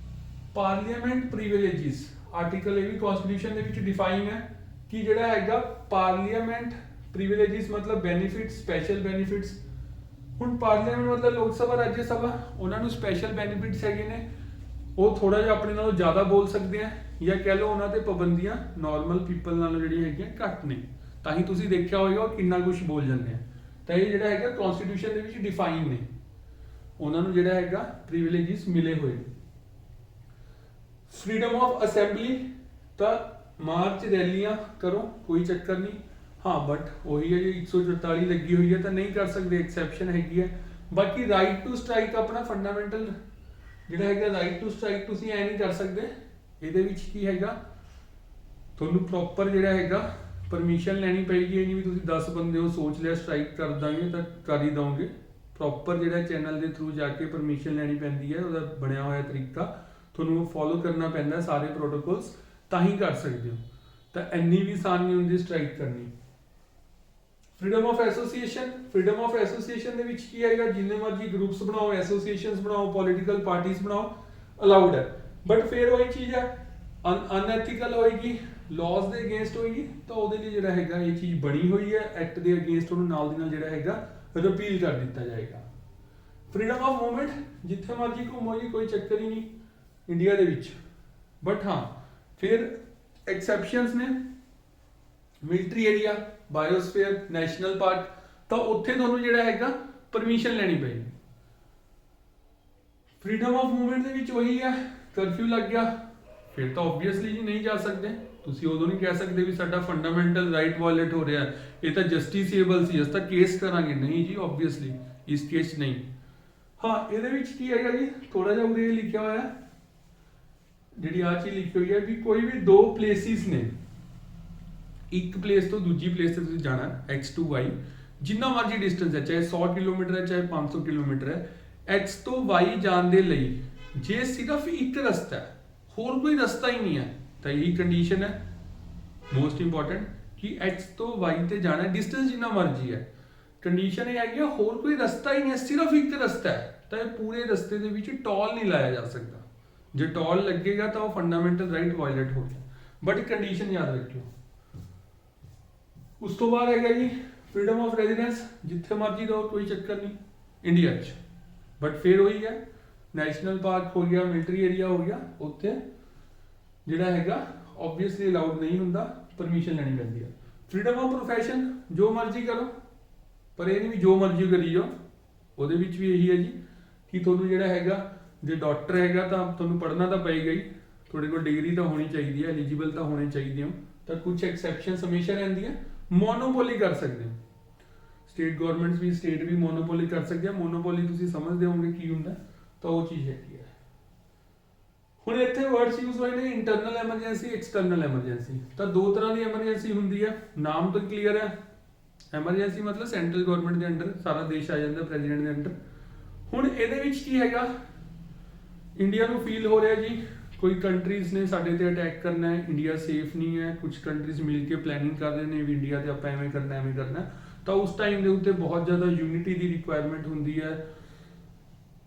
ਪਾਰਲੀਮੈਂਟ ਪ੍ਰਿਵਿਲੇजेस, ਆਰਟੀਕਲ ਇਹ ਵੀ ਕਨਸਟੀਟਿਊਸ਼ਨ ਦੇ ਵਿੱਚ ਡਿਫਾਈਨ ਹੈ ਕਿ ਜਿਹੜਾ ਹੈਗਾ ਪਾਰਲੀਮੈਂਟ ਪ੍ਰਿਵਿਲੇजेस ਮਤਲਬ ਬੈਨੀਫਿਟਸ, ਸਪੈਸ਼ਲ ਬੈਨੀਫਿਟਸ। ਹੁਣ ਪਾਰਲੀਮੈਂਟ ਮਤਲਬ ਲੋਕ ਸਭਾ, ਰਾਜ ਸਭਾ, ਉਹਨਾਂ ਨੂੰ ਸਪੈਸ਼ਲ ਬੈਨੀਫਿਟਸ ਹੈਗੇ ਨੇ, ਉਹ ਥੋੜਾ ਜਿਹਾ ਆਪਣੇ ਨਾਲੋਂ ਜ਼ਿਆਦਾ ਬੋਲ ਸਕਦੇ ਆ, ਜਾਂ ਕਹਿ ਲਓ ਉਹਨਾਂ ਤੇ ਪਾਬੰਦੀਆਂ ਨਾਰਮਲ ਪੀਪਲ ਨਾਲੋਂ ਜਿਹੜੀਆਂ ਹੈਗੀਆਂ ਘੱਟ ਨੇ, ਤਾਂ ਹੀ ਤੁਸੀਂ ਦੇਖਿਆ ਹੋਵੇਗਾ ਉਹ ਕਿੰਨਾ ਕੁਝ ਬੋਲ ਜਾਂਦੇ ਆ। ਤਾਂ ਇਹ ਜਿਹੜਾ ਹੈਗਾ ਕਨਸਟੀਟਿਊਸ਼ਨ ਦੇ ਵਿੱਚ ਡਿਫਾਈਨ ਨੇ, ਉਹਨਾਂ ਨੂੰ ਜਿਹੜਾ ਹੈਗਾ ਪ੍ਰਿਵਿਲੇजेस ਮਿਲੇ ਹੋਏ ਨੇ। ਫਰੀडम ਆਫ ਅਸੈਂਬਲੀ, ਤਾਂ ਮਾਰਚ ਰੈਲੀਆਂ ਕਰੋ, ਕੋਈ ਚੱਕਰ ਨਹੀਂ, ਹਾਂ ਬਟ ਉਹੀ ਹੈ ਜੀ 144 ਲੱਗੀ ਹੋਈ ਹੈ ਤਾਂ ਨਹੀਂ ਕਰ ਸਕਦੇ, ਐਕਸੈਪਸ਼ਨ ਹੈਗੀ ਹੈ। ਬਾਕੀ ਰਾਈਟ ਟੂ ਸਟ੍ਰਾਈਕ ਆਪਣਾ ਫੰਡਾਮੈਂਟਲ ਜਿਹੜਾ ਹੈਗਾ, ਰਾਈਟ ਟੂ ਸਟ੍ਰਾਈਕ ਤੁਸੀਂ ਐ ਨਹੀਂ ਕਰ ਸਕਦੇ, ਇਹਦੇ ਵਿੱਚ ਕੀ ਹੈਗਾ ਤੁਹਾਨੂੰ ਪ੍ਰੋਪਰ ਜਿਹੜਾ ਹੈਗਾ ਪਰਮਿਸ਼ਨ ਲੈਣੀ ਪਏਗੀ। ਇਹ ਨਹੀਂ ਵੀ ਤੁਸੀਂ 10 ਬੰਦੇ ਹੋ ਸੋਚ ਲਿਆ ਸਟ੍ਰਾਈਕ ਕਰ ਦਾਂਗੇ ਤਾਂ ਕਰ ਹੀ ਦੋਗੇ, ਪ੍ਰੋਪਰ ਜਿਹੜਾ ਚੈਨਲ ਦੇ ਥਰੂ ਜਾ ਕੇ ਪਰਮਿਸ਼ਨ ਲੈਣੀ ਪੈਂਦੀ ਹੈ, ਉਹਦਾ ਬਣਿਆ ਹੋਇਆ ਤਰੀਕਾ ਤੁਹਾਨੂੰ ਫੋਲੋ ਕਰਨਾ ਪੈਂਦਾ, ਸਾਰੇ ਪ੍ਰੋਟੋਕੋਲਸ, ਤਾਂ ਹੀ ਕਰ ਸਕਦੇ ਹੋ। ਤਾਂ ਇੰਨੀ ਵੀ ਆਸਾਨ ਨਹੀਂ ਹੁੰਦੀ ਸਟ੍ਰਾਈਕ ਕਰਨੀ। Freedom of association, freedom of association ਦੇ ਵਿੱਚ ਕੀ ਆਏਗਾ, ਜਿੰਨੇ ਮਰਜ਼ੀ ਗਰੁੱਪਸ ਬਣਾਓ, ਐਸੋਸੀਏਸ਼ਨਸ ਬਣਾਓ, ਪੋਲੀਟੀਕਲ ਪਾਰਟੀਆਂ ਬਣਾਓ, ਅਲਾਉਡ ਹੈ। ਬਟ ਫਿਰ ਉਹੀ ਚੀਜ਼ ਹੈ, ਅਨਐਥੀਕਲ ਹੋਏਗੀ, ਲਾਜ਼ ਦੇ ਅਗੇਂਸਟ ਹੋਏਗੀ, ਤਾਂ ਉਹਦੇ ਲਈ ਜਿਹੜਾ ਹੈਗਾ ਇਹ ਚੀਜ਼ ਬਣੀ ਹੋਈ ਹੈ, ਐਕਟ ਦੇ ਅਗੇਂਸਟ ਉਹਨੂੰ ਨਾਲ ਦੀ ਨਾਲ ਜਿਹੜਾ ਹੈਗਾ ਰਿਪੀਲ ਕਰ ਦਿੱਤਾ ਜਾਏਗਾ। ਫਰੀडम ਆਫ ਮੂਵਮੈਂਟ, ਜਿੱਥੇ ਮਰਜ਼ੀ ਘੁੰਮੋ ਜੀ, ਕੋਈ ਚੱਕਰ ਹੀ ਨਹੀਂ ਇੰਡੀਆ ਦੇ ਵਿੱਚ। ਬਟ ਹਾਂ ਫਿਰ ਐਕਸੈਪਸ਼ਨਸ ਨੇ, military area, biosphere, national park, ਤਾਂ ਉੱਥੇ ਤੁਹਾਨੂੰ ਜਿਹੜਾ ਹੈਗਾ ਪਰਮਿਸ਼ਨ ਲੈਣੀ ਪਏਗੀ। ਫਰੀडम ਆਫ ਮੂਵਮੈਂਟ ਦੇ ਵਿੱਚ ਉਹੀ ਹੈ, ਕਰਫਿਊ ਲੱਗ ਗਿਆ ਫਿਰ ਤਾਂ ਆਬਵੀਅਸਲੀ ਜੀ ਨਹੀਂ ਜਾ ਸਕਦੇ, ਤੁਸੀਂ ਉਦੋਂ ਨਹੀਂ ਕਹਿ ਸਕਦੇ ਵੀ ਸਾਡਾ ਫੰਡਾਮੈਂਟਲ ਰਾਈਟ ਵਾਇਲੇਟ ਹੋ ਰਿਹਾ, ਇਹ ਤਾਂ ਜਸਟਿਸੀਏਬਲ ਸੀ, ਅਸੀਂ ਤਾਂ ਕੇਸ ਕਰਾਂਗੇ, ਨਹੀਂ ਜੀ ਆਬਵੀਅਸਲੀ ਇਸ ਕੇਸ ਨਹੀਂ। ਹਾਂ ਇਹਦੇ ਵਿੱਚ ਕੀ ਹੈਗਾ ਜੀ, ਥੋੜਾ ਜਿਹਾ ਉਰੇ ਲਿਖਿਆ ਹੋਇਆ, ਜਿਹੜੀ ਆ ਚੀਜ਼ ਲਿਖੀ ਹੋਈ ਹੈ ਵੀ ਕੋਈ ਵੀ 2 ਪਲੇਸਿਸ ਨੇ, ਇੱਕ ਪਲੇਸ ਤੋਂ ਦੂਜੀ ਪਲੇਸ ਤੇ ਤੁਸੀਂ ਜਾਣਾ x to y, ਜਿੰਨਾ ਮਰਜ਼ੀ ਡਿਸਟੈਂਸ ਹੈ, ਚਾਹੇ 100 ਕਿਲੋਮੀਟਰ ਹੈ, ਚਾਹੇ 500 ਕਿਲੋਮੀਟਰ ਹੈ, x ਤੋਂ y ਜਾਣ ਦੇ ਲਈ ਜੇ ਸਿਰਫ ਇੱਕ ਰਸਤਾ ਹੈ, ਹੋਰ ਕੋਈ ਰਸਤਾ ਹੀ ਨਹੀਂ ਹੈ, ਤਾਂ ਇਹੀ ਕੰਡੀਸ਼ਨ ਹੈ ਮੋਸਟ ਇੰਪੋਰਟੈਂਟ ਕਿ x ਤੋਂ y ਤੇ ਜਾਣਾ, ਡਿਸਟੈਂਸ ਜਿੰਨਾ ਮਰਜ਼ੀ ਹੈ, ਕੰਡੀਸ਼ਨ ਇਹ ਹੈਗੀ ਹੋਰ ਕੋਈ ਰਸਤਾ ਹੀ ਨਹੀਂ ਹੈ, ਸਿਰਫ ਇੱਕ ਰਸਤਾ ਹੈ, ਤਾਂ ਇਹ ਪੂਰੇ ਰਸਤੇ ਦੇ ਵਿੱਚ ਟੋਲ ਨਹੀਂ ਲਾਇਆ ਜਾ ਸਕਦਾ। ਜੇ ਟੋਲ ਲੱਗੇਗਾ ਤਾਂ ਉਹ ਫੰਡਾਮੈਂਟਲ ਰਾਈਟ ਵਾਇਲੇਟ ਹੋ ਗਿਆ, ਬਟ ਕੰਡੀਸ਼ਨ ਯਾਦ ਰੱਖਿਓ। ਉਸ ਤੋਂ ਬਾਅਦ ਹੈਗਾ ਜੀ ਫਰੀडम ਆਫ ਰੈਜ਼ੀਡੈਂਸ, ਜਿੱਥੇ ਮਰਜ਼ੀ ਰਹੋ ਕੋਈ ਚੱਕਰ ਨਹੀਂ ਇੰਡੀਆ 'ਚ, ਬਟ ਫਿਰ ਉਹੀ ਹੈ ਨੈਸ਼ਨਲ ਪਾਰਕ ਹੋ ਗਿਆ, ਮਿਲਟਰੀ ਏਰੀਆ ਹੋ ਗਿਆ, ਉੱਥੇ ਜਿਹੜਾ ਹੈਗਾ ਆਬਵੀਅਸਲੀ ਅਲਾਉਡ ਨਹੀਂ ਹੁੰਦਾ, ਪਰਮਿਸ਼ਨ ਲੈਣੀ ਪੈਂਦੀ ਹੈ। ਫਰੀडम ਆਫ ਪ੍ਰੋਫੈਸ਼ਨ, ਜੋ ਮਰਜ਼ੀ ਕਰੋ, ਪਰ ਇਹ ਨਹੀਂ ਵੀ ਜੋ ਮਰਜ਼ੀ ਕਰੀ ਜਾਓ, ਉਹਦੇ ਵਿੱਚ ਵੀ ਇਹੀ ਹੈ ਜੀ ਕਿ ਤੁਹਾਨੂੰ ਜਿਹੜਾ ਹੈਗਾ ਜੇ ਡਾਕਟਰ ਹੈਗਾ ਤਾਂ ਤੁਹਾਨੂੰ ਪੜ੍ਹਨਾ ਤਾਂ ਪਏਗਾ ਹੀ, ਤੁਹਾਡੇ ਕੋਲ ਡਿਗਰੀ ਤਾਂ ਹੋਣੀ ਚਾਹੀਦੀ ਹੈ, ਐਲੀਜੀਬਲ ਤਾਂ ਹੋਣੇ ਚਾਹੀਦੇ ਹੋ। ਤਾਂ ਕੁਝ ਐਕਸੈਪਸ਼ਨਸ ਹਮੇਸ਼ਾ ਰਹਿੰਦੀਆਂ। ਮੋਨੋਪੋਲੀ ਕਰ ਸਕਦੇ ਹੋ, ਸਟੇਟ ਗਵਰਨਮੈਂਟਸ ਵੀ ਸਟੇਟ ਵੀ ਮੋਨੋਪੋਲੀ ਕਰ ਸਕਦੇ ਆ। ਮੋਨੋਪੋਲੀ ਤੁਸੀਂ ਸਮਝਦੇ ਹੋਵੋਗੇ ਕੀ ਹੁੰਦਾ, ਤਾਂ ਉਹ ਚੀਜ਼ ਹੈਗੀ ਹੈ। ਹੁਣ ਇੱਥੇ ਵਰਡਸ ਯੂਜ਼ ਹੋਏ ਨੇ ਇੰਟਰਨਲ ਐਮਰਜੈਂਸੀ, ਐਕਸਟਰਨਲ ਐਮਰਜੈਂਸੀ। ਤਾਂ ਦੋ ਤਰ੍ਹਾਂ ਦੀ ਐਮਰਜੈਂਸੀ ਹੁੰਦੀ ਹੈ, ਨਾਮ ਤੋਂ ਕਲੀਅਰ ਹੈ। ਐਮਰਜੈਂਸੀ ਮਤਲਬ ਸੈਂਟਰਲ ਗਵਰਨਮੈਂਟ ਦੇ ਅੰਡਰ ਸਾਰਾ ਦੇਸ਼ ਆ ਜਾਂਦਾ, ਪ੍ਰੈਜ਼ੀਡੈਂਟ ਦੇ ਅੰਡਰ। ਹੁਣ ਇਹਦੇ ਵਿੱਚ ਕੀ ਹੈਗਾ, ਇੰਡੀਆ ਨੂੰ ਫੀਲ ਹੋ ਰਿਹਾ ਜੀ ਕੋਈ ਕੰਟਰੀਜ਼ ਨੇ ਸਾਡੇ ਤੇ ਅਟੈਕ ਕਰਨਾ ਹੈ, ਇੰਡੀਆ ਸੇਫ ਨਹੀਂ ਹੈ, ਕੁਝ ਕੰਟਰੀਜ਼ ਮਿਲ ਕੇ ਪਲੈਨਿੰਗ ਕਰ ਰਹੇ ਨੇ ਵੀ ਇੰਡੀਆ ਤੇ ਆਪਾਂ ਐਵੇਂ ਕਰਨਾ ਐਵੇਂ ਕਰਨਾ। ਤਾਂ ਉਸ ਟਾਈਮ ਦੇ ਉੱਤੇ ਬਹੁਤ ਜ਼ਿਆਦਾ ਯੂਨਿਟੀ ਦੀ ਰਿਕੁਆਇਰਮੈਂਟ ਹੁੰਦੀ ਹੈ,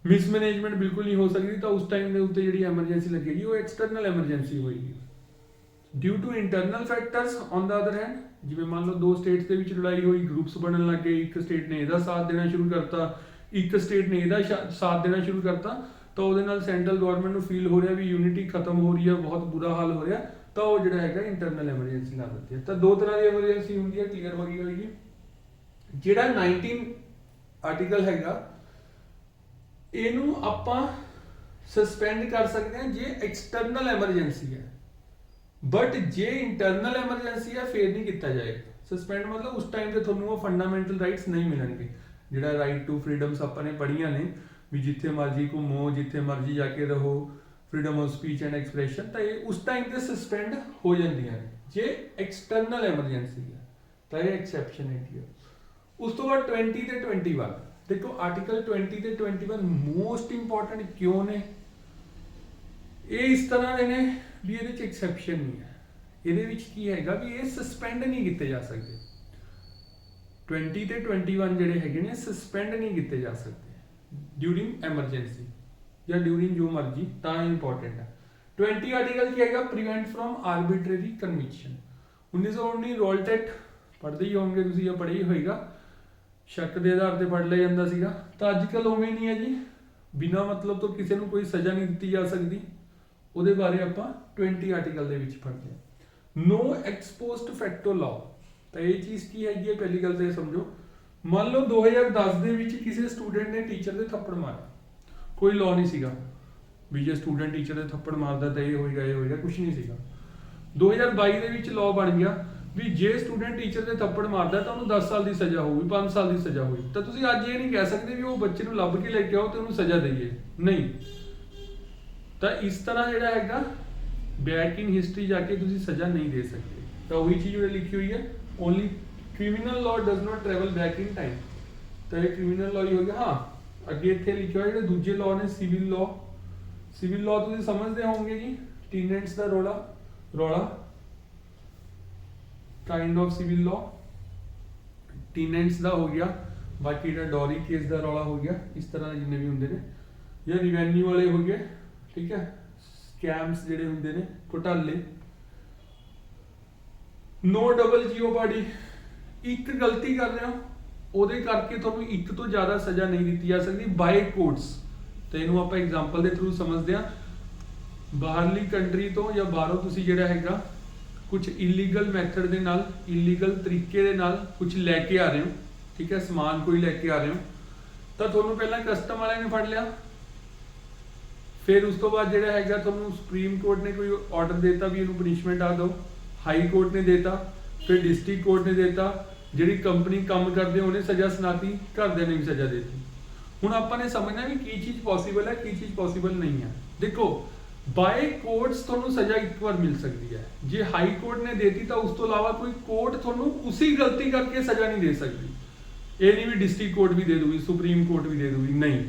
ਮਿਸਮੈਨੇਜਮੈਂਟ ਬਿਲਕੁਲ ਨਹੀਂ ਹੋ ਸਕਦੀ। ਤਾਂ ਉਸ ਟਾਈਮ ਦੇ ਉੱਤੇ ਜਿਹੜੀ ਐਮਰਜੈਂਸੀ ਲੱਗੇਗੀ ਉਹ ਐਕਸਟਰਨਲ ਐਮਰਜੈਂਸੀ ਹੋਏਗੀ। Due to internal factors on the other hand, ਜਿਵੇਂ ਮੰਨ ਲਓ ਦੋ ਸਟੇਟਸ ਦੇ ਵਿੱਚ ਲੜਾਈ ਹੋਈ, ਗਰੁੱਪਸ ਬਣਨ ਲੱਗ ਗਏ, ਇੱਕ ਸਟੇਟ ਨੇ ਇਹਦਾ ਸਾਥ ਦੇਣਾ ਸ਼ੁਰੂ ਕਰਤਾ, ਇੱਕ ਸਟੇਟ ਨੇ ਇਹਦਾ ਸਾਥ ਦੇਣਾ ਸ਼ੁਰੂ ਕਰਤਾ। ਤਾਂ ਉਹਦੇ ਨਾਲ ਸੈਂਟਰਲ ਗਵਰਨਮੈਂਟ ਨੂੰ ਫੀਲ ਹੋ ਰਿਹਾ ਵੀ ਯੂਨਿਟੀ ਖਤਮ ਹੋ ਰਹੀ ਹੈ, ਬਹੁਤ ਬੁਰਾ ਹਾਲ ਹੋ ਰਿਹਾ। ਤਾਂ ਉਹ ਜਿਹੜਾ ਹੈਗਾ ਇੰਟਰਨਲ ਐਮਰਜੈਂਸੀ ਲਾ ਦਿੰਦੀ ਹੈ। ਤਾਂ ਦੋ ਤਰ੍ਹਾਂ ਦੀ ਐਮਰਜੈਂਸੀ ਹੁੰਦੀ ਹੈ, ਕਲੀਅਰ ਹੋ ਗਈ ਹੋਏਗੀ। ਜਿਹੜਾ 19 ਆਰਟੀਕਲ ਹੈਗਾ ਇਹਨੂੰ ਆਪਾਂ ਸਸਪੈਂਡ ਕਰ ਸਕਦੇ ਹਾਂ ਜੇ ਐਕਸਟਰਨਲ ਐਮਰਜੈਂਸੀ ਹੈ, ਬਟ ਜੇ ਇੰਟਰਨਲ ਐਮਰਜੈਂਸੀ ਹੈ ਫਿਰ ਨਹੀਂ ਕੀਤਾ ਜਾਏਗਾ ਸਸਪੈਂਡ। ਮਤਲਬ ਉਸ ਟਾਈਮ ਤੇ ਤੁਹਾਨੂੰ ਉਹ ਫੰਡਾਮੈਂਟਲ ਰਾਈਟਸ ਨਹੀਂ ਮਿਲਣਗੇ, ਜਿਹੜਾ ਰਾਈਟ ਟੂ ਫਰੀडम्स ਆਪਾਂ ਨੇ ਪੜ੍ਹੀਆਂ ਨੇ ਵੀ ਜਿੱਥੇ ਮਰਜ਼ੀ ਘੁੰਮੋ, ਜਿੱਥੇ ਮਰਜ਼ੀ ਜਾ ਕੇ ਰਹੋ, freedom of speech and expression. ਤਾਂ ਇਹ ਉਸ ਟਾਈਮ ਤੇ ਸਸਪੈਂਡ ਹੋ ਜਾਂਦੀਆਂ ਨੇ ਜੇ ਐਕਸਟਰਨਲ ਐਮਰਜੈਂਸੀ ਹੈ, ਤਾਂ ਇਹ ਐਕਸੈਪਸ਼ਨ ਹੈਗੀ ਹੈ। ਉਸ ਤੋਂ ਬਾਅਦ 20 ਤੇ 21 ਦੇਖੋ, ਆਰਟੀਕਲ 20 ਤੇ 21 ਮੋਸਟ ਇੰਪੋਰਟੈਂਟ ਕਿਉਂ ਨੇ? ਇਹ ਇਸ ਤਰ੍ਹਾਂ ਦੇ ਨੇ ਵੀ ਇਹਦੇ ਚ ਐਕਸੈਪਸ਼ਨ ਨਹੀਂ ਹੈ। ਇਹਦੇ ਵਿੱਚ ਕੀ ਹੈਗਾ ਵੀ ਇਹ ਸਸਪੈਂਡ ਨਹੀਂ ਕੀਤੇ ਜਾ ਸਕਦੇ। 20 ਤੇ 21 ਜਿਹੜੇ ਹੈਗੇ ਨੇ ਸਸਪੈਂਡ ਨਹੀਂ ਕੀਤੇ ਜਾ ਸਕਦੇ ਡਿਊਰਿੰਗ ਐਮਰਜੈਂਸੀ ਜਾਂ ਡਿਊਰਿੰਗ ਜੋ ਮਰਜੀ, ਤਾਂ ਇੰਪੋਰਟੈਂਟ ਹੈ। 20 ਆਰਟੀਕਲ ਕੀ ਹੈਗਾ, ਪ੍ਰੀਵੈਂਟ ਫਰੋਮ ਆਰਬਿਟਰੀ ਕਨਵਿਕਸ਼ਨ। 1919 ਰੋਲਟੈਟ ਪੜ੍ਹਦੇ ਹੀ ਹੋਵੋਗੇ ਤੁਸੀਂ ਜਾਂ ਪੜ੍ਹਿਆ ਹੀ ਹੋਏਗਾ, ਸ਼ੱਕ ਦੇ ਆਧਾਰ ਤੇ ਪੜ੍ਹ ਲਿਆ ਜਾਂਦਾ ਸੀਗਾ। ਤਾਂ ਅੱਜ ਕੱਲ੍ਹ ਉਵੇਂ ਨਹੀਂ ਹੈ ਜੀ, ਬਿਨਾਂ ਮਤਲਬ ਤੋਂ ਕਿਸੇ ਨੂੰ ਕੋਈ ਸਜ਼ਾ ਨਹੀਂ ਦਿੱਤੀ ਜਾ ਸਕਦੀ। ਉਹਦੇ ਬਾਰੇ ਆਪਾਂ 20 ਆਰਟੀਕਲ ਦੇ ਵਿੱਚ ਪੜ੍ਹਦੇ ਹਾਂ। ਨੋ ਐਕਸਪੋਸਟ ਫੈਕਟੋ ਲਾਅ। ਤਾਂ ਇਹ ਚੀਜ਼ ਕੀ ਹੈਗੀ ਹੈ, ਪਹਿਲੀ ਗੱਲ ਤਾਂ ਇਹ ਸਮਝੋ, ਮੰਨ ਲਓ 2010 ਦੇ ਵਿੱਚ ਕਿਸੇ ਸਟੂਡੈਂਟ ਨੇ ਟੀਚਰ ਦੇ ਥੱਪੜ ਮਾਰਿਆ, ਕੋਈ ਲਾਅ ਨਹੀਂ ਸੀਗਾ ਵੀ ਜੇ ਸਟੂਡੈਂਟ ਟੀਚਰ ਦੇ ਥੱਪੜ ਮਾਰਦਾ ਤਾਂ ਇਹ ਹੋਏਗਾ, ਕੁਝ ਨਹੀਂ ਸੀਗਾ। 2022 ਦੇ ਵਿੱਚ ਲਾਅ ਬਣ ਗਿਆ ਵੀ ਜੇ ਸਟੂਡੈਂਟ ਟੀਚਰ ਦੇ ਥੱਪੜ ਮਾਰਦਾ ਤਾਂ ਉਹਨੂੰ 10 ਸਾਲ ਦੀ ਸਜ਼ਾ ਹੋਊਗੀ, 5 ਸਾਲ ਦੀ ਸਜ਼ਾ ਹੋਈ। ਤਾਂ ਤੁਸੀਂ ਅੱਜ ਇਹ ਨਹੀਂ ਕਹਿ ਸਕਦੇ ਵੀ ਉਹ ਬੱਚੇ ਨੂੰ ਲੱਭ ਕੇ ਲੈ ਕੇ ਆਓ ਤੇ ਉਹਨੂੰ ਸਜ਼ਾ ਦੇਈਏ, ਨਹੀਂ। ਤਾਂ ਇਸ ਤਰ੍ਹਾਂ ਜਿਹੜਾ ਹੈਗਾ ਬੈਕ ਇਨ ਹਿਸਟਰੀ ਜਾ ਕੇ ਤੁਸੀਂ ਸਜ਼ਾ ਨਹੀਂ ਦੇ ਸਕਦੇ। ਤਾਂ ਉਹੀ ਚੀਜ਼ ਉਹਨੇ ਲਿਖੀ ਹੋਈ ਹੈ, only criminal law does not travel back in time. ਤਾਂ ਇਹ ਕ੍ਰਿਮੀਨਲ ਲਾਅ ਹੀ ਹੋ ਗਿਆ। ਹਾਂ, ਅੱਗੇ ਇੱਥੇ ਲਿਖਿਆ ਹੋਇਆ ਜਿਹੜੇ ਦੂਜੇ ਲਾਅ ਨੇ, ਸਿਵਲ ਲਾਅ। ਸਿਵਲ ਲਾਅ ਤੁਸੀਂ ਸਮਝਦੇ ਹੋਵੋਗੇ ਜੀ, ਟੀਨੈਂਟਸ ਦਾ ਰੌਲਾ ਕਾइंड ऑफ सिविल लॉ, टीनेंट्स ਦਾ ਹੋ ਗਿਆ, ਬਾਕੀ ਜਿਹੜਾ ਡੋਰੀ ਕੇਸ ਦਾ ਰੌਲਾ ਹੋ ਗਿਆ। ਇਸ ਤਰ੍ਹਾਂ ਜਿੰਨੇ ਵੀ ਹੁੰਦੇ ਨੇ, ਜਾਂ ਰਿਵੈਨਿਊ ਵਾਲੇ ਹੋ ਗਏ, ਠੀਕ ਹੈ, ਸਕੈਮਸ ਜਿਹੜੇ ਹੁੰਦੇ ਨੇ, ਘੁਟਾਲੇ। ਨੋ ਡਬਲ ਜੀਓਪਾਰਡੀ, ਇੱਕ ਗਲਤੀ ਕਰ ਰਹੇ ਹੋ ਉਹਦੇ ਕਰਕੇ ਤੁਹਾਨੂੰ ਇੱਕ ਤੋਂ ਜ਼ਿਆਦਾ ਸਜ਼ਾ ਨਹੀਂ ਦਿੱਤੀ ਜਾ ਸਕਦੀ ਬਾਈ ਕੋਰਟਸ। ਤੇ ਇਹਨੂੰ ਆਪਾਂ ਐਗਜ਼ਾਮਪਲ ਦੇ ਥਰੂ ਸਮਝਦੇ ਹਾਂ। ਬਾਹਰਲੀ ਕੰਟਰੀ ਤੋਂ ਜਾਂ ਬਾਹਰੋਂ ਤੁਸੀਂ ਜਿਹੜਾ ਹੈਗਾ ਕੁਝ ਇਲੀਗਲ ਮੈਥਡ ਦੇ ਨਾਲ, ਇਲੀਗਲ ਤਰੀਕੇ ਦੇ ਨਾਲ ਕੁਝ ਲੈ ਕੇ ਆ ਰਹੇ ਹੋ, ਠੀਕ ਹੈ, ਸਮਾਨ ਕੋਈ ਲੈ ਕੇ ਆ ਰਹੇ ਹੋ, ਤਾਂ ਤੁਹਾਨੂੰ ਪਹਿਲਾਂ ਕਸਟਮ ਵਾਲਿਆਂ ਨੇ ਫੜ ਲਿਆ, ਫਿਰ ਉਸ ਤੋਂ ਬਾਅਦ ਜਿਹੜਾ ਹੈਗਾ ਤੁਹਾਨੂੰ ਸੁਪਰੀਮ ਕੋਰਟ ਨੇ ਕੋਈ ਆਰਡਰ ਦੇਤਾ ਵੀ ਇਹਨੂੰ ਪਨਿਸ਼ਮੈਂਟ ਆ ਦਿਓ, ਹਾਈ ਕੋਰਟ ਨੇ ਦੇਤਾ, ਫਿਰ ਡਿਸਟ੍ਰਿਕਟ ਕੋਰਟ ਨੇ ਦੇਤਾ, ਜਿਹੜੀ ਕੰਪਨੀ ਕੰਮ ਕਰਦੇ ਉਹਨੇ ਸਜ਼ਾ ਸੁਣਾਤੀ, ਘਰਦਿਆਂ ਨੇ ਵੀ ਸਜ਼ਾ ਦੇ ਦਿੱਤੀ। ਹੁਣ ਆਪਾਂ ਨੇ ਸਮਝਣਾ ਵੀ ਕੀ ਚੀਜ਼ ਪੋਸੀਬਲ ਹੈ, ਕੀ ਚੀਜ਼ ਪੋਸੀਬਲ ਨਹੀਂ ਹੈ। ਦੇਖੋ, ਬਾਏ ਕੋਰਟਸ ਤੁਹਾਨੂੰ ਸਜ਼ਾ ਇੱਕ ਵਾਰ ਮਿਲ ਸਕਦੀ ਹੈ, ਜੇ ਹਾਈ ਕੋਰਟ ਨੇ ਦੇਤੀ ਤਾਂ ਉਸ ਤੋਂ ਇਲਾਵਾ ਕੋਈ ਕੋਰਟ ਤੁਹਾਨੂੰ ਉਸੇ ਗਲਤੀ ਕਰਕੇ ਸਜ਼ਾ ਨਹੀਂ ਦੇ ਸਕਦੀ। ਇਹ ਨਹੀਂ ਵੀ ਡਿਸਟ੍ਰਿਕਟ ਕੋਰਟ ਵੀ ਦੇ ਦੂਗੀ, ਸੁਪਰੀਮ ਕੋਰਟ ਵੀ ਦੇ ਦੂਗੀ, ਨਹੀਂ।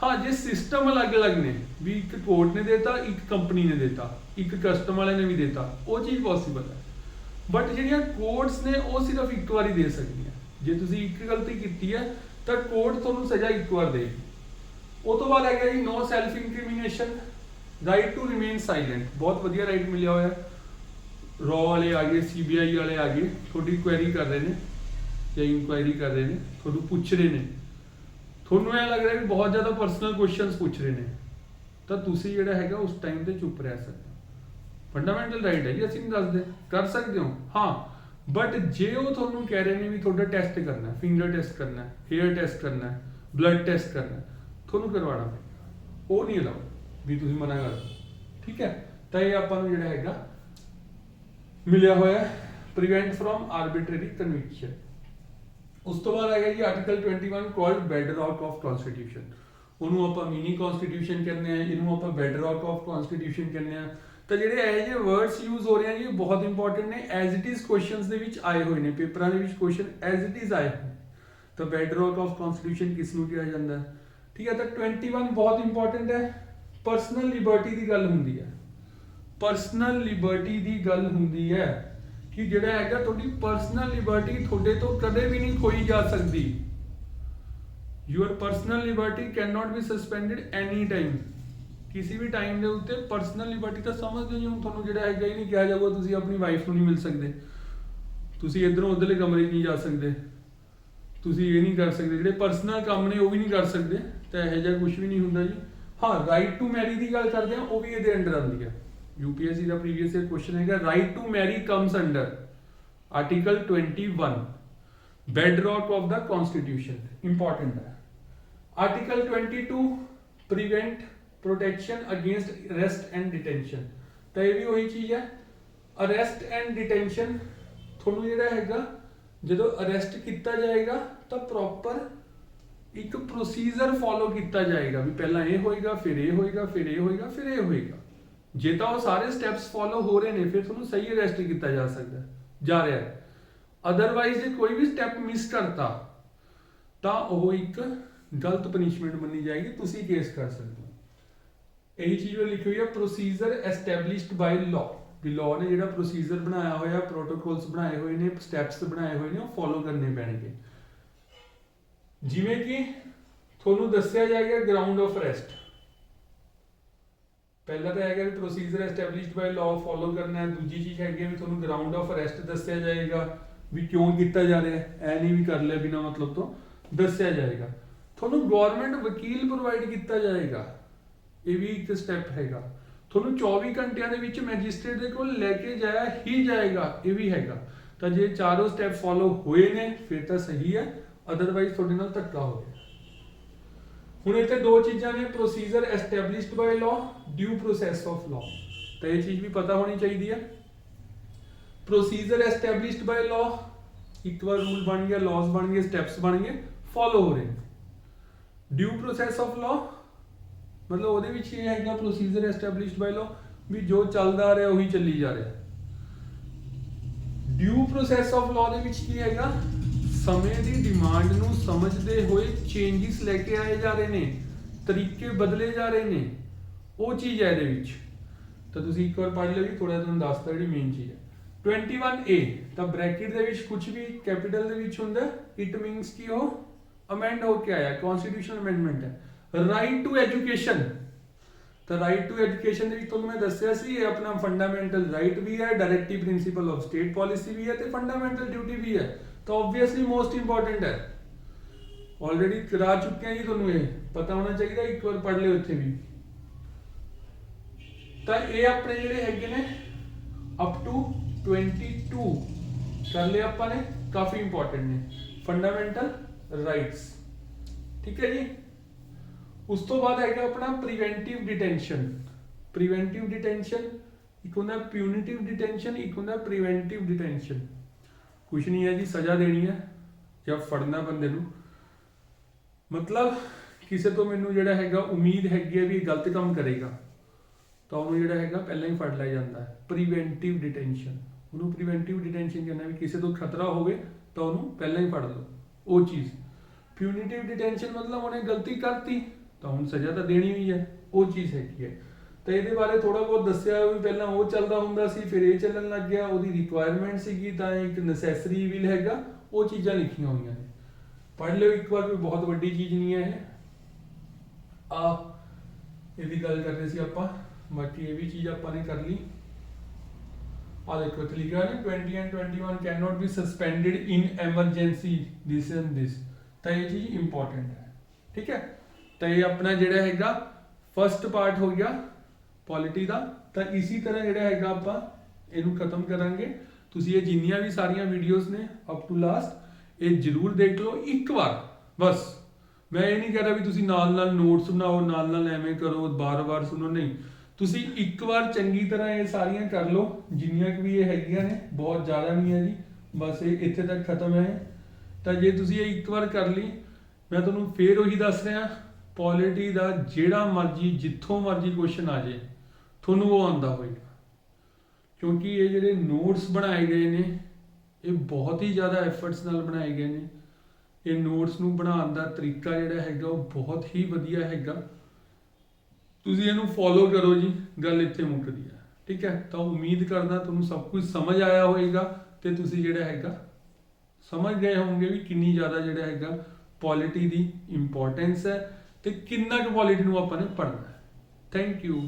ਹਾਂ, ਜੇ ਸਿਸਟਮ ਅਲੱਗ-ਅਲੱਗ ਨੇ ਵੀ ਇੱਕ ਕੋਰਟ ਨੇ ਦੇਤਾ, ਇੱਕ ਕੰਪਨੀ ਨੇ ਦੇਤਾ, ਇੱਕ ਕਸਟਮ ਵਾਲੇ ਨੇ ਵੀ ਦੇਤਾ, ਉਹ ਚੀਜ਼ ਪੋਸੀਬਲ ਹੈ। ਬਟ ਜਿਹੜੀਆਂ ਕੋਰਟਸ ਨੇ ਉਹ ਸਿਰਫ ਇੱਕ ਵਾਰ ਹੀ ਦੇ ਸਕਦੀਆਂ। ਜੇ ਤੁਸੀਂ ਇੱਕ ਗਲਤੀ ਕੀਤੀ ਹੈ ਤਾਂ ਕੋਰਟ ਤੁਹਾਨੂੰ ਸਜ਼ਾ ਇੱਕ ਵਾਰ ਦੇਗੀ। ਉਹ ਤੋਂ ਬਾਅਦ ਹੈਗਾ ਜੀ no self incrimination, right to remain silent. ਬਹੁਤ ਵਧੀਆ ਰਾਈਟ ਮਿਲਿਆ ਹੋਇਆ। ਰॉ ਵਾਲੇ ਆ ਗਏ, CBI ਵਾਲੇ ਆ ਗਏ, ਤੁਹਾਡੀ ਕੁਐਰੀ ਕਰ ਰਹੇ ਨੇ ਜਾਂ ਇਨਕੁਆਇਰੀ ਕਰ ਰਹੇ ਨੇ, ਤੁਹਾਨੂੰ ਪੁੱਛ ਰਹੇ ਨੇ, ਤੁਹਾਨੂੰ ਇਹ ਲੱਗ ਰਿਹਾ ਵੀ ਬਹੁਤ ਜ਼ਿਆਦਾ ਪਰਸਨਲ ਕੁਐਸਚਨਸ ਪੁੱਛ ਰਹੇ ਨੇ, ਤਾਂ ਤੁਸੀਂ ਜਿਹੜਾ ਹੈਗਾ ਉਸ ਟਾਈਮ ਤੇ ਚੁੱਪ ਰਹਿ ਸਕਦੇ ਹੋ। ਫੰਡਾਮੈਂਟਲ ਰਾਈਟ ਹੈ ਜੀ, ਅਸੀਂ ਨਹੀਂ ਦੱਸਦੇ, ਕਰ ਸਕਦੇ ਹੋ। ਹਾਂ, ਬਟ ਜੇ ਉਹ ਤੁਹਾਨੂੰ ਕਹਿ ਰਹੇ ਨੇ ਵੀ ਤੁਹਾਡਾ ਟੈਸਟ ਕਰਨਾ, ਫਿੰਗਰ ਟੈਸਟ ਕਰਨਾ, ਹੇਅਰ ਟੈਸਟ ਕਰਨਾ, ਬਲੱਡ ਟੈਸਟ ਕਰਨਾ, ਤੁਹਾਨੂੰ ਕਰਵਾਉਣਾ ਪਏਗਾ, ਉਹ ਨਹੀਂ ਅਲਾਉਡ ਵੀ ਤੁਸੀਂ ਮਨਾ ਕਰ ਦਿਓ। ਠੀਕ ਹੈ, ਤਾਂ ਇਹ ਆਪਾਂ ਨੂੰ ਜਿਹੜਾ ਹੈਗਾ ਮਿਲਿਆ ਹੋਇਆ ਪ੍ਰੀਵੈਂਟ ਫਰੋਮ ਆਰਬਿਟਰੀ ਕਨਵਿਕਸ਼ਨ। ਉਸ ਤੋਂ ਬਾਅਦ ਹੈਗਾ ਜੀ ਆਰਟੀਕਲ 21 ਕਾਲਡ ਬੈਡਰੌਕ ਆਫ ਕਨਸਟੀਟਿਊਸ਼ਨ। ਉਹਨੂੰ ਆਪਾਂ ਮਿਨੀ ਕਨਸਟੀਟਿਊਸ਼ਨ ਕਹਿੰਦੇ ਆ, ਇਹਨੂੰ ਆਪਾਂ ਬੈਡਰੌਕ ਆਫ ਕਨਸਟੀਟਿਊਸ਼ਨ ਕਹਿੰਦੇ ਆ। ਤਾਂ ਜਿਹੜੇ ਇਹ ਜਿਹੇ ਵਰਡਸ ਯੂਜ਼ ਹੋ ਰਹੇ ਆ ਜੀ ਇਹ ਬਹੁਤ ਇੰਪੋਰਟੈਂਟ ਨੇ, ਐਜ਼ ਇਟ ਇਜ਼ ਕੁਐਸਚਨਸ ਦੇ ਵਿੱਚ ਆਏ ਹੋਏ ਨੇ, ਪੇਪਰਾਂ ਦੇ ਵਿੱਚ ਕੁਐਸਚਨ ਐਜ਼ ਇਟ ਇਜ਼ ਆਏ ਹੋਏ। ਤਾਂ ਬੈਡਰੌਕ ਆਫ ਕਨਸਟੀਟਿਊਸ਼ਨ ਕਿਸ ਨੂੰ ਕਿਹਾ ਜਾਂਦਾ ਹੈ? ਠੀਕ ਹੈ, ਤਾਂ 21 ਬਹੁਤ ਇੰਪੋਰਟੈਂਟ ਹੈ। ਪਰਸਨਲ ਲਿਬਰਟੀ ਦੀ ਗੱਲ ਹੁੰਦੀ ਹੈ, ਪਰਸਨਲ ਲਿਬਰਟੀ ਦੀ ਗੱਲ ਹੁੰਦੀ ਹੈ ਕਿ ਜਿਹੜਾ ਹੈਗਾ ਤੁਹਾਡੀ ਪਰਸਨਲ ਲਿਬਰਟੀ ਤੁਹਾਡੇ ਤੋਂ ਕਦੇ ਵੀ ਨਹੀਂ ਖੋਈ ਜਾ ਸਕਦੀ। Your personal Liberty can not be suspended any time. ਕਿਸੇ ਵੀ ਟਾਈਮ ਦੇ ਉੱਤੇ ਪਰਸਨਲ ਲਿਬਰਟੀ ਤਾਂ ਸਮਝਦੇ ਹੋ, ਹੁਣ ਤੁਹਾਨੂੰ ਜਿਹੜਾ ਹੈਗਾ ਇਹ ਨਹੀਂ ਕਿਹਾ ਜਾਊਗਾ ਤੁਸੀਂ ਆਪਣੀ ਵਾਈਫ ਨੂੰ ਨਹੀਂ ਮਿਲ ਸਕਦੇ, ਤੁਸੀਂ ਇੱਧਰੋਂ ਉੱਧਰਲੇ ਕਮਰੇ 'ਚ ਨਹੀਂ ਜਾ ਸਕਦੇ, ਤੁਸੀਂ ਇਹ ਨਹੀਂ ਕਰ ਸਕਦੇ, ਜਿਹੜੇ ਪਰਸਨਲ ਕੰਮ ਨੇ ਉਹ ਵੀ ਨਹੀਂ ਕਰ ਸਕਦੇ। ਤਾਂ ਇਹੋ ਜਿਹਾ ਕੁਝ ਵੀ ਨਹੀਂ ਹੁੰਦਾ ਜੀ। ਹਾਂ, ਰਾਈਟ ਟੂ ਮੈਰੀ ਦੀ ਗੱਲ ਕਰਦੇ ਆ, ਉਹ ਵੀ ਇਹਦੇ ਅੰਡਰ ਆਉਂਦੀ ਹੈ। यूपीएससी का प्रीवियस ईयर क्वेश्चन है, right to marry comes under article 21 bedrock of the constitution, important है। Article 22 prevent protection against arrest and detention. तो ये भी वही चीज है, अरेस्ट एंड डिटेंशन थोनू जिहड़ा हैगा जो अरेस्ट किया जाएगा तो प्रॉपर एक प्रोसीजर फॉलो किया जाएगा भी पहला ये होएगा, फिर ये होएगा, फिर ये होएगा, फिर ये होएगा। जे तो सारे स्टैप्स फॉलो हो रहे हैं फिर थोड़ा सही अरेस्ट किया जा सकता है जा रहा है। अदरवाइज जे कोई भी स्टैप मिस करता तो वह एक गलत पनिशमेंट बनी जाएगी, तुसी केस कर सकते हो। यही चीज़ लिखी हुई है प्रोसीजर एस्टैबलिश्ड बाय लॉ, भी लॉ ने जो प्रोसीजर बनाया हुआ, प्रोटोकॉल्स बनाए हुए ने, स्टैप्स बनाए हुए ने, फॉलो करने पैणगे। जिवें कि थोनू दस्सिया जाएगा ग्राउंड ऑफ अरेस्ट, पहला तो है procedure established by law follow करना है, दूजी चीज़ है थोनू ग्राउंड ऑफ अरेस्ट दस्सिया जाएगा भी क्यों किया जा रहा है, ऐ नहीं भी कर लिया बिना मतलब तो दस्सिया जाएगा। थोनू गवर्नमेंट वकील प्रोवाइड किया जाएगा, ये भी एक स्टैप हैगा। थोनू 24 घंटिया मैजिस्ट्रेट के कोल लेके जाया ही जाएगा, ये भी हैगा। तो जे चारों स्टैप फॉलो हुए ने फिर तो सही है, अदरवाइज थोड़े नाल धक्का हो गया। हुण इत्थे दो चीज़ां ने, procedure established by law, due process of law. तो ये चीज़ भी पता होनी चाहिए है। प्रोसीजर एस्टैबलिश्ड बाय लॉ, एक बार रूल बन गया, लॉज बन गए, स्टैप्स बन गए, फॉलो हो रहे हैं। ड्यू प्रोसैस ऑफ लॉ मतलब वो ये है प्रोसीजर एस्टैबलिश्ड बाय लॉ भी जो चलता आ रहा वही चली जा रहा है। ड्यू प्रोसैस ऑफ लॉ दे विच की हैगा समय की डिमांड नूं समझते हुए चेंजिस लेके आए जा रहे हैं, तरीके बदले जा रहे हैं, वो चीज़ है ये। तो तुसीं एक बार पढ़ लो जी, थोड़ा तुहानूं दसदा जी मेन चीज़ है। 21A तो ब्रैकेट दे विच कुछ भी कैपिटल दे विच हुंदा, इट मीनस कि वो अमेंड होके आया, कॉन्स्टिट्यूशनल अमेंडमेंट है। राइट टू एजुकेशन, तो राइट टू एजुकेशन दे विच तुहानूं मैं दस्सिया सी ये अपना फंडामेंटल राइट भी है, directive principal of state policy भी है, तो फंडामेंटल ड्यूटी भी है। तो ऑब्वियसली मोस्ट इंपॉर्टेंट है, ऑलरेडी करा चुके हैं जी, तुहानूं ये पता होना चाहिए, एक बार पढ़ लियो इत्थे भी। तो ये अपने जिहड़े हैगे ने अप टू 22 कर लिया आपां ने, काफी इंपॉर्टेंट ने फंडामेंटल राइट्स। ठीक है जी। उस तो बाद हैगा अपना प्रिवेंटिव डिटेंशन। प्रिवेंटिव डिटेंशन एक होंदा प्यूनिटिव डिटेंशन, एक होंदा प्रिवेंटिव डिटेंशन। कुछ नहीं है जी, सज़ा देनी है या फड़ना बंदे नूं, मतलब किसी तो मैनू जिहड़ा हैगा उम्मीद हैगी है भी गलत काम करेगा तो उन्होंने जिहड़ा हैगा पहले ही फड़ लिया जाता है। प्रिवेंटिव डिटेंशन, उन्होंने प्रिवेंटिव डिटेंशन कहना भी किसी तो खतरा होवे तो उन्होंने पहले ही फड़ लो, वो चीज़। प्यूनिटिव डिटेंशन मतलब उन्हें गलती करती तो हुण सज़ा तो देनी हुई है, वो चीज़ हैगी है। तो ये बारे थोड़ा बहुत दस्सिया भी, पहला वो चलता हुंदा सी, फिर ये चलन लग गया, वो रिक्वायरमेंट सीगी तां एक नसैसरी विल हैगा, वो चीज़ां लिखियां हुई ने, पढ़ लो एक बार, कोई बहुत बड़ी चीज़ नहीं है। ये गल कर रहे सी आपां, बाकी ये भी चीज़ आपां ने कर ली। देखो लिखा है ना 20 and 21 can not be suspended in emergency this and this, तो ये चीज़ इंपॉर्टेंट है। ठीक है, तो ये अपना जिहड़ा हैगा फर्स्ट पार्ट हो गया पॉलिटी का। तो इसी तरह जिहड़ा हैगा आपां इहनूं खत्म करांगे। तुसीं ये जिन्नियां भी सारियां वीडियोस ने अप टू लास्ट ये जरूर देख लो एक बार, बस ਮੈਂ ਇਹ ਨਹੀਂ ਕਹਿ ਰਿਹਾ ਵੀ ਤੁਸੀਂ ਨਾਲ ਨਾਲ ਨੋਟਸ ਬਣਾਓ, ਨਾਲ ਨਾਲ ਐਵੇਂ ਕਰੋ, ਬਾਰ-ਬਾਰ ਸੁਣੋ, ਨਹੀਂ। ਤੁਸੀਂ ਇੱਕ ਵਾਰ ਚੰਗੀ ਤਰ੍ਹਾਂ ਇਹ ਸਾਰੀਆਂ ਕਰ ਲਓ, ਜਿੰਨੀਆਂ ਕਿ ਵੀ ਇਹ ਹੈਗੀਆਂ ਨੇ, ਬਹੁਤ ਜ਼ਿਆਦਾ ਨਹੀਂ ਹੈ ਜੀ, ਬਸ ਇਹ ਇੱਥੇ ਤੱਕ ਖਤਮ ਹੈ। ਤਾਂ ਜੇ ਤੁਸੀਂ ਇਹ ਇੱਕ ਵਾਰ ਕਰ ਲਈ, ਮੈਂ ਤੁਹਾਨੂੰ ਫੇਰ ਉਹੀ ਦੱਸ ਰਿਹਾ, ਪੋਲਿਟੀ ਦਾ ਜਿਹੜਾ ਮਰਜ਼ੀ ਜਿੱਥੋਂ ਮਰਜ਼ੀ ਕੁਐਸਚਨ ਆ ਜਾਏ ਤੁਹਾਨੂੰ ਉਹ ਆਉਂਦਾ ਹੋਏਗਾ, ਕਿਉਂਕਿ ਇਹ ਜਿਹੜੇ ਨੋਟਸ ਬਣਾਏ ਗਏ ਨੇ ਇਹ ਬਹੁਤ ਹੀ ਜ਼ਿਆਦਾ ਐਫਰਟਸ ਨਾਲ ਬਣਾਏ ਗਏ ਨੇ। ਇਹ ਨੋਟਸ ਨੂੰ ਬਣਾਉਣ ਦਾ ਤਰੀਕਾ ਜਿਹੜਾ ਹੈਗਾ ਉਹ ਬਹੁਤ ਹੀ ਵਧੀਆ ਹੈਗਾ, ਤੁਸੀਂ ਇਹਨੂੰ ਫੋਲੋ ਕਰੋ ਜੀ, ਗੱਲ ਇੱਥੇ ਮੁੱਕਦੀ ਹੈ। ਠੀਕ ਹੈ, ਤਾਂ ਉਮੀਦ ਕਰਦਾ ਤੁਹਾਨੂੰ ਸਭ ਕੁਝ ਸਮਝ ਆਇਆ ਹੋਏਗਾ ਤੇ ਤੁਸੀਂ ਜਿਹੜਾ ਹੈਗਾ ਸਮਝ ਗਏ ਹੋਵੋਗੇ ਵੀ ਕਿੰਨੀ ਜ਼ਿਆਦਾ ਜਿਹੜਾ ਹੈਗਾ ਪੋਲਿਟੀ ਦੀ ਇੰਪੋਰਟੈਂਸ ਹੈ ਤੇ ਕਿੰਨਾ ਕੁ ਪੋਲਿਟੀ ਨੂੰ ਆਪਾਂ ਨੇ ਪੜ੍ਹਨਾ ਹੈ। Thank you.